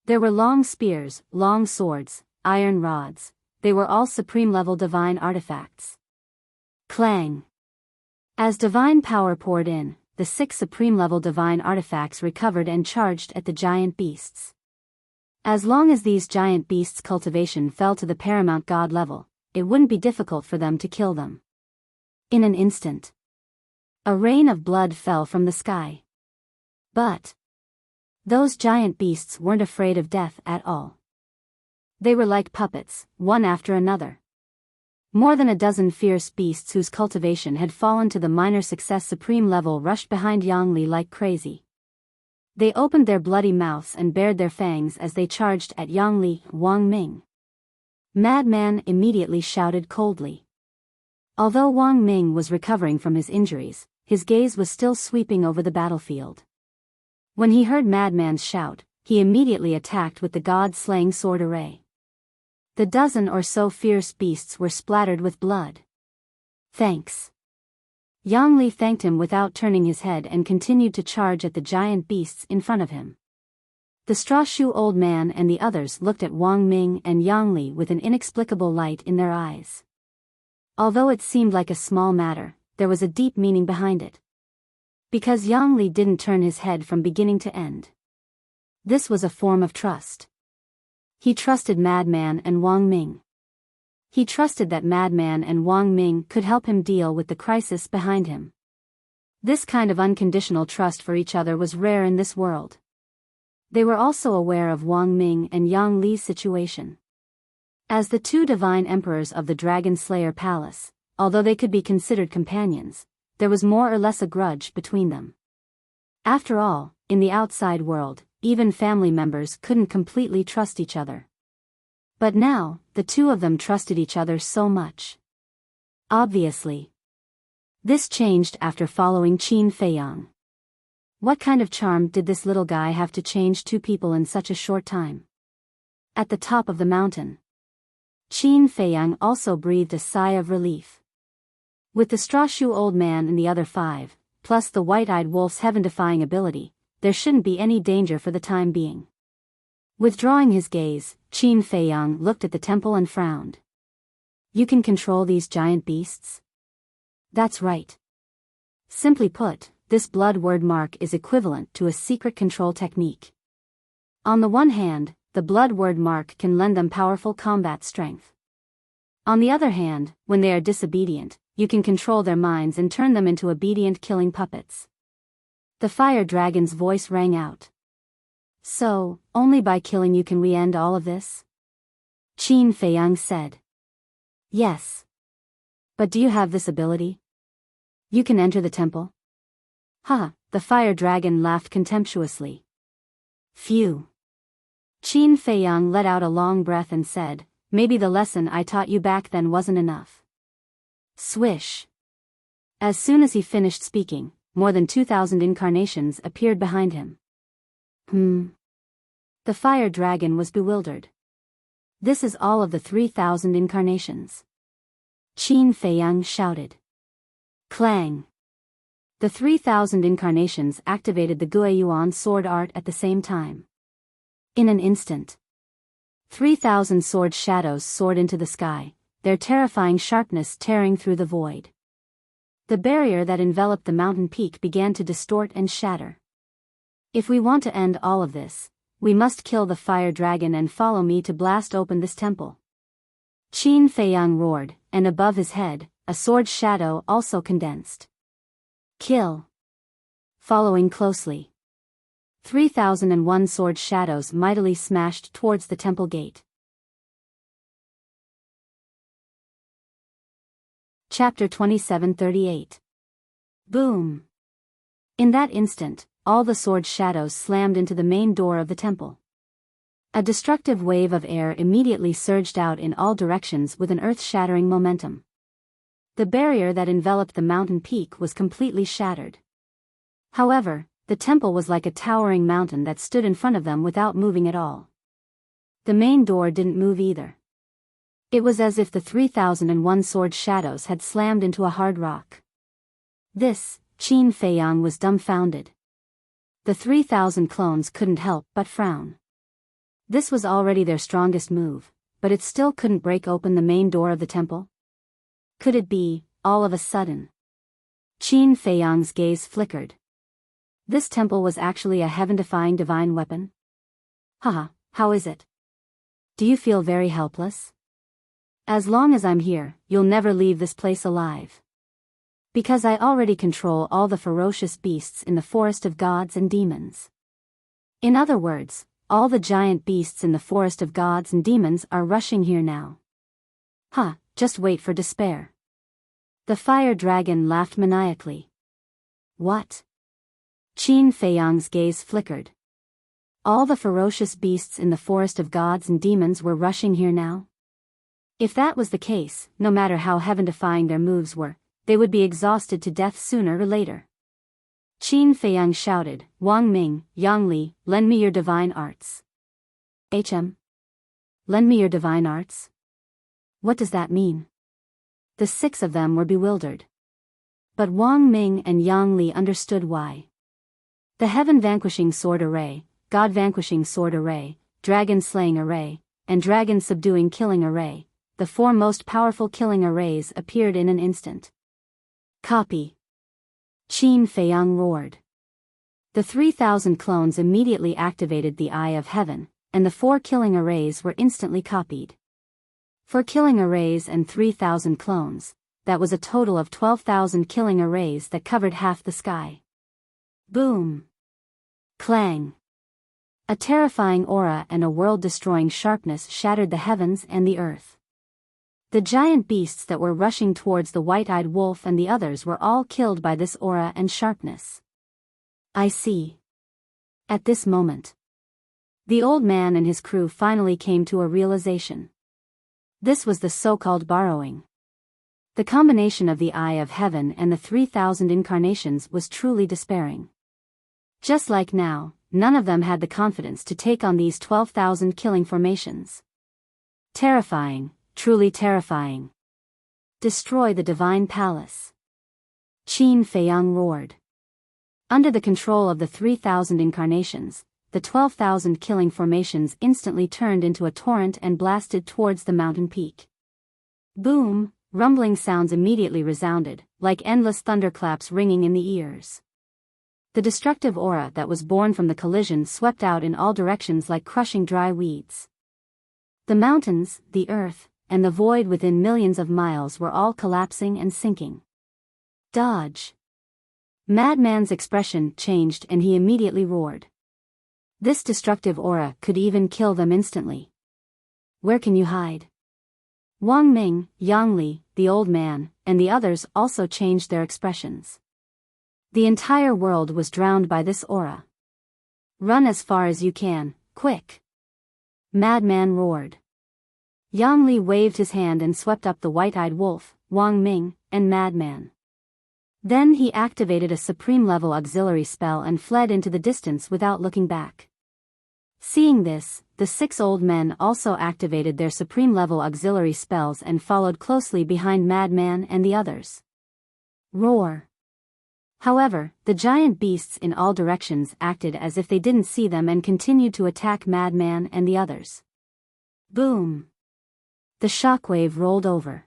There were long spears, long swords, iron rods. They were all supreme-level divine artifacts. Clang! As divine power poured in, the 6 supreme-level divine artifacts recovered and charged at the giant beasts. As long as these giant beasts' cultivation fell to the paramount god level, it wouldn't be difficult for them to kill them. In an instant, a rain of blood fell from the sky. But those giant beasts weren't afraid of death at all. They were like puppets, one after another. More than a dozen fierce beasts whose cultivation had fallen to the minor success supreme level rushed behind Yang Li like crazy. They opened their bloody mouths and bared their fangs as they charged at Yang Li, Wang Ming. Madman immediately shouted coldly. Although Wang Ming was recovering from his injuries, his gaze was still sweeping over the battlefield. When he heard Madman's shout, he immediately attacked with the god-slaying sword array. The dozen or so fierce beasts were splattered with blood. Thanks. Yang Li thanked him without turning his head and continued to charge at the giant beasts in front of him. The straw-shoe old man and the others looked at Wang Ming and Yang Li with an inexplicable light in their eyes. Although it seemed like a small matter, there was a deep meaning behind it. Because Yang Li didn't turn his head from beginning to end. This was a form of trust. He trusted Madman and Wang Ming. He trusted that Madman and Wang Ming could help him deal with the crisis behind him. This kind of unconditional trust for each other was rare in this world. They were also aware of Wang Ming and Yang Li's situation. As the two divine emperors of the Dragon Slayer Palace, although they could be considered companions, there was more or less a grudge between them. After all, in the outside world, even family members couldn't completely trust each other. But now, the two of them trusted each other so much. Obviously. This changed after following Qin Feiyang. What kind of charm did this little guy have to change two people in such a short time? At the top of the mountain, Qin Feiyang also breathed a sigh of relief. With the straw-shoe old man and the other five, plus the white-eyed wolf's heaven-defying ability, there shouldn't be any danger for the time being. Withdrawing his gaze, Qin Feiyang looked at the temple and frowned. You can control these giant beasts? That's right. Simply put, this blood word mark is equivalent to a secret control technique. On the one hand, the blood word mark can lend them powerful combat strength. On the other hand, when they are disobedient, you can control their minds and turn them into obedient killing puppets. The fire dragon's voice rang out. So, only by killing you can we end all of this? Qin Feiyang said. Yes. But do you have this ability? You can enter the temple? The fire dragon laughed contemptuously. Phew. Qin Feiyang let out a long breath and said, maybe the lesson I taught you back then wasn't enough. Swish. As soon as he finished speaking, more than 2,000 incarnations appeared behind him. The fire dragon was bewildered. This is all of the 3,000 incarnations. Qin Feiyang shouted. Clang. The 3,000 incarnations activated the Guiyuan sword art at the same time. In an instant, 3,000 sword shadows soared into the sky, their terrifying sharpness tearing through the void. The barrier that enveloped the mountain peak began to distort and shatter. If we want to end all of this, we must kill the fire dragon and follow me to blast open this temple. Qin Feiyang roared, and above his head, a sword shadow also condensed. Kill. Following closely, 3,001 sword shadows mightily smashed towards the temple gate. Chapter 27:38. Boom. In that instant, all the sword shadows slammed into the main door of the temple. A destructive wave of air immediately surged out in all directions with an earth-shattering momentum. The barrier that enveloped the mountain peak was completely shattered. However, the temple was like a towering mountain that stood in front of them without moving at all. The main door didn't move either. It was as if the 3,001 sword shadows had slammed into a hard rock. This, Qin Feiyang was dumbfounded. The 3,000 clones couldn't help but frown. This was already their strongest move, but it still couldn't break open the main door of the temple. Could it be, all of a sudden? Qin Feiyang's gaze flickered. This temple was actually a heaven-defying divine weapon? How is it? Do you feel very helpless? As long as I'm here, you'll never leave this place alive. Because I already control all the ferocious beasts in the forest of gods and demons. In other words, all the giant beasts in the forest of gods and demons are rushing here now. Just wait for despair. The fire dragon laughed maniacally. What? Qin Feiyang's gaze flickered. All the ferocious beasts in the forest of gods and demons were rushing here now? If that was the case, no matter how heaven-defying their moves were, they would be exhausted to death sooner or later. Qin Feiyang shouted, Wang Ming, Yang Li, lend me your divine arts. Lend me your divine arts? What does that mean? The 6 of them were bewildered. But Wang Ming and Yang Li understood why. The heaven-vanquishing sword array, god-vanquishing sword array, dragon-slaying array, and dragon-subduing killing array, the 4 most powerful killing arrays appeared in an instant. Copy. Qin Feiyang roared. The 3,000 clones immediately activated the Eye of Heaven, and the 4 killing arrays were instantly copied. 4 killing arrays and 3,000 clones, that was a total of 12,000 killing arrays that covered half the sky. Boom! Clang! A terrifying aura and a world-destroying sharpness shattered the heavens and the earth. The giant beasts that were rushing towards the white-eyed wolf and the others were all killed by this aura and sharpness. I see. At this moment, the old man and his crew finally came to a realization. This was the so-called borrowing. The combination of the Eye of Heaven and the 3,000 incarnations was truly despairing. Just like now, none of them had the confidence to take on these 12,000 killing formations. Terrifying, truly terrifying. Destroy the divine palace. Qin Feiyang roared. Under the control of the 3,000 incarnations, the 12,000 killing formations instantly turned into a torrent and blasted towards the mountain peak. Boom! Rumbling sounds immediately resounded, like endless thunderclaps ringing in the ears. The destructive aura that was born from the collision swept out in all directions like crushing dry weeds. The mountains, the earth, and the void within millions of miles were all collapsing and sinking. Dodge! Madman's expression changed and he immediately roared. This destructive aura could even kill them instantly. Where can you hide? Wang Ming, Yang Li, the old man, and the others also changed their expressions. The entire world was drowned by this aura. Run as far as you can, quick! Madman roared. Yang Li waved his hand and swept up the white-eyed wolf, Wang Ming, and Madman. Then he activated a supreme-level auxiliary spell and fled into the distance without looking back. Seeing this, the 6 old men also activated their supreme-level auxiliary spells and followed closely behind Madman and the others. Roar! However, the giant beasts in all directions acted as if they didn't see them and continued to attack Madman and the others. Boom! The shockwave rolled over.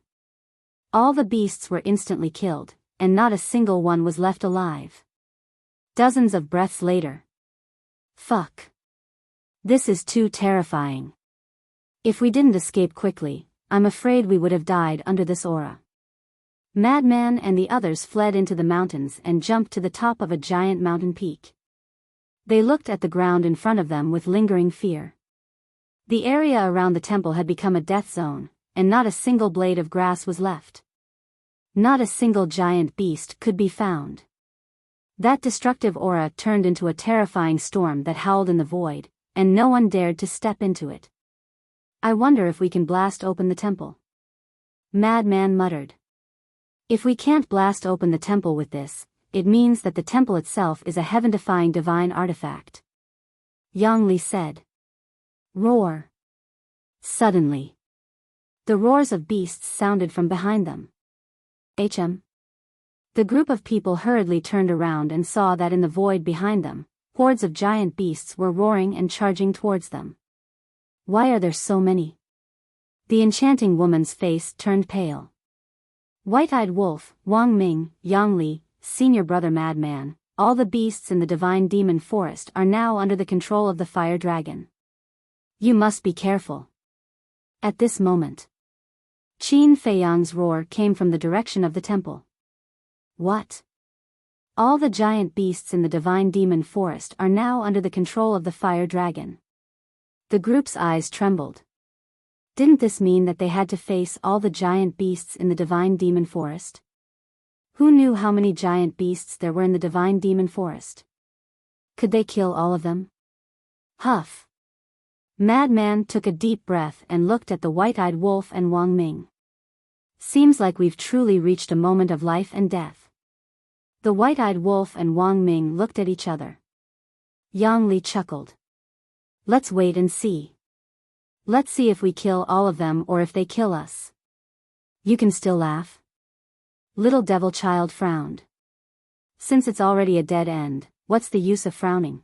All the beasts were instantly killed, and not a single one was left alive. Dozens of breaths later. Fuck. This is too terrifying. If we didn't escape quickly, I'm afraid we would have died under this aura. Madman and the others fled into the mountains and jumped to the top of a giant mountain peak. They looked at the ground in front of them with lingering fear. The area around the temple had become a death zone, and not a single blade of grass was left. Not a single giant beast could be found. That destructive aura turned into a terrifying storm that howled in the void, and no one dared to step into it. I wonder if we can blast open the temple. Madman muttered. If we can't blast open the temple with this, it means that the temple itself is a heaven-defying divine artifact. Yang Li said. Roar. Suddenly, the roars of beasts sounded from behind them. HM. The group of people hurriedly turned around and saw that in the void behind them, hordes of giant beasts were roaring and charging towards them. Why are there so many? The enchanting woman's face turned pale. White-eyed wolf, Wang Ming, Yang Li, senior brother Madman, all the beasts in the divine demon forest are now under the control of the fire dragon. You must be careful. At this moment, Qin Feiyang's roar came from the direction of the temple. What? All the giant beasts in the divine demon forest are now under the control of the fire dragon. The group's eyes trembled. Didn't this mean that they had to face all the giant beasts in the divine demon forest? Who knew how many giant beasts there were in the divine demon forest? Could they kill all of them? Huff. Madman took a deep breath and looked at the white-eyed wolf and Wang Ming. Seems like we've truly reached a moment of life and death. The white-eyed wolf and Wang Ming looked at each other. Yang Li chuckled. Let's wait and see. Let's see if we kill all of them or if they kill us. You can still laugh? Little devil child frowned. Since it's already a dead end, what's the use of frowning?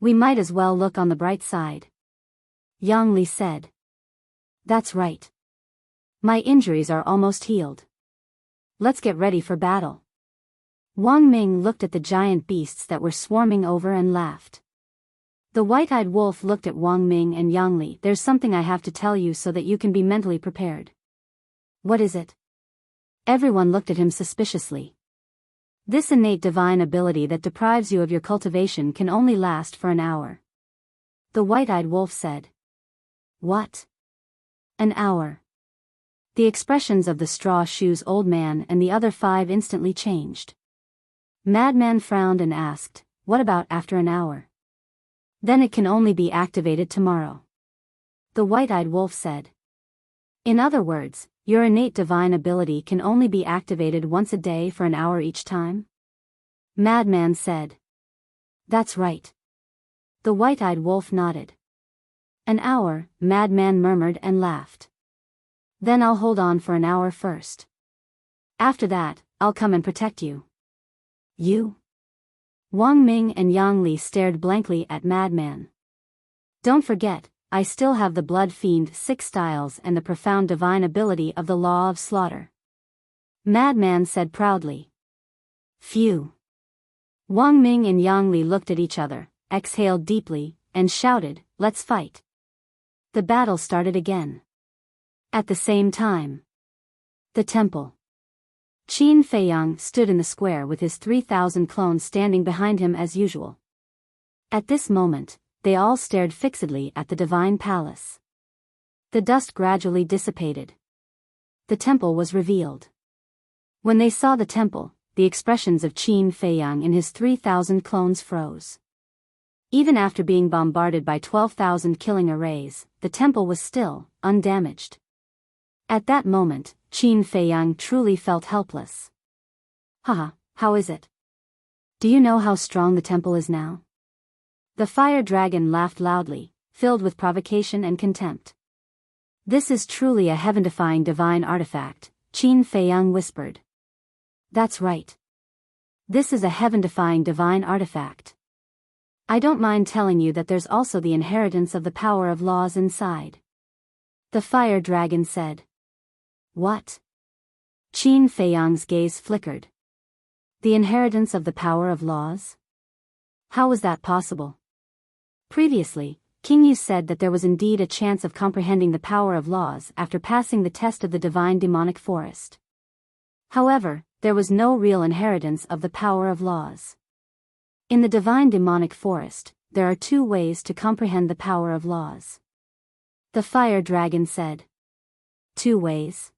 We might as well look on the bright side. Yang Li said. That's right. My injuries are almost healed. Let's get ready for battle. Wang Ming looked at the giant beasts that were swarming over and laughed. The white-eyed wolf looked at Wang Ming and Yang Li. There's something I have to tell you so that you can be mentally prepared. What is it? Everyone looked at him suspiciously. This innate divine ability that deprives you of your cultivation can only last for an hour. The white-eyed wolf said. What? An hour. The expressions of the straw shoes old man and the other 5 instantly changed. Madman frowned and asked, what about after an hour? Then it can only be activated tomorrow. The white-eyed wolf said. In other words, your innate divine ability can only be activated once a day for an hour each time? Madman said. That's right. The white-eyed wolf nodded. An hour, Madman murmured and laughed. Then I'll hold on for an hour first. After that, I'll come and protect you. You? Wang Ming and Yang Li stared blankly at Madman. Don't forget, I still have the Blood Fiend 6 styles and the profound divine ability of the Law of Slaughter. Madman said proudly. Phew. Wang Ming and Yang Li looked at each other, exhaled deeply, and shouted, let's fight. The battle started again. At the same time. The temple. Qin Feiyang stood in the square with his 3,000 clones standing behind him as usual. At this moment, they all stared fixedly at the divine palace. The dust gradually dissipated. The temple was revealed. When they saw the temple, the expressions of Qin Feiyang and his 3,000 clones froze. Even after being bombarded by 12,000 killing arrays, the temple was still undamaged. At that moment, Qin Feiyang truly felt helpless. Haha, how is it? Do you know how strong the temple is now? The fire dragon laughed loudly, filled with provocation and contempt. This is truly a heaven-defying divine artifact, Qin Feiyang whispered. That's right. This is a heaven-defying divine artifact. I don't mind telling you that there's also the inheritance of the power of laws inside. The fire dragon said. What? Qin Feiyang's gaze flickered. The inheritance of the power of laws? How was that possible? Previously, King Yu said that there was indeed a chance of comprehending the power of laws after passing the test of the divine demonic forest. However, there was no real inheritance of the power of laws. In the divine demonic forest, there are 2 ways to comprehend the power of laws. The fire dragon said. 2 ways?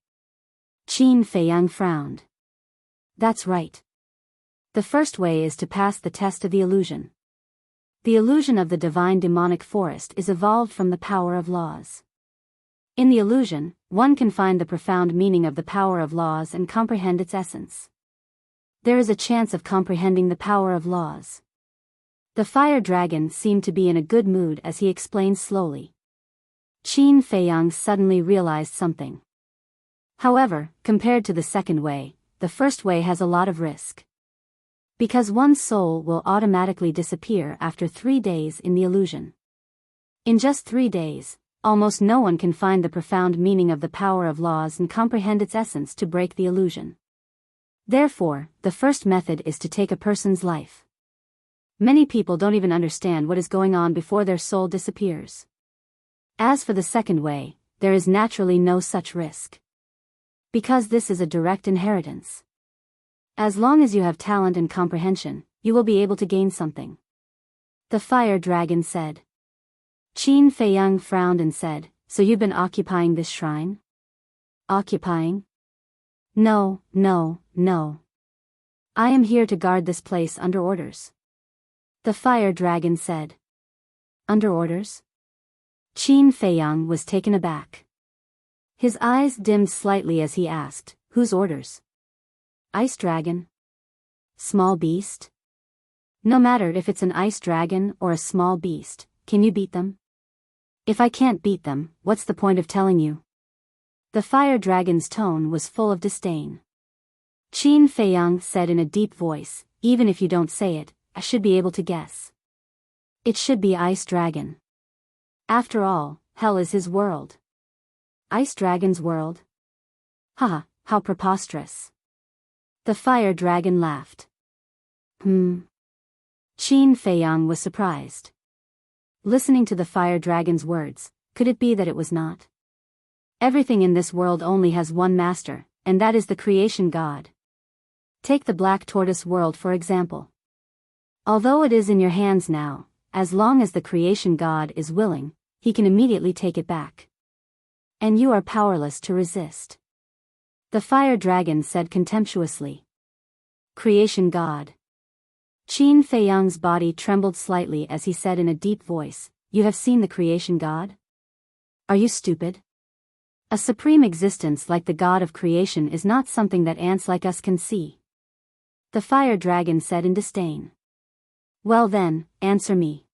Qin Feiyang frowned. That's right. The first way is to pass the test of the illusion. The illusion of the divine demonic forest is evolved from the power of laws. In the illusion, one can find the profound meaning of the power of laws and comprehend its essence. There is a chance of comprehending the power of laws. The fire dragon seemed to be in a good mood as he explained slowly. Qin Feiyang suddenly realized something. However, compared to the second way, the first way has a lot of risk. Because one's soul will automatically disappear after 3 days in the illusion. In just 3 days, almost no one can find the profound meaning of the power of laws and comprehend its essence to break the illusion. Therefore, the first method is to take a person's life. Many people don't even understand what is going on before their soul disappears. As for the second way, there is naturally no such risk. Because this is a direct inheritance. As long as you have talent and comprehension, you will be able to gain something. The fire dragon said. Qin Feiyang frowned and said, so you've been occupying this shrine? Occupying? No. I am here to guard this place under orders. The fire dragon said. Under orders? Qin Feiyang was taken aback. His eyes dimmed slightly as he asked, whose orders? Ice dragon? Small beast? No matter if it's an ice dragon or a small beast, can you beat them? If I can't beat them, what's the point of telling you? The fire dragon's tone was full of disdain. Qin Feiyang said in a deep voice, even if you don't say it, I should be able to guess. It should be Ice Dragon. After all, hell is his world. Ice Dragon's world? Haha, how preposterous. The fire dragon laughed. Qin Feiyang was surprised. Listening to the fire dragon's words, could it be that it was not? Everything in this world only has one master, and that is the creation god. Take the black tortoise world for example. Although it is in your hands now, as long as the creation god is willing, he can immediately take it back. And you are powerless to resist. The fire dragon said contemptuously. Creation god. Qin Feiyang's body trembled slightly as he said in a deep voice, You have seen the creation god? Are you stupid? A supreme existence like the god of creation is not something that ants like us can see. The fire dragon said in disdain. Well then, answer me.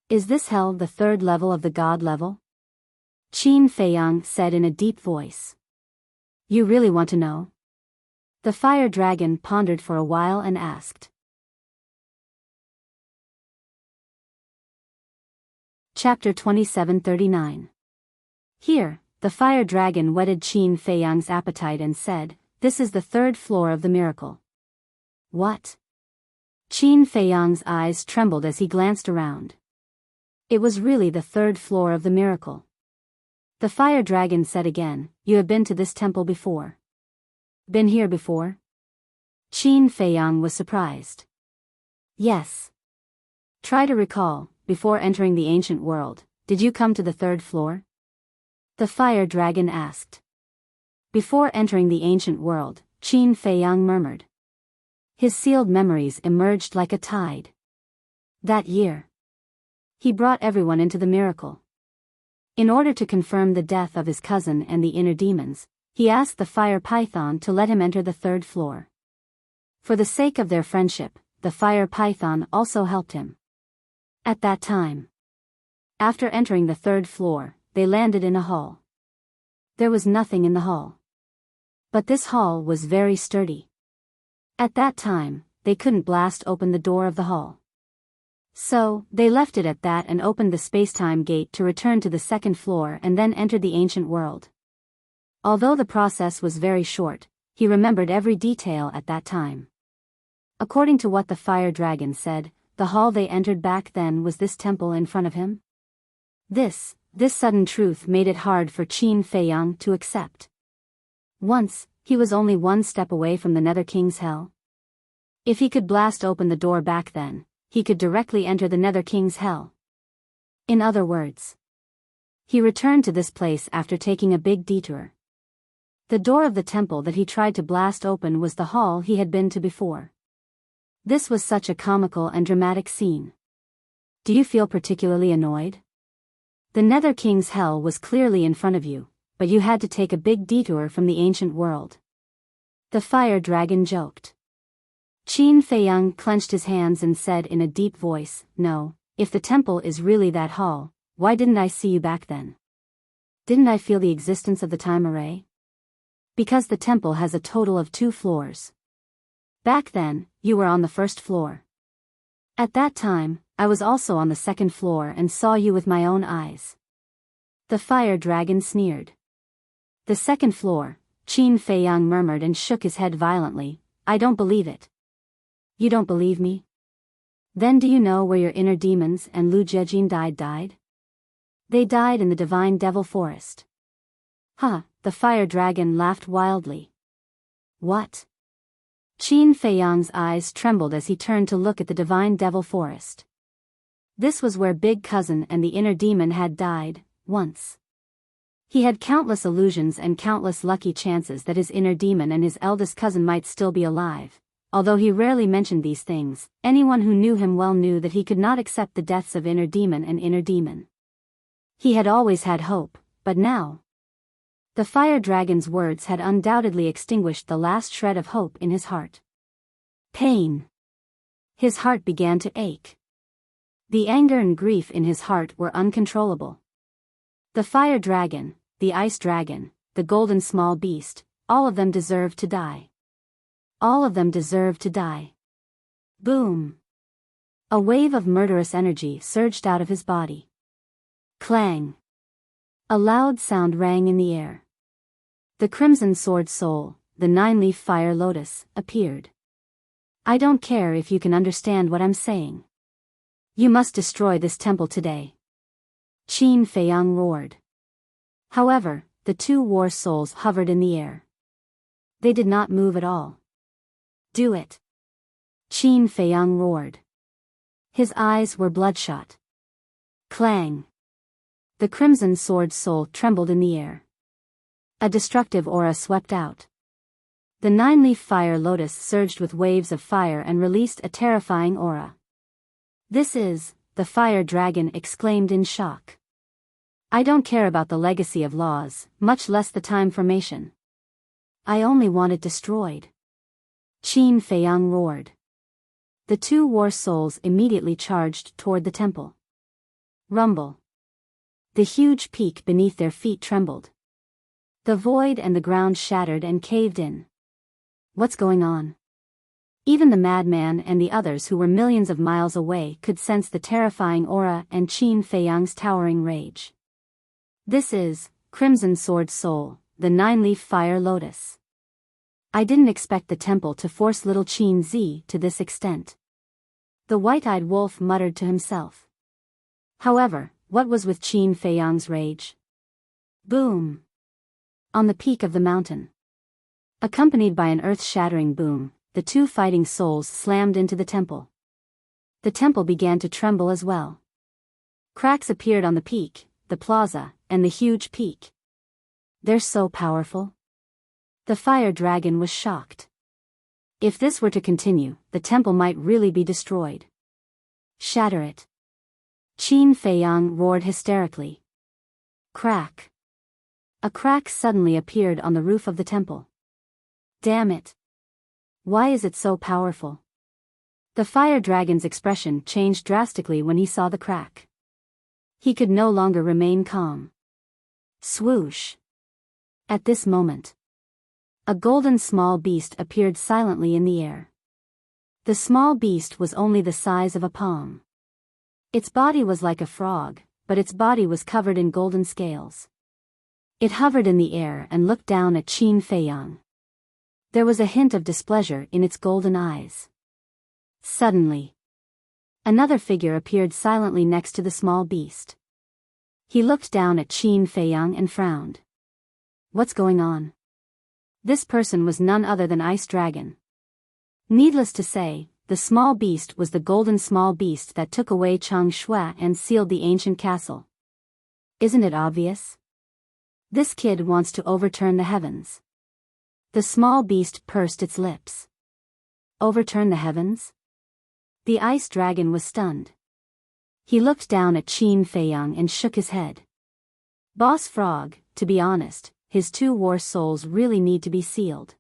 Is this hell the third level of the god level? Qin Feiyang said in a deep voice. You really want to know? The fire dragon pondered for a while and asked. Chapter 2739. Here, the fire dragon whetted Qin Feiyang's appetite and said, This is the third floor of the miracle. What? Qin Feiyang's eyes trembled as he glanced around. It was really the third floor of the miracle. The fire dragon said again, You have been to this temple before. Been here before? Qin Feiyang was surprised. Yes. Try to recall, before entering the ancient world, did you come to the third floor? The fire dragon asked. Before entering the ancient world, Qin Feiyang murmured. His sealed memories emerged like a tide. That year, he brought everyone into the miracle. In order to confirm the death of his cousin and the inner demons, he asked the fire python to let him enter the third floor. For the sake of their friendship, the fire python also helped him. At that time, after entering the third floor, they landed in a hall. There was nothing in the hall. But this hall was very sturdy. At that time, they couldn't blast open the door of the hall. So, they left it at that and opened the space-time gate to return to the second floor and then entered the ancient world. Although the process was very short, he remembered every detail at that time. According to what the fire dragon said, the hall they entered back then was this temple in front of him. This sudden truth made it hard for Qin Feiyang to accept. Once, he was only one step away from the Nether King's hell. If he could blast open the door back then, he could directly enter the Nether King's hell. In other words, he returned to this place after taking a big detour. The door of the temple that he tried to blast open was the hall he had been to before. This was such a comical and dramatic scene. Do you feel particularly annoyed? The Nether King's hell was clearly in front of you, but you had to take a big detour from the ancient world. The fire dragon joked. Qin Feiyang clenched his hands and said in a deep voice, No, if the temple is really that hall, why didn't I see you back then? Didn't I feel the existence of the time array? Because the temple has a total of 2 floors. Back then, you were on the first floor. At that time, I was also on the second floor and saw you with my own eyes. The fire dragon sneered. The second floor, Qin Feiyang murmured and shook his head violently, I don't believe it. You don't believe me? Then do you know where your inner demons and Lu Jiejin died? They died in the divine devil forest. The fire dragon laughed wildly. What? Qin Feiyang's eyes trembled as he turned to look at the divine devil forest. This was where Big Cousin and the inner demon had died, once. He had countless illusions and countless lucky chances that his inner demon and his eldest cousin might still be alive. Although he rarely mentioned these things, anyone who knew him well knew that he could not accept the deaths of inner demon and inner demon. He had always had hope, but now, the fire dragon's words had undoubtedly extinguished the last shred of hope in his heart. Pain. His heart began to ache. The anger and grief in his heart were uncontrollable. The fire dragon, the ice dragon, the golden small beast, all of them deserve to die. All of them deserve to die. Boom! A wave of murderous energy surged out of his body. Clang! A loud sound rang in the air. The Crimson Sword Soul, the nine-leaf fire lotus, appeared. I don't care if you can understand what I'm saying. You must destroy this temple today. Qin Feiyang roared. However, the two war souls hovered in the air. They did not move at all. Do it. Qin Feiyang roared. His eyes were bloodshot. Clang. The Crimson Sword Soul trembled in the air. A destructive aura swept out. The nine-leaf fire lotus surged with waves of fire and released a terrifying aura. This is, the fire dragon exclaimed in shock. I don't care about the legacy of laws, much less the time formation. I only want it destroyed. Qin Feiyang roared. The two war souls immediately charged toward the temple. Rumble. The huge peak beneath their feet trembled. The void and the ground shattered and caved in. What's going on? Even the madman and the others who were millions of miles away could sense the terrifying aura and Qin Feiyang's towering rage. This is, Crimson Sword Soul, the nine-leaf fire lotus. I didn't expect the temple to force little Qin Zi to this extent. The white-eyed wolf muttered to himself. However, what was with Qin Feiyang's rage? Boom! On the peak of the mountain. Accompanied by an earth-shattering boom, the two fighting souls slammed into the temple. The temple began to tremble as well. Cracks appeared on the peak, the plaza, and the huge peak. They're so powerful. The fire dragon was shocked. If this were to continue, the temple might really be destroyed. Shatter it. Qin Feiyang roared hysterically. Crack. A crack suddenly appeared on the roof of the temple. Damn it. Why is it so powerful? The fire dragon's expression changed drastically when he saw the crack. He could no longer remain calm. Swoosh. At this moment, a golden small beast appeared silently in the air. The small beast was only the size of a palm. Its body was like a frog, but its body was covered in golden scales. It hovered in the air and looked down at Qin Feiyang. There was a hint of displeasure in its golden eyes. Suddenly, another figure appeared silently next to the small beast. He looked down at Qin Feiyang and frowned. What's going on? This person was none other than Ice Dragon. Needless to say, the small beast was the golden small beast that took away Chang Shui and sealed the ancient castle. Isn't it obvious? This kid wants to overturn the heavens. The small beast pursed its lips. Overturn the heavens? The ice dragon was stunned. He looked down at Qin Feiyang and shook his head. Boss Frog, to be honest, his two war souls really need to be sealed.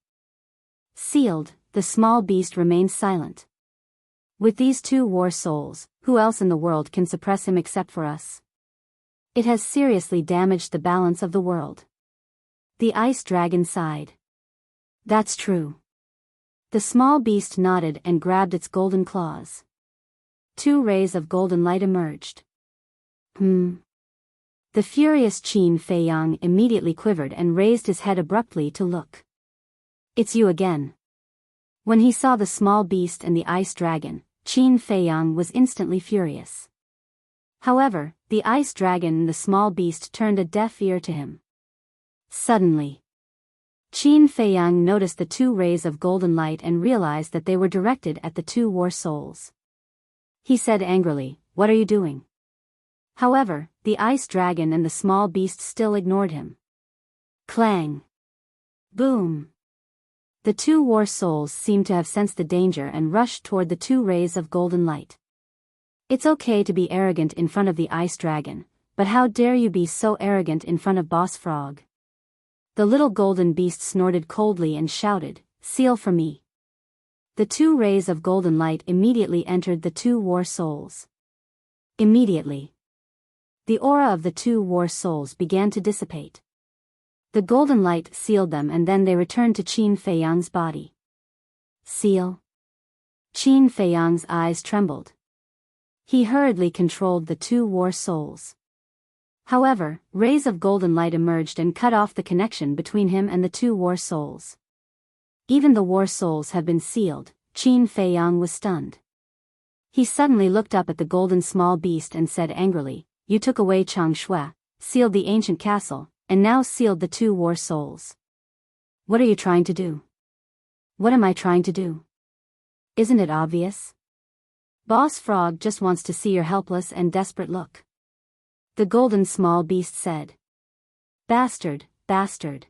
Sealed, the small beast remained silent. With these two war souls, who else in the world can suppress him except for us? It has seriously damaged the balance of the world. The ice dragon sighed. That's true. The small beast nodded and grabbed its golden claws. Two rays of golden light emerged. The furious Qin Feiyang immediately quivered and raised his head abruptly to look. It's you again. When he saw the small beast and the ice dragon, Qin Feiyang was instantly furious. However, the ice dragon and the small beast turned a deaf ear to him. Suddenly, Qin Feiyang noticed the two rays of golden light and realized that they were directed at the two war souls. He said angrily, "What are you doing?" However, the ice dragon and the small beast still ignored him. Clang! Boom! The two war souls seemed to have sensed the danger and rushed toward the two rays of golden light. It's okay to be arrogant in front of the ice dragon, but how dare you be so arrogant in front of Boss Frog? The little golden beast snorted coldly and shouted, "Seal for me." The two rays of golden light immediately entered the two war souls. Immediately, the aura of the two war souls began to dissipate. The golden light sealed them and then they returned to Qin Feiyang's body. Seal? Qin Feiyang's eyes trembled. He hurriedly controlled the two war souls. However, rays of golden light emerged and cut off the connection between him and the two war souls. Even the war souls have been sealed. Qin Feiyang was stunned. He suddenly looked up at the golden small beast and said angrily, "You took away Chang Shui, sealed the ancient castle, and now sealed the two war souls. What are you trying to do?" "What am I trying to do? Isn't it obvious? Boss Frog just wants to see your helpless and desperate look," the golden small beast said. "Bastard, bastard.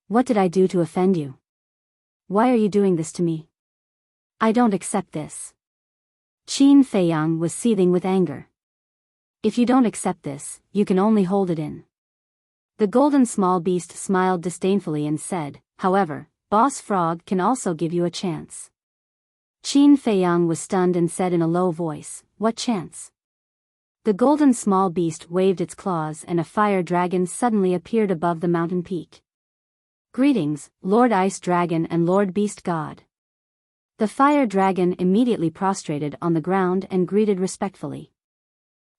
What did I do to offend you? Why are you doing this to me? I don't accept this." Qin Feiyang was seething with anger. "If you don't accept this, you can only hold it in." The golden small beast smiled disdainfully and said, "However, Boss Frog can also give you a chance." Qin Feiyang was stunned and said in a low voice, "What chance?" The golden small beast waved its claws and a fire dragon suddenly appeared above the mountain peak. "Greetings, Lord Ice Dragon and Lord Beast God." The fire dragon immediately prostrated on the ground and greeted respectfully.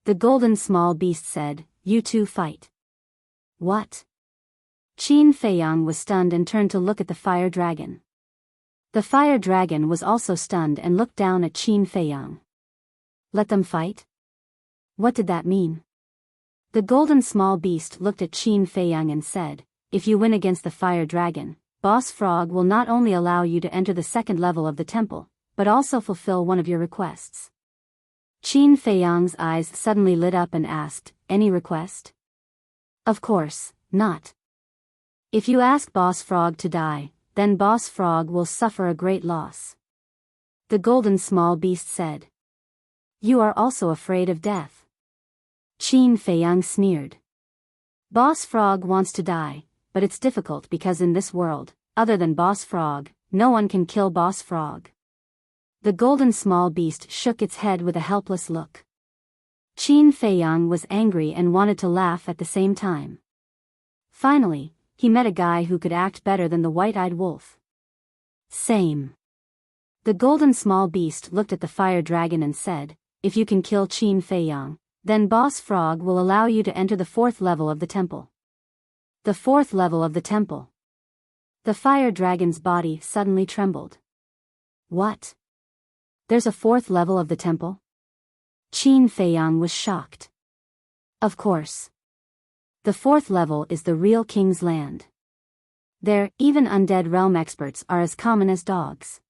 The golden small beast said, "You two fight." "What?" Qin Feiyang was stunned and turned to look at the fire dragon. The fire dragon was also stunned and looked down at Qin Feiyang. "Let them fight?" What did that mean? The golden small beast looked at Qin Feiyang and said, "If you win against the fire dragon, Boss Frog will not only allow you to enter the second level of the temple, but also fulfill one of your requests." Qin Feiyang's eyes suddenly lit up and asked, "Any request?" "Of course, not. If you ask Boss Frog to die, then Boss Frog will suffer a great loss," the golden small beast said. "You are also afraid of death?" Qin Feiyang sneered. "Boss Frog wants to die, but it's difficult because in this world, other than Boss Frog, no one can kill Boss Frog." The golden small beast shook its head with a helpless look. Qin Feiyang was angry and wanted to laugh at the same time. Finally, he met a guy who could act better than the white-eyed wolf. "Same." The golden small beast looked at the fire dragon and said, "If you can kill Qin Feiyang, then Boss Frog will allow you to enter the fourth level of the temple." "The fourth level of the temple?" The fire dragon's body suddenly trembled. "What? There's a fourth level of the temple?" Qin Feiyang was shocked. "Of course. The fourth level is the real king's land. There, even undead realm experts are as common as dogs,"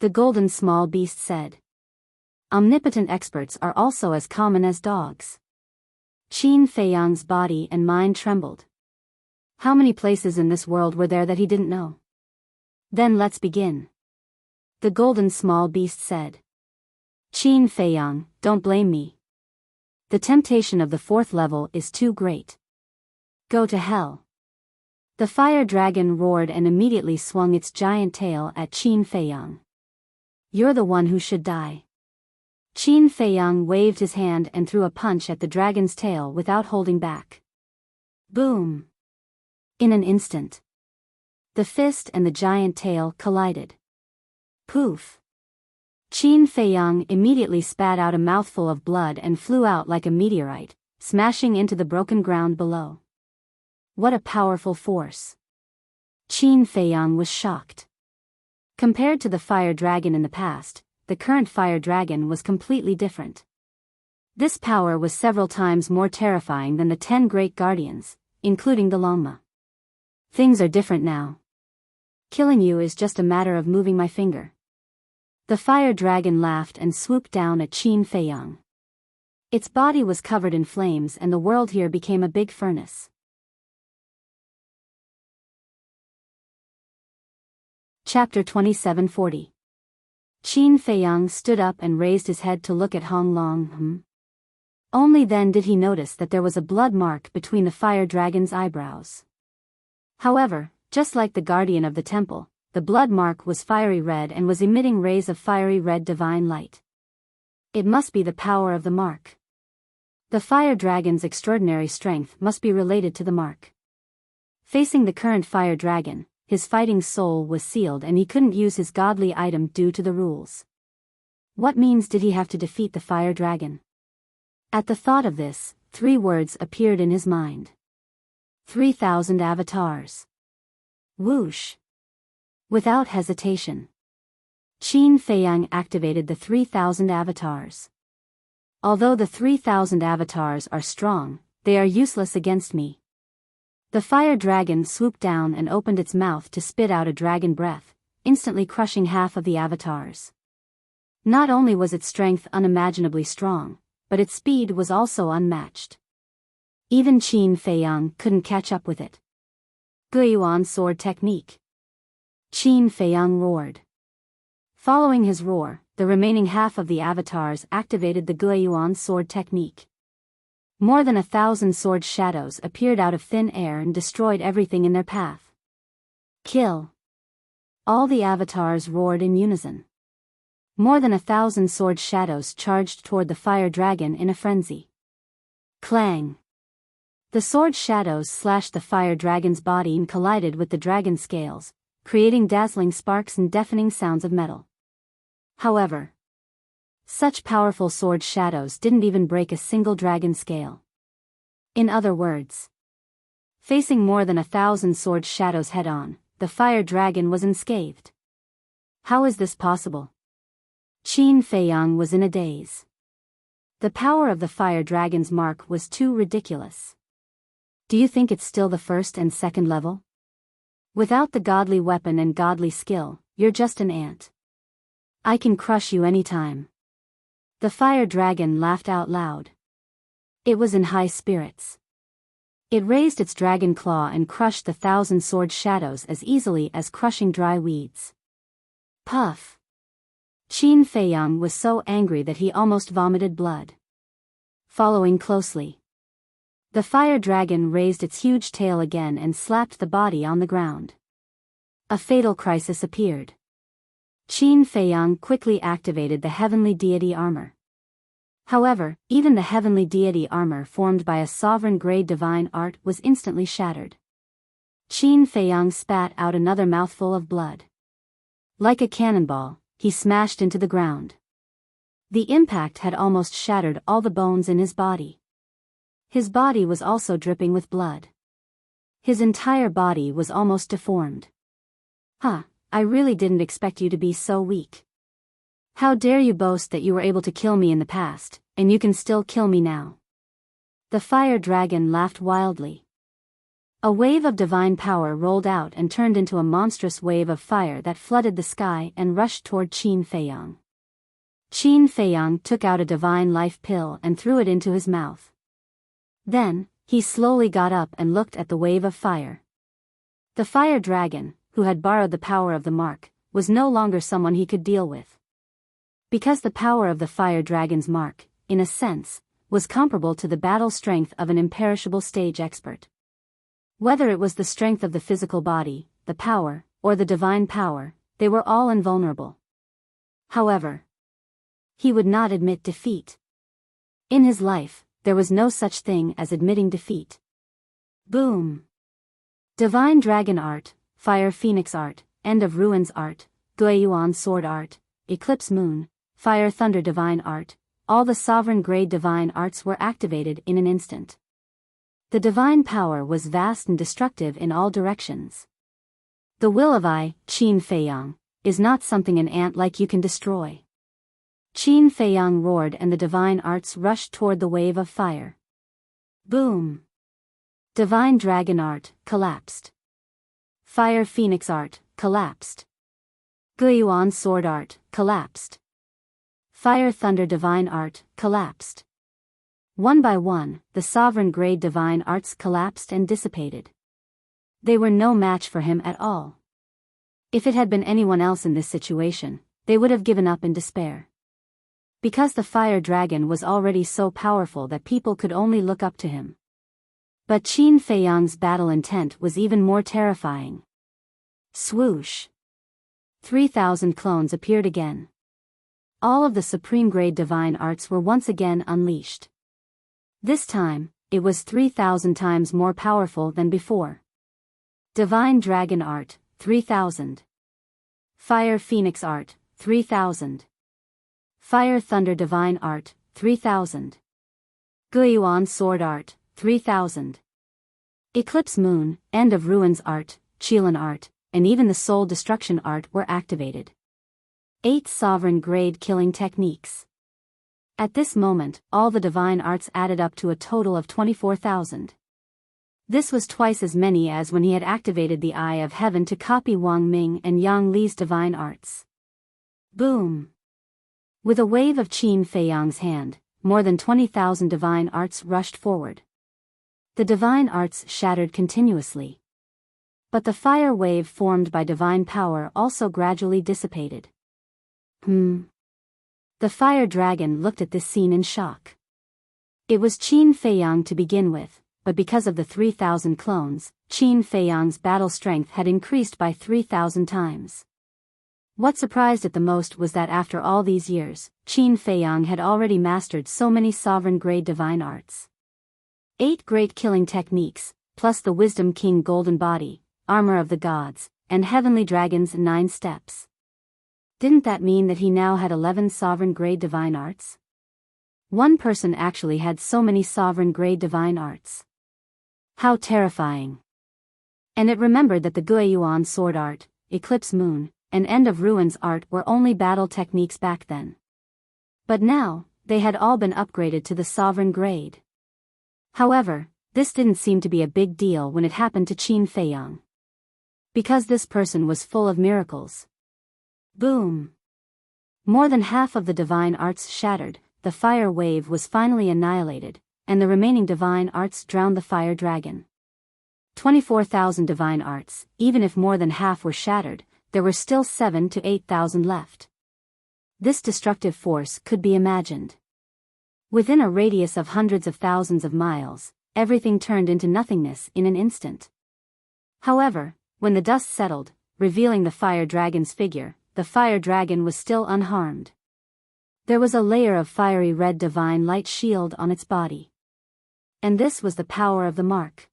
the golden small beast said. "Omnipotent experts are also as common as dogs." Qin Feiyang's body and mind trembled. How many places in this world were there that he didn't know? "Then let's begin," the golden small beast said. "Qin Feiyang, don't blame me. The temptation of the fourth level is too great. Go to hell." The fire dragon roared and immediately swung its giant tail at Qin Feiyang. "You're the one who should die." Qin Feiyang waved his hand and threw a punch at the dragon's tail without holding back. Boom! In an instant, the fist and the giant tail collided. Poof! Qin Feiyang immediately spat out a mouthful of blood and flew out like a meteorite, smashing into the broken ground below. What a powerful force! Qin Feiyang was shocked. Compared to the fire dragon in the past, the current fire dragon was completely different. This power was several times more terrifying than the 10 great guardians, including the Longma. Things are different now. Killing you is just a matter of moving my finger. The fire dragon laughed and swooped down at Qin Feiyang. Its body was covered in flames and the world here became a big furnace. Chapter 2740. Qin Feiyang stood up and raised his head to look at Hong Long. Only then did he notice that there was a blood mark between the fire dragon's eyebrows. However, just like the guardian of the temple, the blood mark was fiery red and was emitting rays of fiery red divine light. It must be the power of the mark. The fire dragon's extraordinary strength must be related to the mark. Facing the current fire dragon, his fighting soul was sealed and he couldn't use his godly item due to the rules. What means did he have to defeat the fire dragon? At the thought of this, 3 words appeared in his mind. 3,000 avatars. Whoosh! Without hesitation, Qin Feiyang activated the 3,000 avatars. Although the 3,000 avatars are strong, they are useless against me. The fire dragon swooped down and opened its mouth to spit out a dragon breath, instantly crushing half of the avatars. Not only was its strength unimaginably strong, but its speed was also unmatched. Even Qin Feiyang couldn't catch up with it. Guiyuan sword technique. Qin Feiyang roared. Following his roar, the remaining half of the avatars activated the Guiyuan sword technique. More than 1,000 sword shadows appeared out of thin air and destroyed everything in their path. Kill! All the avatars roared in unison. More than 1,000 sword shadows charged toward the fire dragon in a frenzy. Clang! The sword shadows slashed the fire dragon's body and collided with the dragon scales, creating dazzling sparks and deafening sounds of metal. However, such powerful sword shadows didn't even break a single dragon scale. In other words, facing more than 1,000 sword shadows head-on, the fire dragon was unscathed. How is this possible? Qin Feiyang was in a daze. The power of the fire dragon's mark was too ridiculous. Do you think it's still the first and second level? Without the godly weapon and godly skill, you're just an ant. I can crush you anytime. The fire dragon laughed out loud. It was in high spirits. It raised its dragon claw and crushed the 1,000 sword shadows as easily as crushing dry weeds. Puff! Qin Feiyang was so angry that he almost vomited blood. Following closely, the fire dragon raised its huge tail again and slapped the body on the ground. A fatal crisis appeared. Qin Feiyang quickly activated the heavenly deity armor. However, even the heavenly deity armor formed by a sovereign-grade divine art was instantly shattered. Qin Feiyang spat out another mouthful of blood. Like a cannonball, he smashed into the ground. The impact had almost shattered all the bones in his body. His body was also dripping with blood. His entire body was almost deformed. I really didn't expect you to be so weak. How dare you boast that you were able to kill me in the past, and you can still kill me now. The fire dragon laughed wildly. A wave of divine power rolled out and turned into a monstrous wave of fire that flooded the sky and rushed toward Qin Feiyang. Qin Feiyang took out a divine life pill and threw it into his mouth. Then, he slowly got up and looked at the wave of fire. The fire dragon, who had borrowed the power of the mark, was no longer someone he could deal with. Because the power of the fire dragon's mark, in a sense, was comparable to the battle strength of an imperishable stage expert. Whether it was the strength of the physical body, the power, or the divine power, they were all invulnerable. However, he would not admit defeat. In his life, there was no such thing as admitting defeat. Boom! Divine Dragon Art, Fire Phoenix Art, End of Ruins Art, Guiyuan Sword Art, Eclipse Moon, Fire Thunder Divine Art, all the sovereign-grade divine arts were activated in an instant. The divine power was vast and destructive in all directions. The will of I, Qin Feiyang, is not something an ant like you can destroy. Qin Feiyang roared and the divine arts rushed toward the wave of fire. Boom! Divine Dragon Art, collapsed. Fire Phoenix Art, collapsed. Guiyuan Sword Art, collapsed. Fire Thunder Divine Art, collapsed. One by one, the sovereign-grade divine arts collapsed and dissipated. They were no match for him at all. If it had been anyone else in this situation, they would have given up in despair. Because the fire dragon was already so powerful that people could only look up to him. But Qin Feiyang's battle intent was even more terrifying. Swoosh! 3,000 clones appeared again. All of the supreme-grade divine arts were once again unleashed. This time, it was 3,000 times more powerful than before. Divine Dragon Art, 3000. Fire Phoenix Art, 3000. Fire Thunder Divine Art, 3000. Guiyuan Sword Art, 3000. Eclipse Moon, End of Ruins Art, Qilin Art, and even the Soul Destruction Art were activated. 8 Sovereign Grade Killing Techniques. At this moment, all the divine arts added up to a total of 24,000. This was twice as many as when he had activated the Eye of Heaven to copy Wang Ming and Yang Li's divine arts. Boom! With a wave of Qin Feiyang's hand, more than 20,000 divine arts rushed forward. The divine arts shattered continuously. But the fire wave formed by divine power also gradually dissipated. The fire dragon looked at this scene in shock. It was Qin Feiyang to begin with, but because of the 3,000 clones, Qin Feiyang's battle strength had increased by 3,000 times. What surprised it the most was that after all these years, Qin Feiyang had already mastered so many sovereign-grade divine arts. 8 great killing techniques, plus the Wisdom King Golden Body, Armor of the Gods, and Heavenly Dragon's 9 steps. Didn't that mean that he now had 11 sovereign-grade divine arts? One person actually had so many sovereign-grade divine arts. How terrifying. And it remembered that the Guiyuan Sword Art, Eclipse Moon, and End of Ruins Art were only battle techniques back then. But now, they had all been upgraded to the sovereign grade. However, this didn't seem to be a big deal when it happened to Qin Feiyang. Because this person was full of miracles. Boom! More than half of the divine arts shattered, the fire wave was finally annihilated, and the remaining divine arts drowned the fire dragon. 24,000 divine arts, even if more than half were shattered, there were still 7,000 to 8,000 left. This destructive force could be imagined. Within a radius of hundreds of thousands of miles, everything turned into nothingness in an instant. However, when the dust settled, revealing the fire dragon's figure, the fire dragon was still unharmed. There was a layer of fiery red divine light shield on its body. And this was the power of the mark.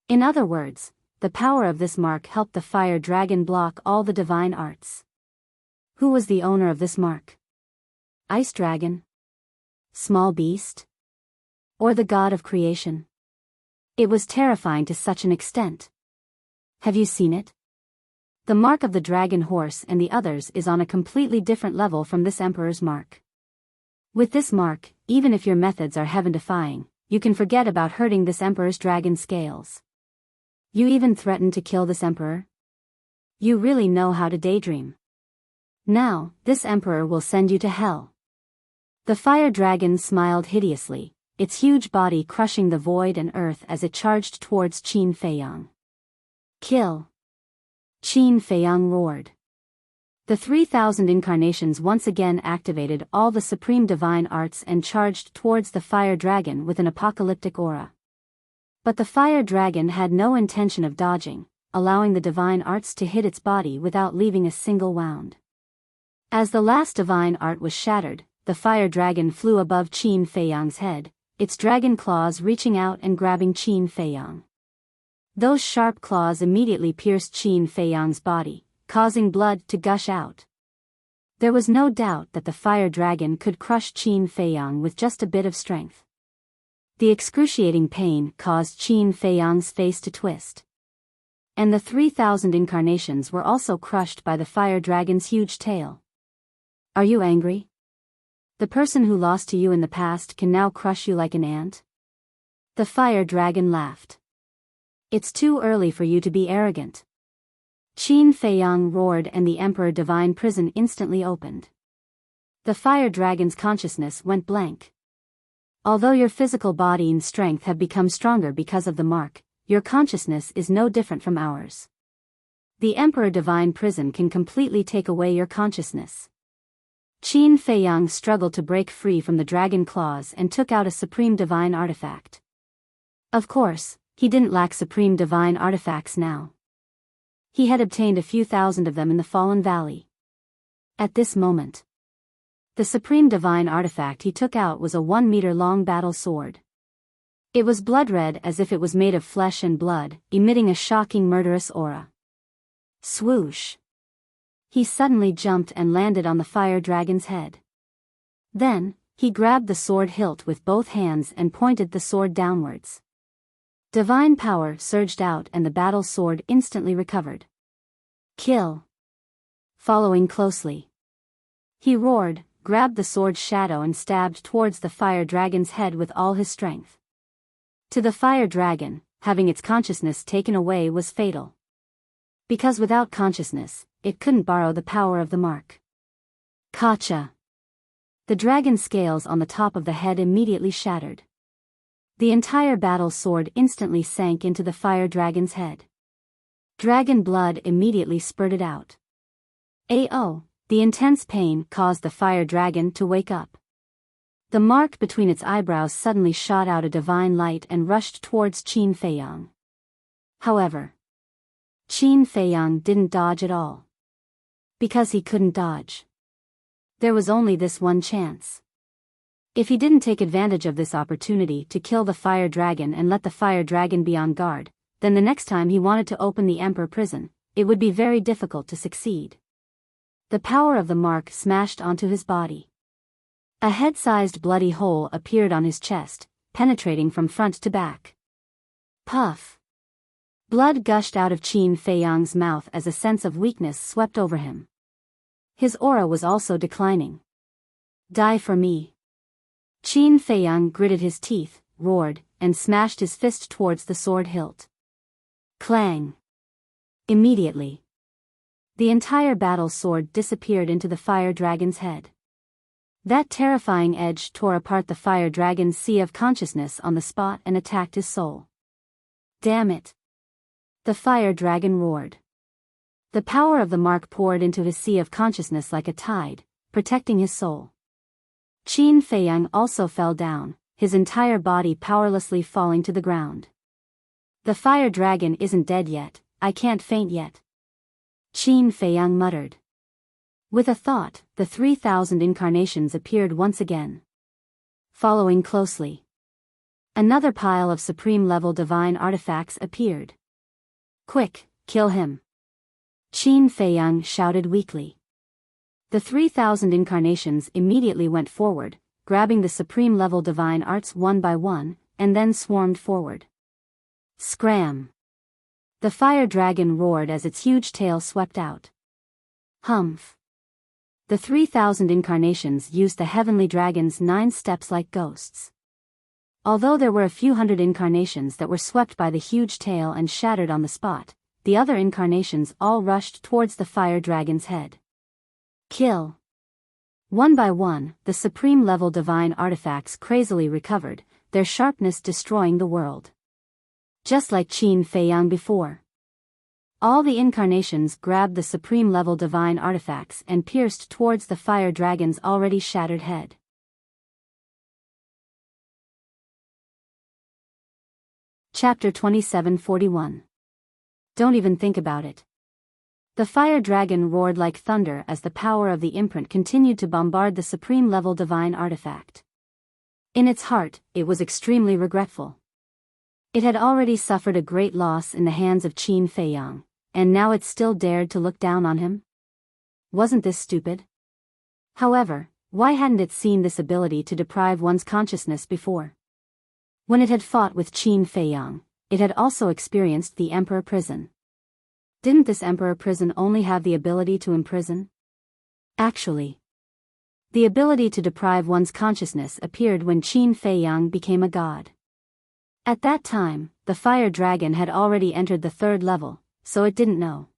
In other words, the power of this mark helped the fire dragon block all the divine arts. Who was the owner of this mark? Ice dragon? Small beast? Or the god of creation? It was terrifying to such an extent. Have you seen it? The mark of the dragon horse and the others is on a completely different level from this emperor's mark. With this mark, even if your methods are heaven-defying, you can forget about hurting this emperor's dragon scales. You even threaten to kill this emperor? You really know how to daydream. Now, this emperor will send you to hell. The fire dragon smiled hideously, its huge body crushing the void and earth as it charged towards Qin Feiyang. Kill! Qin Feiyang roared. The 3,000 incarnations once again activated all the supreme divine arts and charged towards the fire dragon with an apocalyptic aura. But the fire dragon had no intention of dodging, allowing the divine arts to hit its body without leaving a single wound. As the last divine art was shattered, the fire dragon flew above Qin Feiyang's head, its dragon claws reaching out and grabbing Qin Feiyang. Those sharp claws immediately pierced Qin Feiyang's body, causing blood to gush out. There was no doubt that the fire dragon could crush Qin Feiyang with just a bit of strength. The excruciating pain caused Qin Feiyang's face to twist. And the 3,000 incarnations were also crushed by the fire dragon's huge tail. Are you angry? The person who lost to you in the past can now crush you like an ant? The fire dragon laughed. It's too early for you to be arrogant. Qin Feiyang roared and the Emperor Divine Prison instantly opened. The fire dragon's consciousness went blank. Although your physical body and strength have become stronger because of the mark, your consciousness is no different from ours. The Emperor Divine Prison can completely take away your consciousness. Qin Feiyang struggled to break free from the dragon claws and took out a supreme divine artifact. Of course, he didn't lack supreme divine artifacts now. He had obtained a few thousand of them in the Fallen Valley. At this moment, the supreme divine artifact he took out was a 1-meter-long battle sword. It was blood-red as if it was made of flesh and blood, emitting a shocking murderous aura. Swoosh! He suddenly jumped and landed on the fire dragon's head. Then, he grabbed the sword hilt with both hands and pointed the sword downwards. Divine power surged out and the battle sword instantly recovered. Kill! Following closely. He roared, grabbed the sword's shadow and stabbed towards the fire dragon's head with all his strength. To the fire dragon, having its consciousness taken away was fatal. Because without consciousness, it couldn't borrow the power of the mark. Gotcha! The dragon's scales on the top of the head immediately shattered. The entire battle sword instantly sank into the fire dragon's head. Dragon blood immediately spurted out. A.O. The intense pain caused the fire dragon to wake up. The mark between its eyebrows suddenly shot out a divine light and rushed towards Qin Feiyang. However, Qin Feiyang didn't dodge at all. Because he couldn't dodge. There was only this one chance. If he didn't take advantage of this opportunity to kill the fire dragon and let the fire dragon be on guard, then the next time he wanted to open the Emperor prison, it would be very difficult to succeed. The power of the mark smashed onto his body. A head-sized bloody hole appeared on his chest, penetrating from front to back. Puff! Blood gushed out of Qin Feiyang's mouth as a sense of weakness swept over him. His aura was also declining. Die for me. Qin Feiyang gritted his teeth, roared, and smashed his fist towards the sword hilt. Clang! Immediately, the entire battle sword disappeared into the fire dragon's head. That terrifying edge tore apart the fire dragon's sea of consciousness on the spot and attacked his soul. Damn it! The fire dragon roared. The power of the mark poured into his sea of consciousness like a tide, protecting his soul. Qin Feiyang also fell down, his entire body powerlessly falling to the ground. The fire dragon isn't dead yet, I can't faint yet. Qin Feiyang muttered. With a thought, the 3,000 incarnations appeared once again. Following closely. Another pile of supreme-level divine artifacts appeared. Quick, kill him! Qin Feiyang shouted weakly. The 3,000 incarnations immediately went forward, grabbing the supreme-level divine arts one by one, and then swarmed forward. Scram! The fire dragon roared as its huge tail swept out. Humph! The 3,000 incarnations used the heavenly dragon's 9 steps like ghosts. Although there were a few hundred incarnations that were swept by the huge tail and shattered on the spot, the other incarnations all rushed towards the fire dragon's head. Kill! One by one, the supreme-level divine artifacts crazily recovered, their sharpness destroying the world. Just like Qin Feiyang before. All the incarnations grabbed the supreme-level divine artifacts and pierced towards the fire dragon's already shattered head. Chapter 2741. Don't even think about it. The fire dragon roared like thunder as the power of the imprint continued to bombard the supreme-level divine artifact. In its heart, it was extremely regretful. It had already suffered a great loss in the hands of Qin Feiyang, and now it still dared to look down on him? Wasn't this stupid? However, why hadn't it seen this ability to deprive one's consciousness before? When it had fought with Qin Feiyang, it had also experienced the Emperor prison. Didn't this Emperor prison only have the ability to imprison? Actually, the ability to deprive one's consciousness appeared when Qin Feiyang became a god. At that time, the fire dragon had already entered the 3rd level, so it didn't know.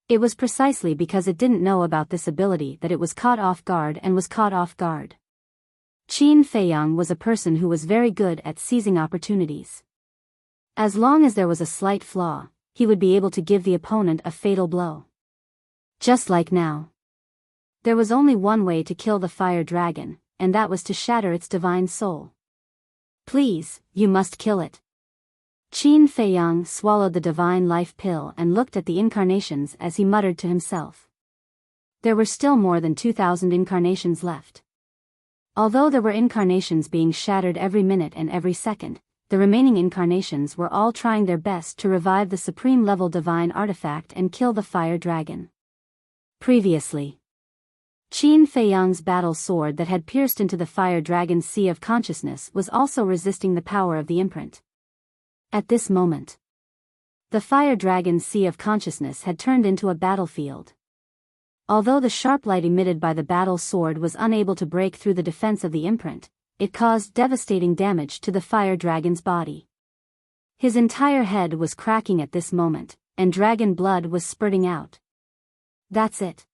It was precisely because it didn't know about this ability that it was caught off guard and was caught off guard. Qin Feiyang was a person who was very good at seizing opportunities. As long as there was a slight flaw, he would be able to give the opponent a fatal blow. Just like now. There was only one way to kill the fire dragon, and that was to shatter its divine soul. Please, you must kill it. Qin Feiyang swallowed the divine life pill and looked at the incarnations as he muttered to himself. There were still more than 2,000 incarnations left. Although there were incarnations being shattered every minute and every second, the remaining incarnations were all trying their best to revive the supreme-level divine artifact and kill the fire dragon. Previously, Qin Feiyang's battle sword that had pierced into the fire dragon's sea of consciousness was also resisting the power of the imprint. At this moment, the fire dragon's sea of consciousness had turned into a battlefield. Although the sharp light emitted by the battle sword was unable to break through the defense of the imprint, it caused devastating damage to the fire dragon's body. His entire head was cracking at this moment, and dragon blood was spurting out. That's it.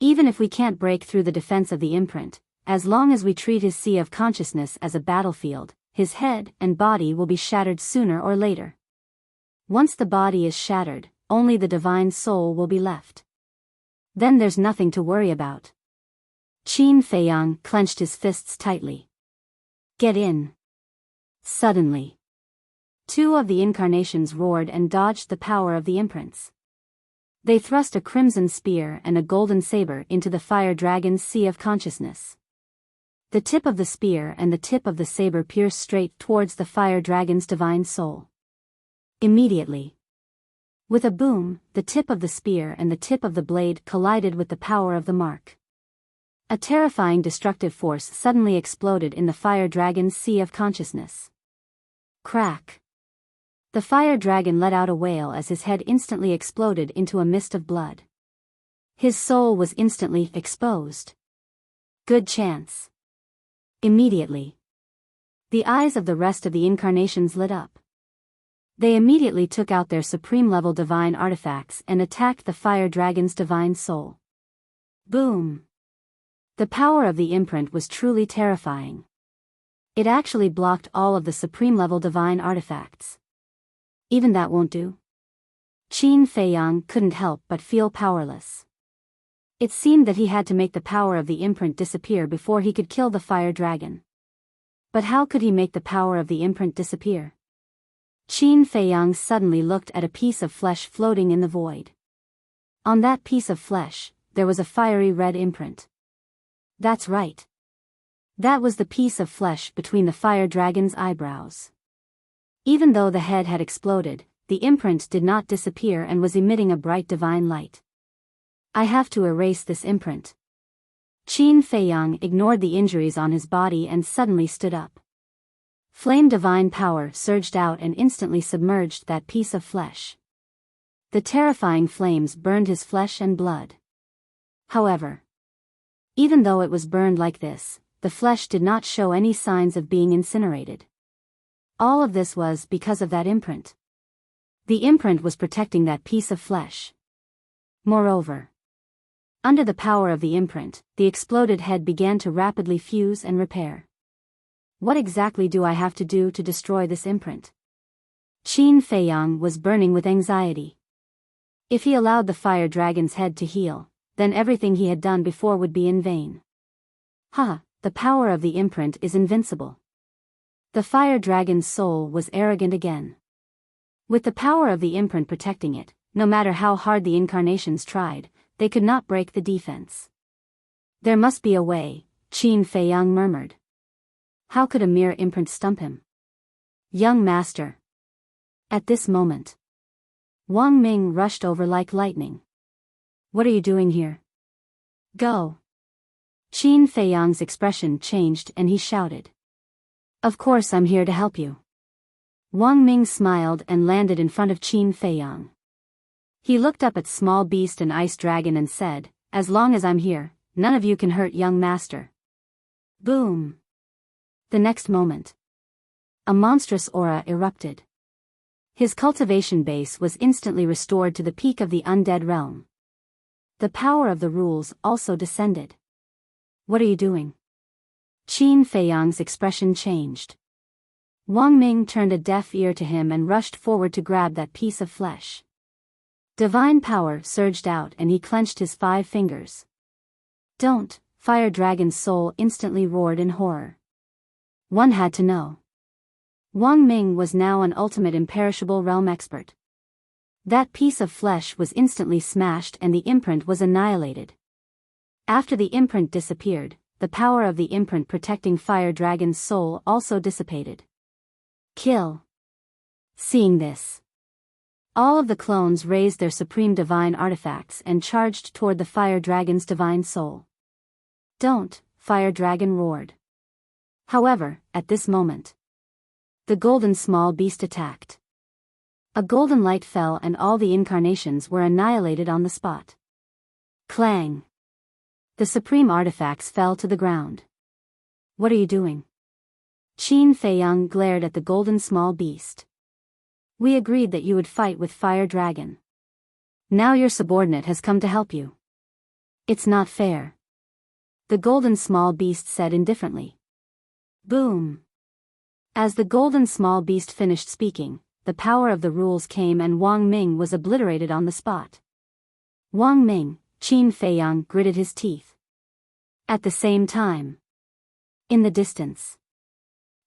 Even if we can't break through the defense of the imprint, as long as we treat his sea of consciousness as a battlefield, his head and body will be shattered sooner or later. Once the body is shattered, only the divine soul will be left. Then there's nothing to worry about. Qin Feiyang clenched his fists tightly. Get in. Suddenly, two of the incarnations roared and dodged the power of the imprints. They thrust a crimson spear and a golden saber into the fire dragon's sea of consciousness. The tip of the spear and the tip of the saber pierced straight towards the fire dragon's divine soul. Immediately, with a boom, the tip of the spear and the tip of the blade collided with the power of the mark. A terrifying destructive force suddenly exploded in the fire dragon's sea of consciousness. Crack! The fire dragon let out a wail as his head instantly exploded into a mist of blood. His soul was instantly exposed. Good chance. Immediately, the eyes of the rest of the incarnations lit up. They immediately took out their supreme-level divine artifacts and attacked the fire dragon's divine soul. Boom! The power of the imprint was truly terrifying. It actually blocked all of the supreme-level divine artifacts. Even that won't do. Qin Feiyang couldn't help but feel powerless. It seemed that he had to make the power of the imprint disappear before he could kill the fire dragon. But how could he make the power of the imprint disappear? Qin Feiyang suddenly looked at a piece of flesh floating in the void. On that piece of flesh, there was a fiery red imprint. That's right. That was the piece of flesh between the fire dragon's eyebrows. Even though the head had exploded, the imprint did not disappear and was emitting a bright divine light. I have to erase this imprint. Qin Feiyang ignored the injuries on his body and suddenly stood up. Flame divine power surged out and instantly submerged that piece of flesh. The terrifying flames burned his flesh and blood. However, even though it was burned like this, the flesh did not show any signs of being incinerated. All of this was because of that imprint. The imprint was protecting that piece of flesh. Moreover, under the power of the imprint, the exploded head began to rapidly fuse and repair. What exactly do I have to do to destroy this imprint? Qin Feiyang was burning with anxiety. If he allowed the fire dragon's head to heal, then everything he had done before would be in vain. The power of the imprint is invincible. The fire dragon's soul was arrogant again. With the power of the imprint protecting it, no matter how hard the incarnations tried, they could not break the defense. There must be a way, Qin Feiyang murmured. How could a mere imprint stump him? Young master. At this moment, Wang Ming rushed over like lightning. What are you doing here? Go. Qin Feiyang's expression changed and he shouted. Of course I'm here to help you. Wang Ming smiled and landed in front of Qin Feiyang. He looked up at Small Beast and Ice Dragon and said, as long as I'm here, none of you can hurt young master. Boom. The next moment, a monstrous aura erupted. His cultivation base was instantly restored to the peak of the undead realm. The power of the rules also descended. What are you doing? Qin Feiyang's expression changed. Wang Ming turned a deaf ear to him and rushed forward to grab that piece of flesh. Divine power surged out and he clenched his 5 fingers. Don't, Fire Dragon's soul instantly roared in horror. One had to know. Wang Ming was now an ultimate imperishable realm expert. That piece of flesh was instantly smashed and the imprint was annihilated. After the imprint disappeared, the power of the imprint protecting Fire Dragon's soul also dissipated. Kill. Seeing this, all of the clones raised their supreme divine artifacts and charged toward the fire dragon's divine soul. Don't, fire dragon roared. However, at this moment, the golden small beast attacked. A golden light fell and all the incarnations were annihilated on the spot. Clang. The supreme artifacts fell to the ground. What are you doing? Qin Feiyang glared at the golden small beast. We agreed that you would fight with Fire Dragon. Now your subordinate has come to help you. It's not fair. The golden small beast said indifferently. Boom. As the golden small beast finished speaking, the power of the rules came and Wang Ming was obliterated on the spot. Wang Ming, Qin Feiyang gritted his teeth. At the same time, in the distance,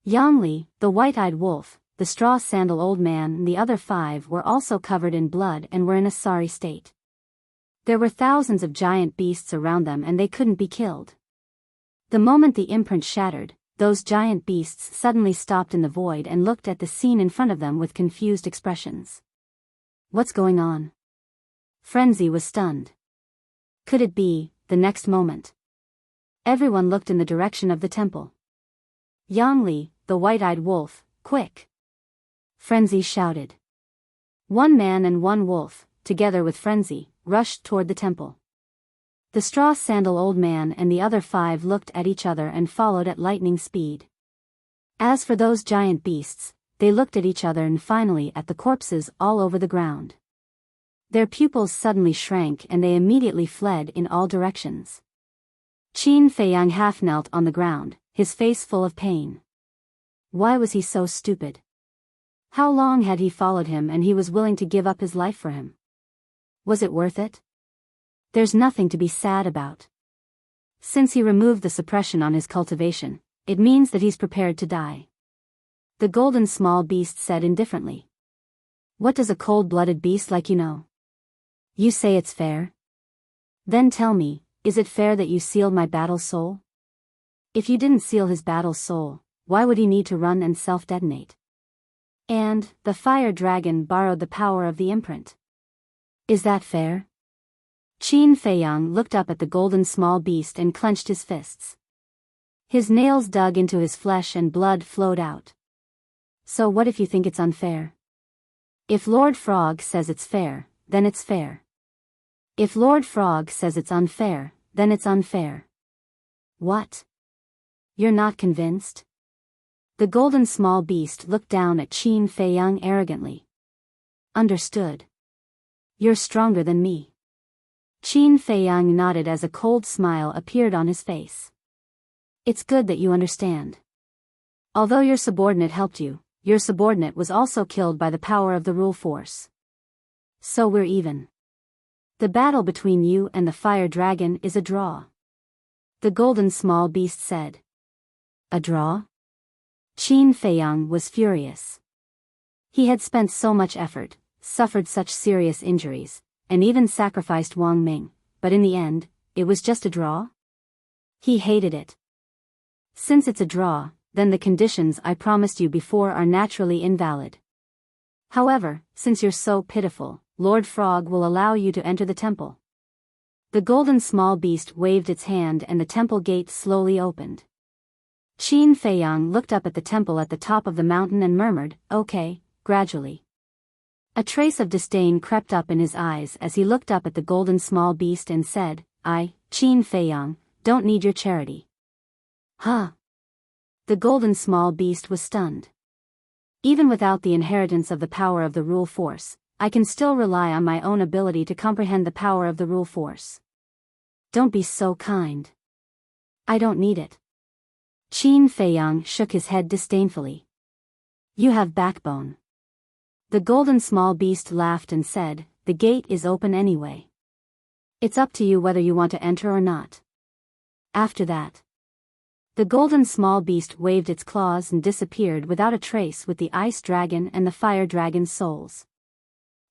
Yang Li, the white-eyed wolf, the straw-sandal old man and the other 5 were also covered in blood and were in a sorry state. There were thousands of giant beasts around them and they couldn't be killed. The moment the imprint shattered, those giant beasts suddenly stopped in the void and looked at the scene in front of them with confused expressions. What's going on? Frenzy was stunned. Could it be, the next moment? Everyone looked in the direction of the temple. Yang Li, the white-eyed wolf, quick! Frenzy shouted. 1 man and 1 wolf, together with Frenzy, rushed toward the temple. The straw-sandal old man and the other 5 looked at each other and followed at lightning speed. As for those giant beasts, they looked at each other and finally at the corpses all over the ground. Their pupils suddenly shrank and they immediately fled in all directions. Qin Feiyang half knelt on the ground, his face full of pain. Why was he so stupid? How long had he followed him and he was willing to give up his life for him? Was it worth it? There's nothing to be sad about. Since he removed the suppression on his cultivation, it means that he's prepared to die. The golden small beast said indifferently. What does a cold-blooded beast like you know? You say it's fair? Then tell me, is it fair that you sealed my battle soul? If you didn't seal his battle soul, why would he need to run and self-detonate? And, the fire dragon borrowed the power of the imprint. Is that fair? Qin Feiyang looked up at the golden small beast and clenched his fists. His nails dug into his flesh and blood flowed out. So what if you think it's unfair? If Lord Frog says it's fair, then it's fair. If Lord Frog says it's unfair, then it's unfair. What? You're not convinced? The golden small beast looked down at Qin Feiyang arrogantly. Understood. You're stronger than me. Qin Feiyang nodded as a cold smile appeared on his face. It's good that you understand. Although your subordinate helped you, your subordinate was also killed by the power of the rule force. So we're even. The battle between you and the fire dragon is a draw. The golden small beast said. A draw? Qin Feiyang was furious. He had spent so much effort, suffered such serious injuries, and even sacrificed Wang Ming, but in the end, it was just a draw? He hated it. Since it's a draw, then the conditions I promised you before are naturally invalid. However, since you're so pitiful, Lord Frog will allow you to enter the temple. The golden small beast waved its hand and the temple gate slowly opened. Qin Feiyang looked up at the temple at the top of the mountain and murmured, okay, gradually. A trace of disdain crept up in his eyes as he looked up at the golden small beast and said, I, Qin Feiyang, don't need your charity. Huh? The golden small beast was stunned. Even without the inheritance of the power of the rule force, I can still rely on my own ability to comprehend the power of the rule force. Don't be so kind. I don't need it. Qin Feiyang shook his head disdainfully. You have backbone. The golden small beast laughed and said, the gate is open anyway. It's up to you whether you want to enter or not. After that, the golden small beast waved its claws and disappeared without a trace with the ice dragon and the fire dragon's souls.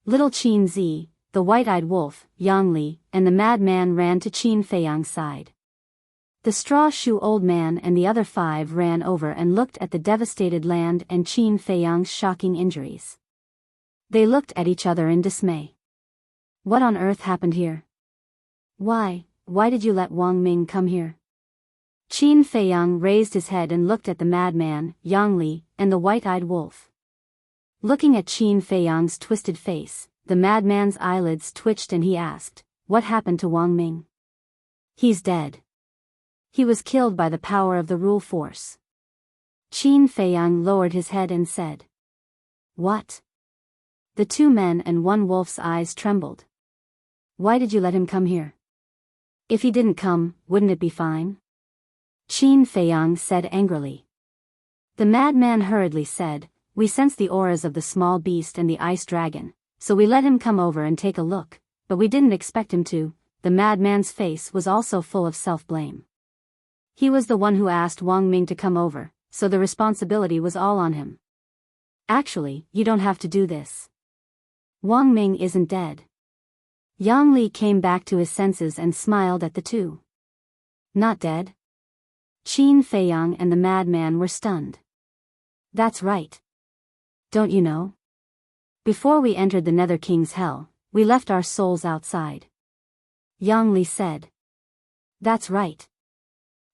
Little Qin Zi, the white-eyed wolf, Yang Li, and the madman ran to Qin Feiyang's side. The straw shoe old man and the other 5 ran over and looked at the devastated land and Qin Feiyang's shocking injuries. They looked at each other in dismay. What on earth happened here? Why did you let Wang Ming come here? Qin Feiyang raised his head and looked at the madman, Yang Li, and the white-eyed wolf. Looking at Qin Feiyang's twisted face, the madman's eyelids twitched and he asked, "What happened to Wang Ming?" "He's dead. He was killed by the power of the rule force." Qin Feiyang lowered his head and said. "What?" The 2 men and 1 wolf's eyes trembled. "Why did you let him come here? If he didn't come, wouldn't it be fine?" Qin Feiyang said angrily. The madman hurriedly said, "We sensed the auras of the small beast and the ice dragon, so we let him come over and take a look, but we didn't expect him to." The madman's face was also full of self-blame. He was the one who asked Wang Ming to come over, so the responsibility was all on him. "Actually, you don't have to do this. Wang Ming isn't dead." Yang Li came back to his senses and smiled at the 2. "Not dead?" Qin Feiyang and the madman were stunned. "That's right. Don't you know? Before we entered the Nether King's hell, we left our souls outside." Yang Li said. "That's right."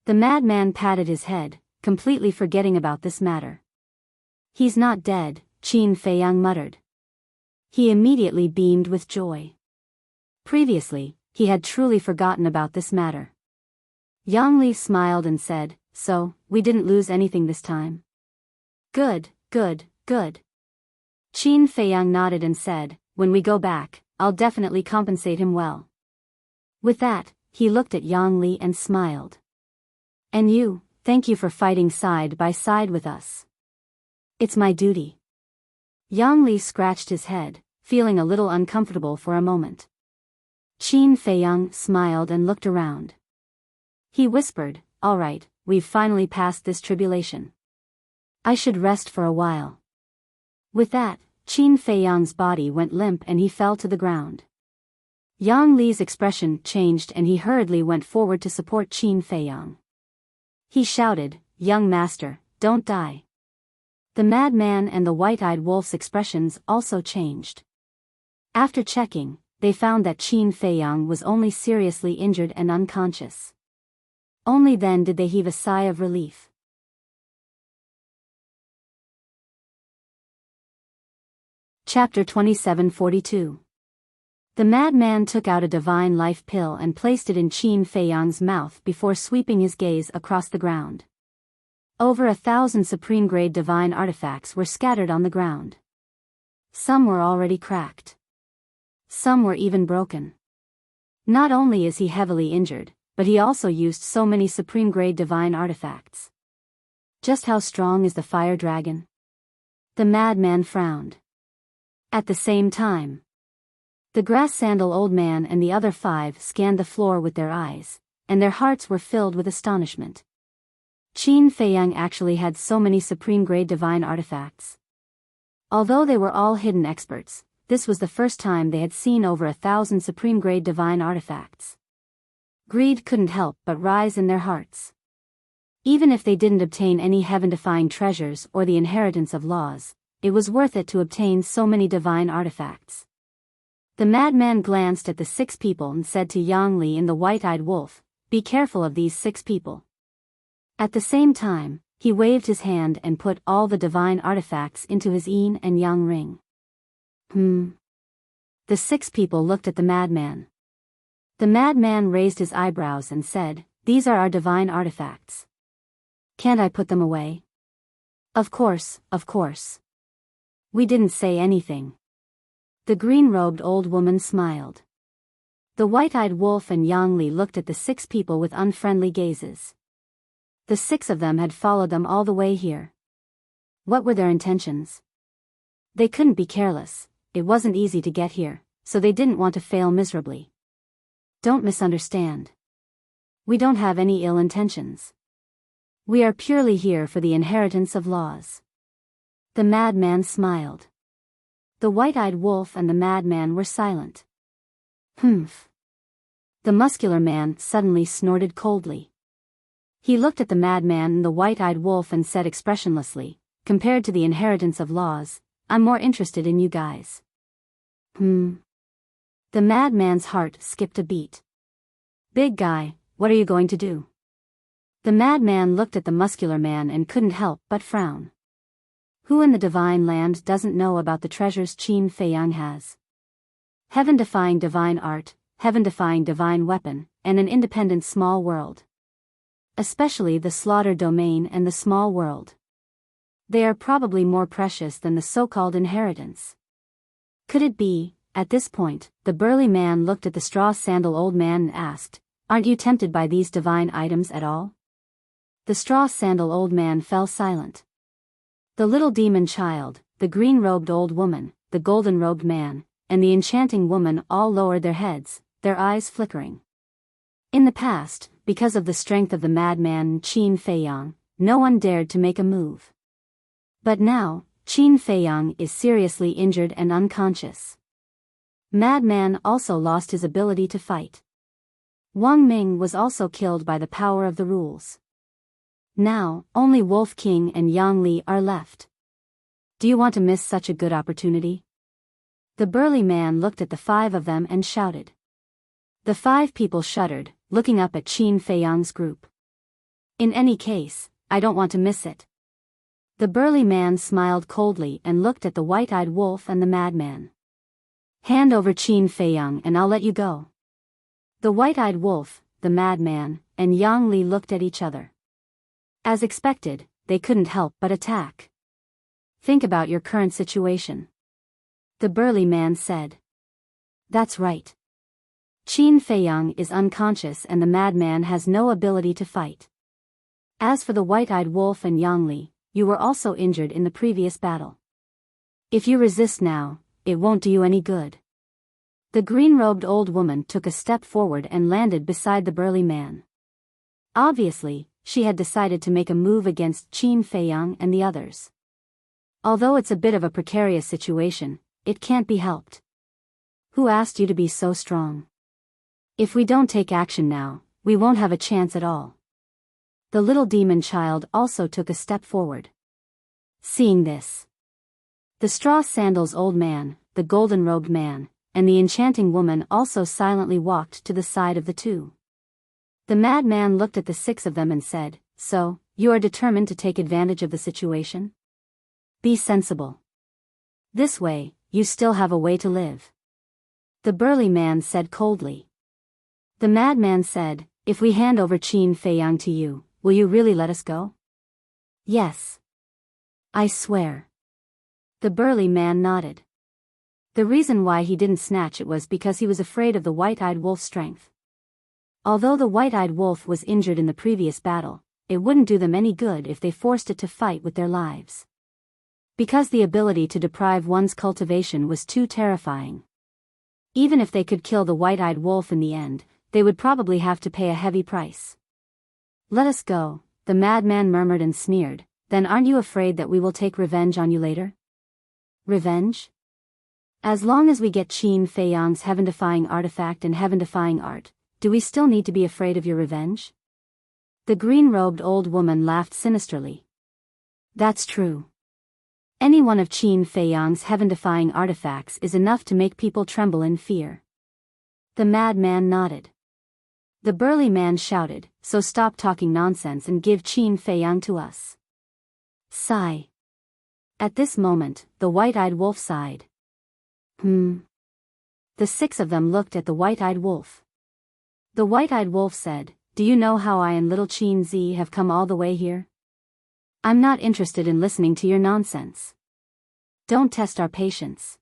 The madman patted his head, completely forgetting about this matter. "He's not dead," Qin Feiyang muttered. He immediately beamed with joy. Previously, he had truly forgotten about this matter. Yang Li smiled and said, "So, we didn't lose anything this time?" Good. Qin Feiyang nodded and said, "When we go back, I'll definitely compensate him well." With that, he looked at Yang Li and smiled. "And you, thank you for fighting side by side with us. It's my duty." Yang Li scratched his head, feeling a little uncomfortable for a moment. Qin Feiyang smiled and looked around. He whispered, "All right, we've finally passed this tribulation. I should rest for a while." With that, Qin Feiyang's body went limp and he fell to the ground. Yang Li's expression changed and he hurriedly went forward to support Qin Feiyang. He shouted, "Young master, don't die." The madman and the white-eyed wolf's expressions also changed. After checking, they found that Qin Feiyang was only seriously injured and unconscious. Only then did they heave a sigh of relief. Chapter 2742. The madman took out a divine life pill and placed it in Qin Feiyang's mouth before sweeping his gaze across the ground. Over 1,000 supreme-grade divine artifacts were scattered on the ground. Some were already cracked. Some were even broken. Not only is he heavily injured, but he also used so many supreme-grade divine artifacts. Just how strong is the fire dragon? The madman frowned. At the same time, the grass sandal old man and the other 5 scanned the floor with their eyes, and their hearts were filled with astonishment. Qin Feiyang actually had so many supreme-grade divine artifacts. Although they were all hidden experts, this was the first time they had seen over 1,000 supreme-grade divine artifacts. Greed couldn't help but rise in their hearts. Even if they didn't obtain any heaven-defying treasures or the inheritance of laws, it was worth it to obtain so many divine artifacts. The madman glanced at the 6 people and said to Yang Li and the white-eyed wolf, "Be careful of these 6 people." At the same time, he waved his hand and put all the divine artifacts into his yin and yang ring. The 6 people looked at the madman. The madman raised his eyebrows and said, "These are our divine artifacts. Can't I put them away?" Of course. We didn't say anything." The green-robed old woman smiled. The white-eyed wolf and Yang Li looked at the 6 people with unfriendly gazes. The 6 of them had followed them all the way here. What were their intentions? They couldn't be careless. It wasn't easy to get here, so they didn't want to fail miserably. Don't misunderstand. We don't have any ill intentions. We are purely here for the inheritance of laws." The madman smiled. The white-eyed wolf and the madman were silent. The muscular man suddenly snorted coldly. He looked at the madman and the white-eyed wolf and said expressionlessly, "Compared to the inheritance of laws, I'm more interested in you guys." The madman's heart skipped a beat. "Big guy, what are you going to do?" The madman looked at the muscular man and couldn't help but frown. Who in the divine land doesn't know about the treasures Qin Feiyang has? Heaven-defying divine art, heaven-defying divine weapon, and an independent small world. Especially the slaughter domain and the small world. They are probably more precious than the so-called inheritance. Could it be? At this point, the burly man looked at the straw-sandal old man and asked, "Aren't you tempted by these divine items at all?" The straw-sandal old man fell silent. The little demon child, the green-robed old woman, the golden-robed man, and the enchanting woman all lowered their heads, their eyes flickering. In the past, because of the strength of the madman Qin Feiyang, no one dared to make a move. But now, Qin Feiyang is seriously injured and unconscious. Madman also lost his ability to fight. Wang Ming was also killed by the power of the rules. Now, only Wolf King and Yang Li are left. Do you want to miss such a good opportunity? The burly man looked at the five of them and shouted. The five people shuddered, looking up at Qin Feiyang's group. In any case, I don't want to miss it. The burly man smiled coldly and looked at the white-eyed wolf and the madman. Hand over Qin Feiyang and I'll let you go. The white-eyed wolf, the madman, and Yang Li looked at each other. As expected, they couldn't help but attack. Think about your current situation. The burly man said. That's right. Qin Feiyang is unconscious and the madman has no ability to fight. As for the white-eyed wolf and Yang Li, you were also injured in the previous battle. If you resist now, it won't do you any good. The green-robed old woman took a step forward and landed beside the burly man. Obviously, she had decided to make a move against Qin Feiyang and the others. Although it's a bit of a precarious situation, it can't be helped. Who asked you to be so strong? If we don't take action now, we won't have a chance at all. The little demon child also took a step forward. Seeing this, the straw sandals old man, the golden-robed man, and the enchanting woman also silently walked to the side of the two. The madman looked at the six of them and said, "So, you are determined to take advantage of the situation? Be sensible. This way, you still have a way to live." The burly man said coldly. The madman said, "If we hand over Qin Feiyang to you, will you really let us go?" "Yes. I swear." The burly man nodded. The reason why he didn't snatch it was because he was afraid of the white-eyed wolf's strength. Although the white-eyed wolf was injured in the previous battle, it wouldn't do them any good if they forced it to fight with their lives. Because the ability to deprive one's cultivation was too terrifying. Even if they could kill the white-eyed wolf in the end, they would probably have to pay a heavy price. "Let us go," the madman murmured and sneered, "then aren't you afraid that we will take revenge on you later?" Revenge? As long as we get Qin Feiyang's heaven-defying artifact and heaven-defying art, do we still need to be afraid of your revenge? The green-robed old woman laughed sinisterly. That's true. Any one of Qin Feiyang's heaven-defying artifacts is enough to make people tremble in fear. The madman nodded. The burly man shouted, "So stop talking nonsense and give Qin Feiyang to us." Sigh. At this moment, the white-eyed wolf sighed. The six of them looked at the white-eyed wolf. The white-eyed wolf said, "Do you know how I and little Qin Zi have come all the way here? I'm not interested in listening to your nonsense. Don't test our patience."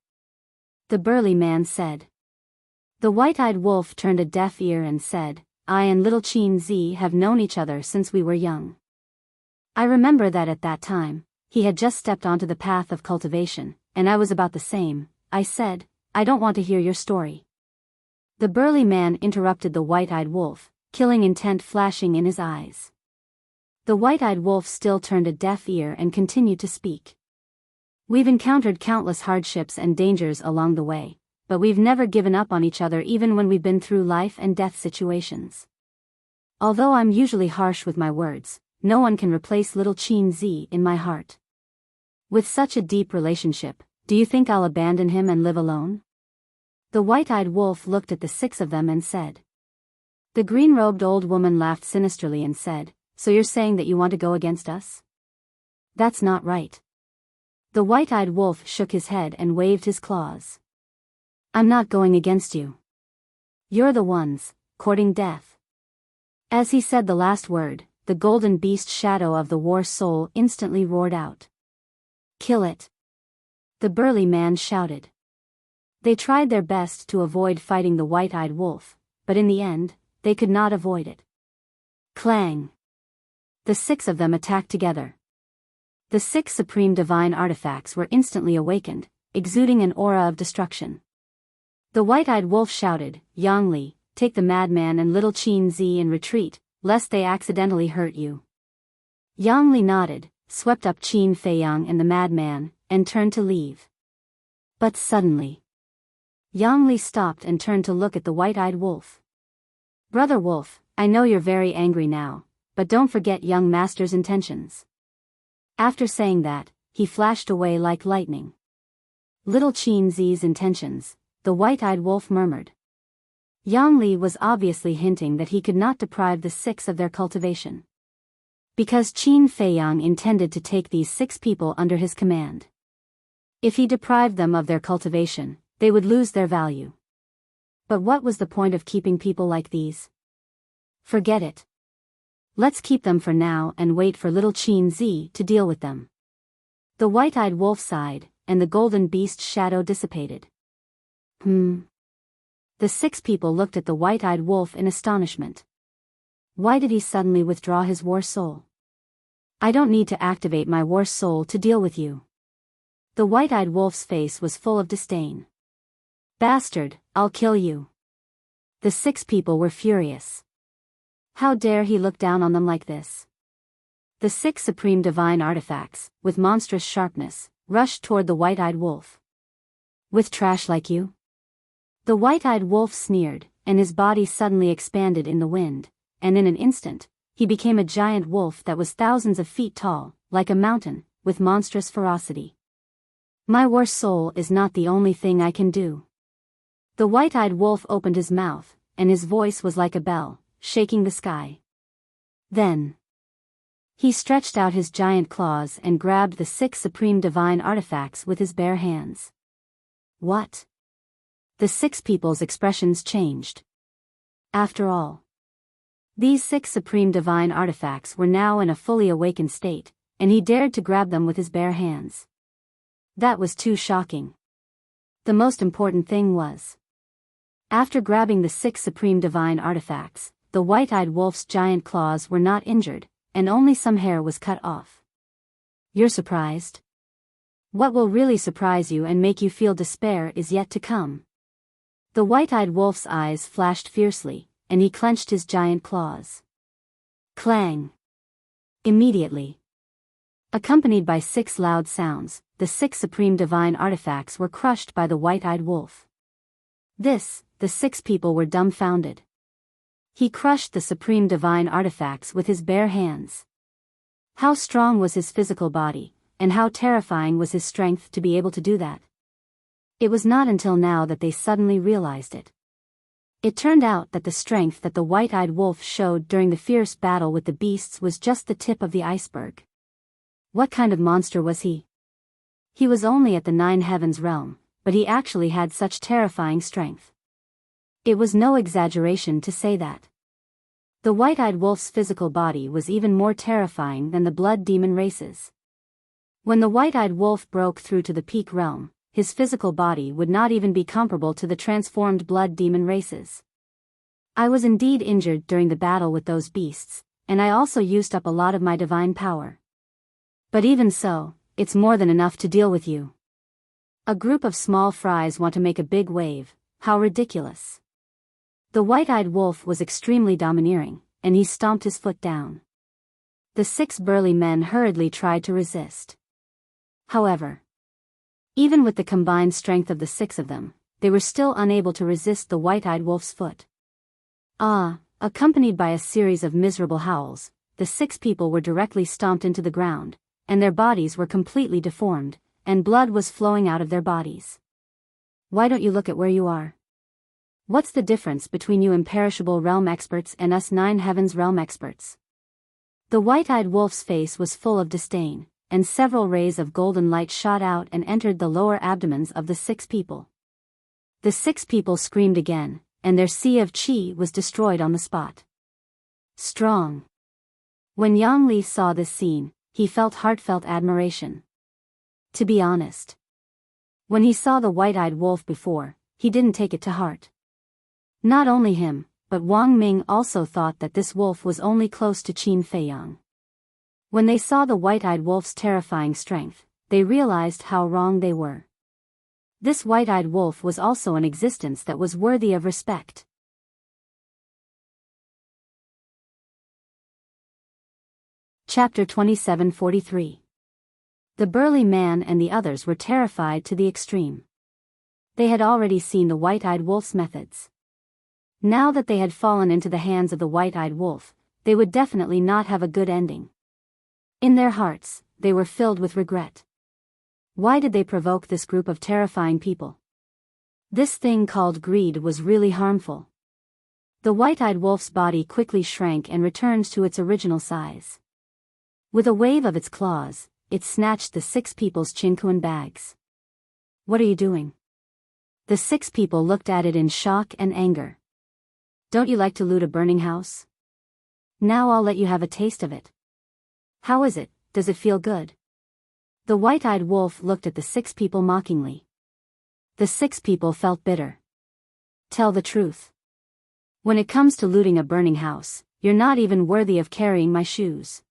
The burly man said. The white-eyed wolf turned a deaf ear and said, "I and little Qin Zi have known each other since we were young. I remember that at that time, he had just stepped onto the path of cultivation, and I was about the same." I said, "I don't want to hear your story." The burly man interrupted the white-eyed wolf, killing intent flashing in his eyes. The white-eyed wolf still turned a deaf ear and continued to speak. "We've encountered countless hardships and dangers along the way, but we've never given up on each other even when we've been through life and death situations. Although I'm usually harsh with my words, no one can replace little Qin Zi in my heart. With such a deep relationship, do you think I'll abandon him and live alone? The white-eyed wolf looked at the six of them and said. The green-robed old woman laughed sinisterly and said, So you're saying that you want to go against us? That's not right. The white-eyed wolf shook his head and waved his claws. I'm not going against you. You're the ones, courting death. As he said the last word, the golden beast shadow of the war soul instantly roared out. Kill it. The burly man shouted. They tried their best to avoid fighting the white-eyed wolf, but in the end, they could not avoid it. Clang! The six of them attacked together. The six supreme divine artifacts were instantly awakened, exuding an aura of destruction. The white-eyed wolf shouted, Yang Li, take the madman and little Qin Zi and retreat, lest they accidentally hurt you. Yang Li nodded, swept up Qin Feiyang and the madman, and turned to leave. But suddenly, Yang Li stopped and turned to look at the white-eyed wolf. Brother Wolf, I know you're very angry now, but don't forget young master's intentions. After saying that, he flashed away like lightning. Little Qin Zi's intentions, the white-eyed wolf murmured. Yang Li was obviously hinting that he could not deprive the six of their cultivation. Because Qin Feiyang intended to take these six people under his command. If he deprived them of their cultivation, they would lose their value. But what was the point of keeping people like these? Forget it. Let's keep them for now and wait for little Qin Zi to deal with them. The white-eyed wolf sighed, and the golden beast shadow dissipated. The six people looked at the white-eyed wolf in astonishment. Why did he suddenly withdraw his war soul? I don't need to activate my war soul to deal with you. The white-eyed wolf's face was full of disdain. Bastard, I'll kill you. The six people were furious. How dare he look down on them like this? The six supreme divine artifacts, with monstrous sharpness, rushed toward the white-eyed wolf. With trash like you? The white-eyed wolf sneered, and his body suddenly expanded in the wind, and in an instant, he became a giant wolf that was thousands of feet tall, like a mountain, with monstrous ferocity. My war soul is not the only thing I can do. The white-eyed wolf opened his mouth, and his voice was like a bell, shaking the sky. Then, he stretched out his giant claws and grabbed the six supreme divine artifacts with his bare hands. What? The six people's expressions changed. After all, these six supreme divine artifacts were now in a fully awakened state, and he dared to grab them with his bare hands. That was too shocking. The most important thing was, after grabbing the six supreme divine artifacts, the white-eyed wolf's giant claws were not injured, and only some hair was cut off. You're surprised? What will really surprise you and make you feel despair is yet to come. The white-eyed wolf's eyes flashed fiercely, and he clenched his giant claws. Clang! Immediately, accompanied by six loud sounds, the six supreme divine artifacts were crushed by the white-eyed wolf. The six people were dumbfounded. He crushed the supreme divine artifacts with his bare hands. How strong was his physical body, and how terrifying was his strength to be able to do that? It was not until now that they suddenly realized it. It turned out that the strength that the white-eyed wolf showed during the fierce battle with the beasts was just the tip of the iceberg. What kind of monster was he? He was only at the Nine Heavens realm, but he actually had such terrifying strength. It was no exaggeration to say that. The white-eyed wolf's physical body was even more terrifying than the blood demon races. When the white-eyed wolf broke through to the peak realm, his physical body would not even be comparable to the transformed blood demon races. I was indeed injured during the battle with those beasts, and I also used up a lot of my divine power. But even so, it's more than enough to deal with you. A group of small fries want to make a big wave, how ridiculous. The white-eyed wolf was extremely domineering, and he stomped his foot down. The six burly men hurriedly tried to resist. However, even with the combined strength of the six of them, they were still unable to resist the white-eyed wolf's foot. Ah, Accompanied by a series of miserable howls, the 6 people were directly stomped into the ground, and their bodies were completely deformed, and blood was flowing out of their bodies. Why don't you look at where you are? What's the difference between you imperishable realm experts and us 9 heavens realm experts? The white-eyed wolf's face was full of disdain, and several rays of golden light shot out and entered the lower abdomens of the 6 people. The 6 people screamed again, and their sea of chi was destroyed on the spot. Strong. When Yang Li saw this scene, he felt heartfelt admiration. To be honest, when he saw the white-eyed wolf before, he didn't take it to heart. Not only him, but Wang Ming also thought that this wolf was only close to Qin Feiyang. When they saw the white-eyed wolf's terrifying strength, they realized how wrong they were. This white-eyed wolf was also an existence that was worthy of respect. Chapter 2743. The burly man and the others were terrified to the extreme. They had already seen the white-eyed wolf's methods. Now that they had fallen into the hands of the white-eyed wolf, they would definitely not have a good ending. In their hearts, they were filled with regret. Why did they provoke this group of terrifying people? This thing called greed was really harmful. The white-eyed wolf's body quickly shrank and returned to its original size. With a wave of its claws, it snatched the 6 people's chinkuan bags. What are you doing? The 6 people looked at it in shock and anger. Don't you like to loot a burning house? Now I'll let you have a taste of it. How is it, does it feel good? The white-eyed wolf looked at the 6 people mockingly. The 6 people felt bitter. Tell the truth. When it comes to looting a burning house, you're not even worthy of carrying my shoes.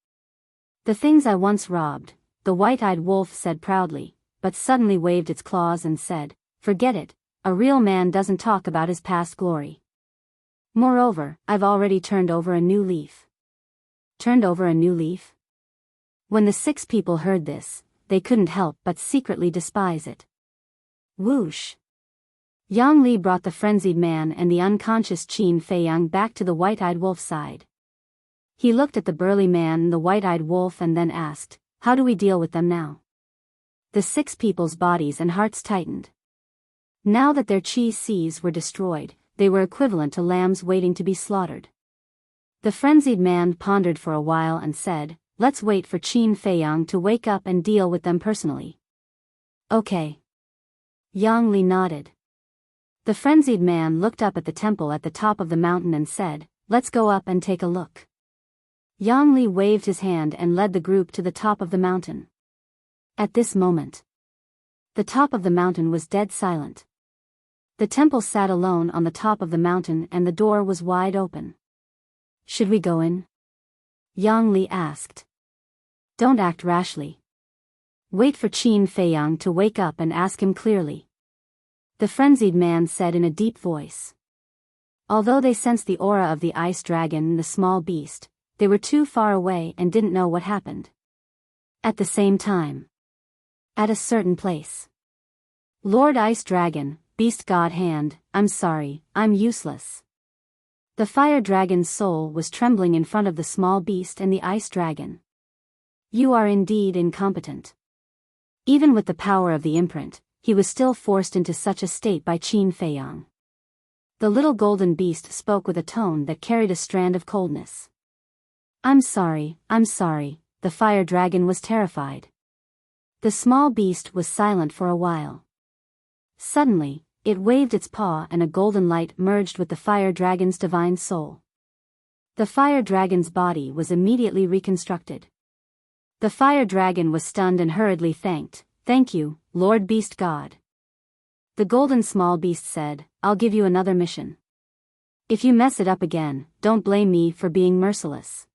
The things I once robbed, the white-eyed wolf said proudly, but suddenly waved its claws and said, forget it, a real man doesn't talk about his past glory. Moreover, I've already turned over a new leaf. Turned over a new leaf? When the 6 people heard this, they couldn't help but secretly despise it. Whoosh! Yang Li brought the frenzied man and the unconscious Qin Feiyang back to the white-eyed wolf's side. He looked at the burly man and the white-eyed wolf and then asked, how do we deal with them now? The 6 people's bodies and hearts tightened. Now that their chi seas were destroyed, they were equivalent to lambs waiting to be slaughtered. The frenzied man pondered for a while and said, let's wait for Qin Feiyang to wake up and deal with them personally. Okay. Yang Li nodded. The frenzied man looked up at the temple at the top of the mountain and said, let's go up and take a look. Yang Li waved his hand and led the group to the top of the mountain. At this moment, the top of the mountain was dead silent. The temple sat alone on the top of the mountain and the door was wide open. Should we go in? Yang Li asked. Don't act rashly. Wait for Qin Feiyang to wake up and ask him clearly. The frenzied man said in a deep voice. Although they sensed the aura of the ice dragon and the small beast, they were too far away and didn't know what happened. At the same time, at a certain place, Lord Ice Dragon, Beast God Hand, I'm sorry, I'm useless. The fire dragon's soul was trembling in front of the small beast and the ice dragon. You are indeed incompetent. Even with the power of the imprint, he was still forced into such a state by Qin Feiyang. The little golden beast spoke with a tone that carried a strand of coldness. I'm sorry, the fire dragon was terrified. The small beast was silent for a while. Suddenly, it waved its paw and a golden light merged with the fire dragon's divine soul. The fire dragon's body was immediately reconstructed. The fire dragon was stunned and hurriedly thanked, thank you, Lord Beast God. The golden small beast said, I'll give you another mission. If you mess it up again, don't blame me for being merciless.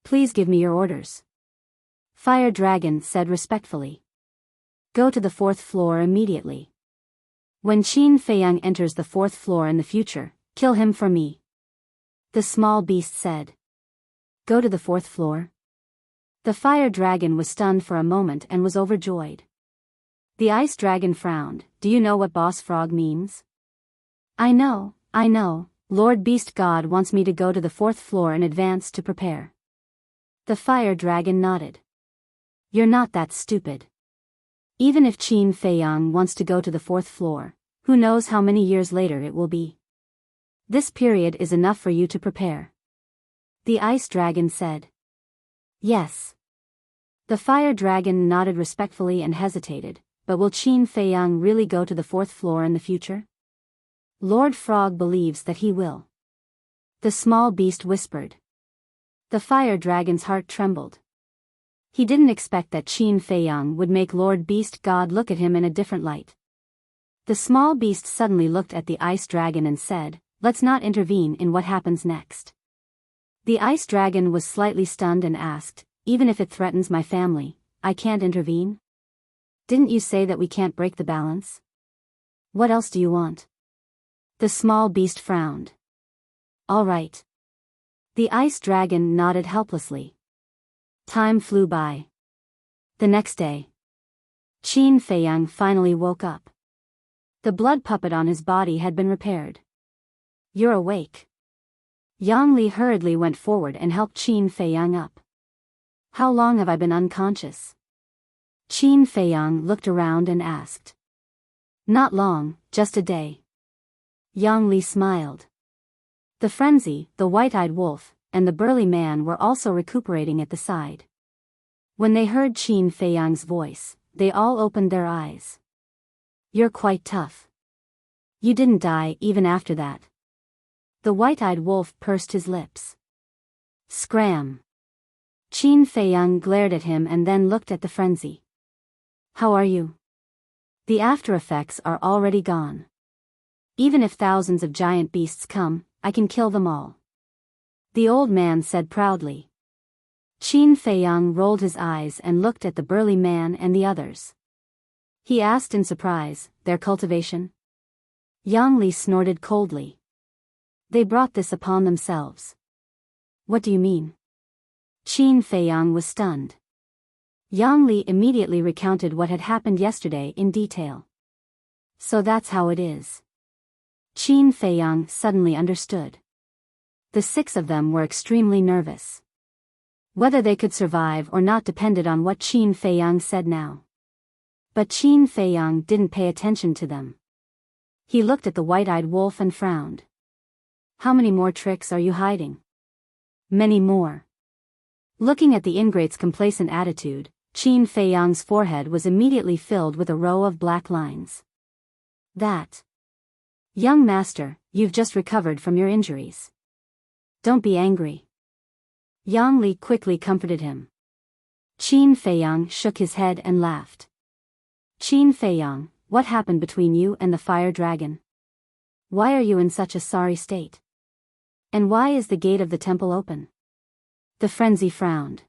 Please give me your orders. Fire Dragon said respectfully. Go to the 4th floor immediately. When Qin Feiyang enters the 4th floor in the future, kill him for me. The small beast said. Go to the 4th floor? The Fire Dragon was stunned for a moment and was overjoyed. The Ice Dragon frowned. Do you know what Boss Frog means? I know, Lord Beast God wants me to go to the 4th floor in advance to prepare. The fire dragon nodded. You're not that stupid. Even if Qin Feiyang wants to go to the 4th floor, who knows how many years later it will be. This period is enough for you to prepare. The ice dragon said. Yes. The fire dragon nodded respectfully and hesitated, but will Qin Feiyang really go to the 4th floor in the future? Lord Frog believes that he will. The small beast whispered. The fire dragon's heart trembled. He didn't expect that Qin Feiyang would make Lord Beast God look at him in a different light. The small beast suddenly looked at the ice dragon and said, let's not intervene in what happens next. The ice dragon was slightly stunned and asked, even if it threatens my family, I can't intervene? Didn't you say that we can't break the balance? What else do you want? The small beast frowned. All right. The ice dragon nodded helplessly. Time flew by. The next day, Qin Feiyang finally woke up. The blood puppet on his body had been repaired. You're awake. Yang Li hurriedly went forward and helped Qin Feiyang up. How long have I been unconscious? Qin Feiyang looked around and asked. Not long, just a day. Yang Li smiled. The frenzy, the white-eyed wolf, and the burly man were also recuperating at the side. When they heard Qin Feiyang's voice, they all opened their eyes. You're quite tough. You didn't die even after that. The white-eyed wolf pursed his lips. Scram. Qin Feiyang glared at him and then looked at the frenzy. How are you? The after-effects are already gone. Even if thousands of giant beasts come, I can kill them all. The old man said proudly. Qin Feiyang rolled his eyes and looked at the burly man and the others. He asked in surprise, their cultivation? Yang Li snorted coldly. They brought this upon themselves. What do you mean? Qin Feiyang was stunned. Yang Li immediately recounted what had happened yesterday in detail. So that's how it is. Qin Feiyang suddenly understood. The 6 of them were extremely nervous. Whether they could survive or not depended on what Qin Feiyang said now. But Qin Feiyang didn't pay attention to them. He looked at the white-eyed wolf and frowned. How many more tricks are you hiding? Many more. Looking at the ingrate's complacent attitude, Qin Feiyang's forehead was immediately filled with a row of black lines. That. Young master, you've just recovered from your injuries. Don't be angry. Yang Li quickly comforted him. Qin Feiyang shook his head and laughed. Qin Feiyang, what happened between you and the fire dragon? Why are you in such a sorry state? And why is the gate of the temple open? The frenzy frowned.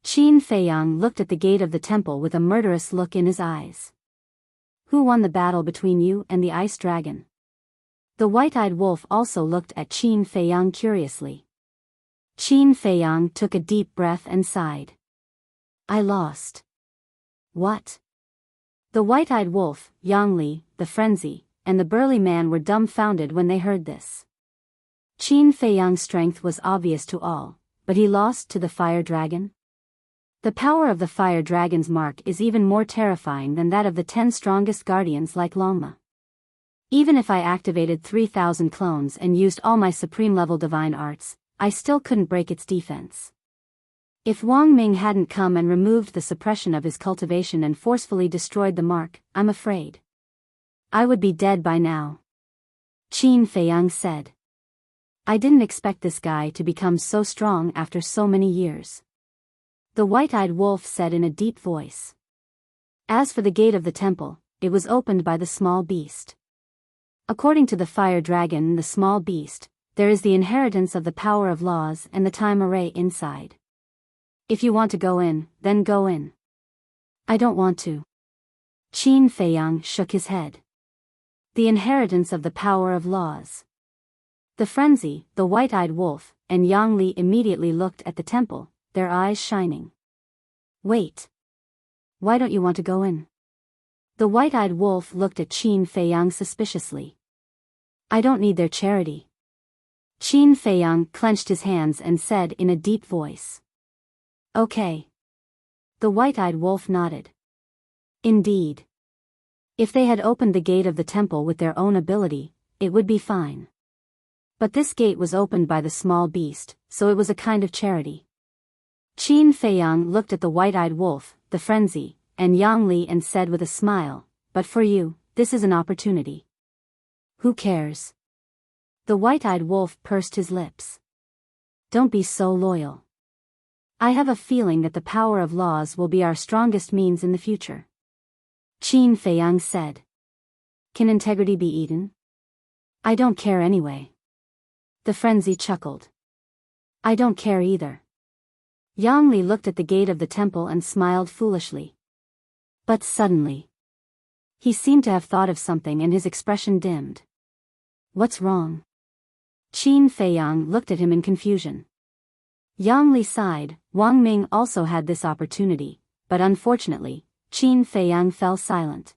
Qin Feiyang looked at the gate of the temple with a murderous look in his eyes. Who won the battle between you and the ice dragon? The white-eyed wolf also looked at Qin Feiyang curiously. Qin Feiyang took a deep breath and sighed. I lost. What? The white-eyed wolf, Yang Li, the frenzy, and the burly man were dumbfounded when they heard this. Qin Feiyang's strength was obvious to all, but he lost to the fire dragon? The power of the fire dragon's mark is even more terrifying than that of the 10 strongest guardians like Longma. Even if I activated 3,000 clones and used all my supreme-level divine arts, I still couldn't break its defense. If Wang Ming hadn't come and removed the suppression of his cultivation and forcefully destroyed the mark, I'm afraid I would be dead by now. Qin Feiyang said. I didn't expect this guy to become so strong after so many years. The white-eyed wolf said in a deep voice. As for the gate of the temple, it was opened by the small beast. According to the fire dragon and the small beast, there is the inheritance of the power of laws and the time array inside. If you want to go in, then go in. I don't want to. Qin Feiyang shook his head. The inheritance of the power of laws. The frenzy, the white-eyed wolf, and Yang Li immediately looked at the temple, their eyes shining. Wait. Why don't you want to go in? The white-eyed wolf looked at Qin Feiyang suspiciously. I don't need their charity. Qin Feiyang clenched his hands and said in a deep voice. Okay. The white-eyed wolf nodded. Indeed. If they had opened the gate of the temple with their own ability, it would be fine. But this gate was opened by the small beast, so it was a kind of charity. Qin Feiyang looked at the white-eyed wolf, the frenzy, and Yang Li and said with a smile, but for you, this is an opportunity. Who cares? The white-eyed wolf pursed his lips. Don't be so loyal. I have a feeling that the power of laws will be our strongest means in the future. Qin Feiyang said. Can integrity be eaten? I don't care anyway. The frenzy chuckled. I don't care either. Yang Li looked at the gate of the temple and smiled foolishly. But suddenly, he seemed to have thought of something and his expression dimmed. What's wrong? Qin Feiyang looked at him in confusion. Yang Li sighed. Wang Ming also had this opportunity, but unfortunately, Qin Feiyang fell silent.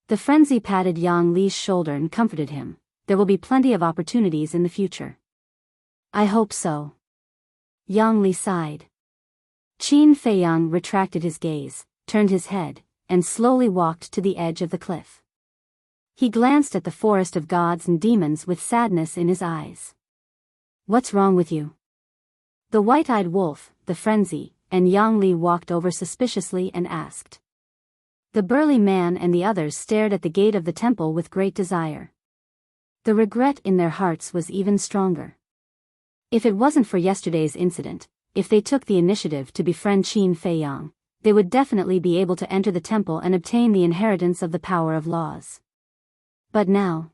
The frenzy patted Yang Li's shoulder and comforted him. There will be plenty of opportunities in the future. I hope so. Yang Li sighed. Qin Feiyang retracted his gaze, turned his head, and slowly walked to the edge of the cliff. He glanced at the forest of gods and demons with sadness in his eyes. What's wrong with you? The white-eyed wolf, the frenzy, and Yang Li walked over suspiciously and asked. The burly man and the others stared at the gate of the temple with great desire. The regret in their hearts was even stronger. If it wasn't for yesterday's incident, if they took the initiative to befriend Qin Feiyang, they would definitely be able to enter the temple and obtain the inheritance of the power of laws. But now,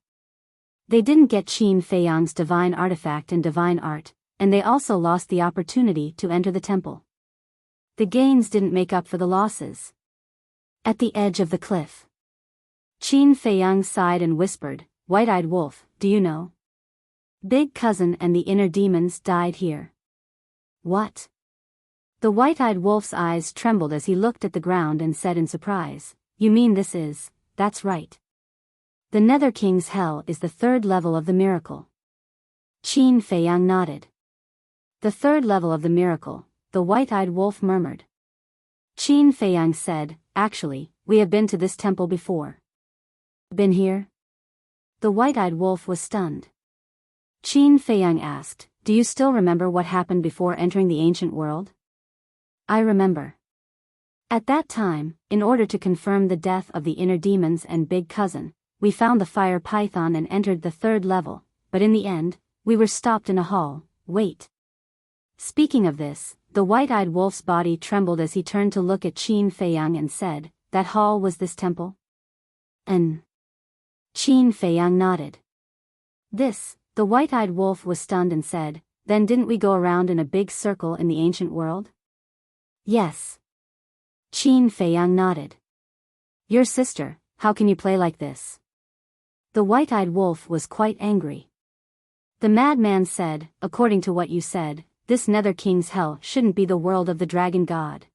they didn't get Qin Feiyang's divine artifact and divine art, and they also lost the opportunity to enter the temple. The gains didn't make up for the losses. At the edge of the cliff, Qin Feiyang sighed and whispered, White-eyed wolf, do you know? Big cousin and the inner demons died here. What? The white-eyed wolf's eyes trembled as he looked at the ground and said in surprise, You mean that's right. The Nether King's Hell is the third level of the miracle. Qin Feiyang nodded. The third level of the miracle, the white-eyed wolf murmured. Qin Feiyang said, Actually, we have been to this temple before. Been here? The white-eyed wolf was stunned. Qin Feiyang asked, Do you still remember what happened before entering the ancient world? I remember. At that time, in order to confirm the death of the inner demons and big cousin, we found the fire python and entered the third level, but in the end, we were stopped in a hall. Wait. Speaking of this, the white-eyed wolf's body trembled as he turned to look at Qin Feiyang and said, That hall was this temple? Qin Feiyang nodded. The white-eyed wolf was stunned and said, Then didn't we go around in a big circle in the ancient world? Yes. Qin Feiyang nodded. Your sister, how can you play like this? The white-eyed wolf was quite angry. The madman said, According to what you said, this Nether King's Hell shouldn't be the world of the dragon god.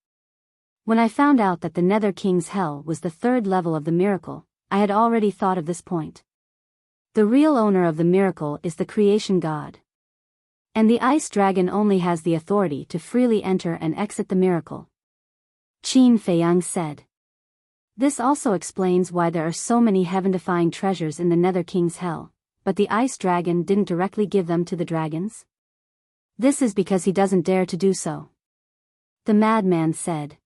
When I found out that the Nether King's Hell was the third level of the miracle, I had already thought of this point. The real owner of the miracle is the creation god. And the ice dragon only has the authority to freely enter and exit the miracle. Qin Feiyang said. This also explains why there are so many heaven-defying treasures in the Nether King's Hell, but the ice dragon didn't directly give them to the dragons? This is because he doesn't dare to do so. The madman said.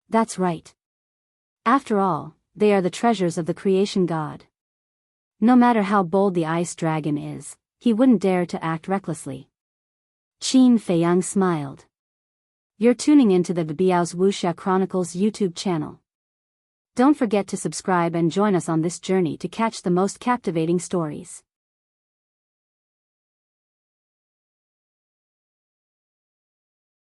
That's right. After all, they are the treasures of the creation god. No matter how bold the ice dragon is, he wouldn't dare to act recklessly. Qin Feiyang smiled. You're tuning into the Biyao's Wuxia Chronicles YouTube channel. Don't forget to subscribe and join us on this journey to catch the most captivating stories.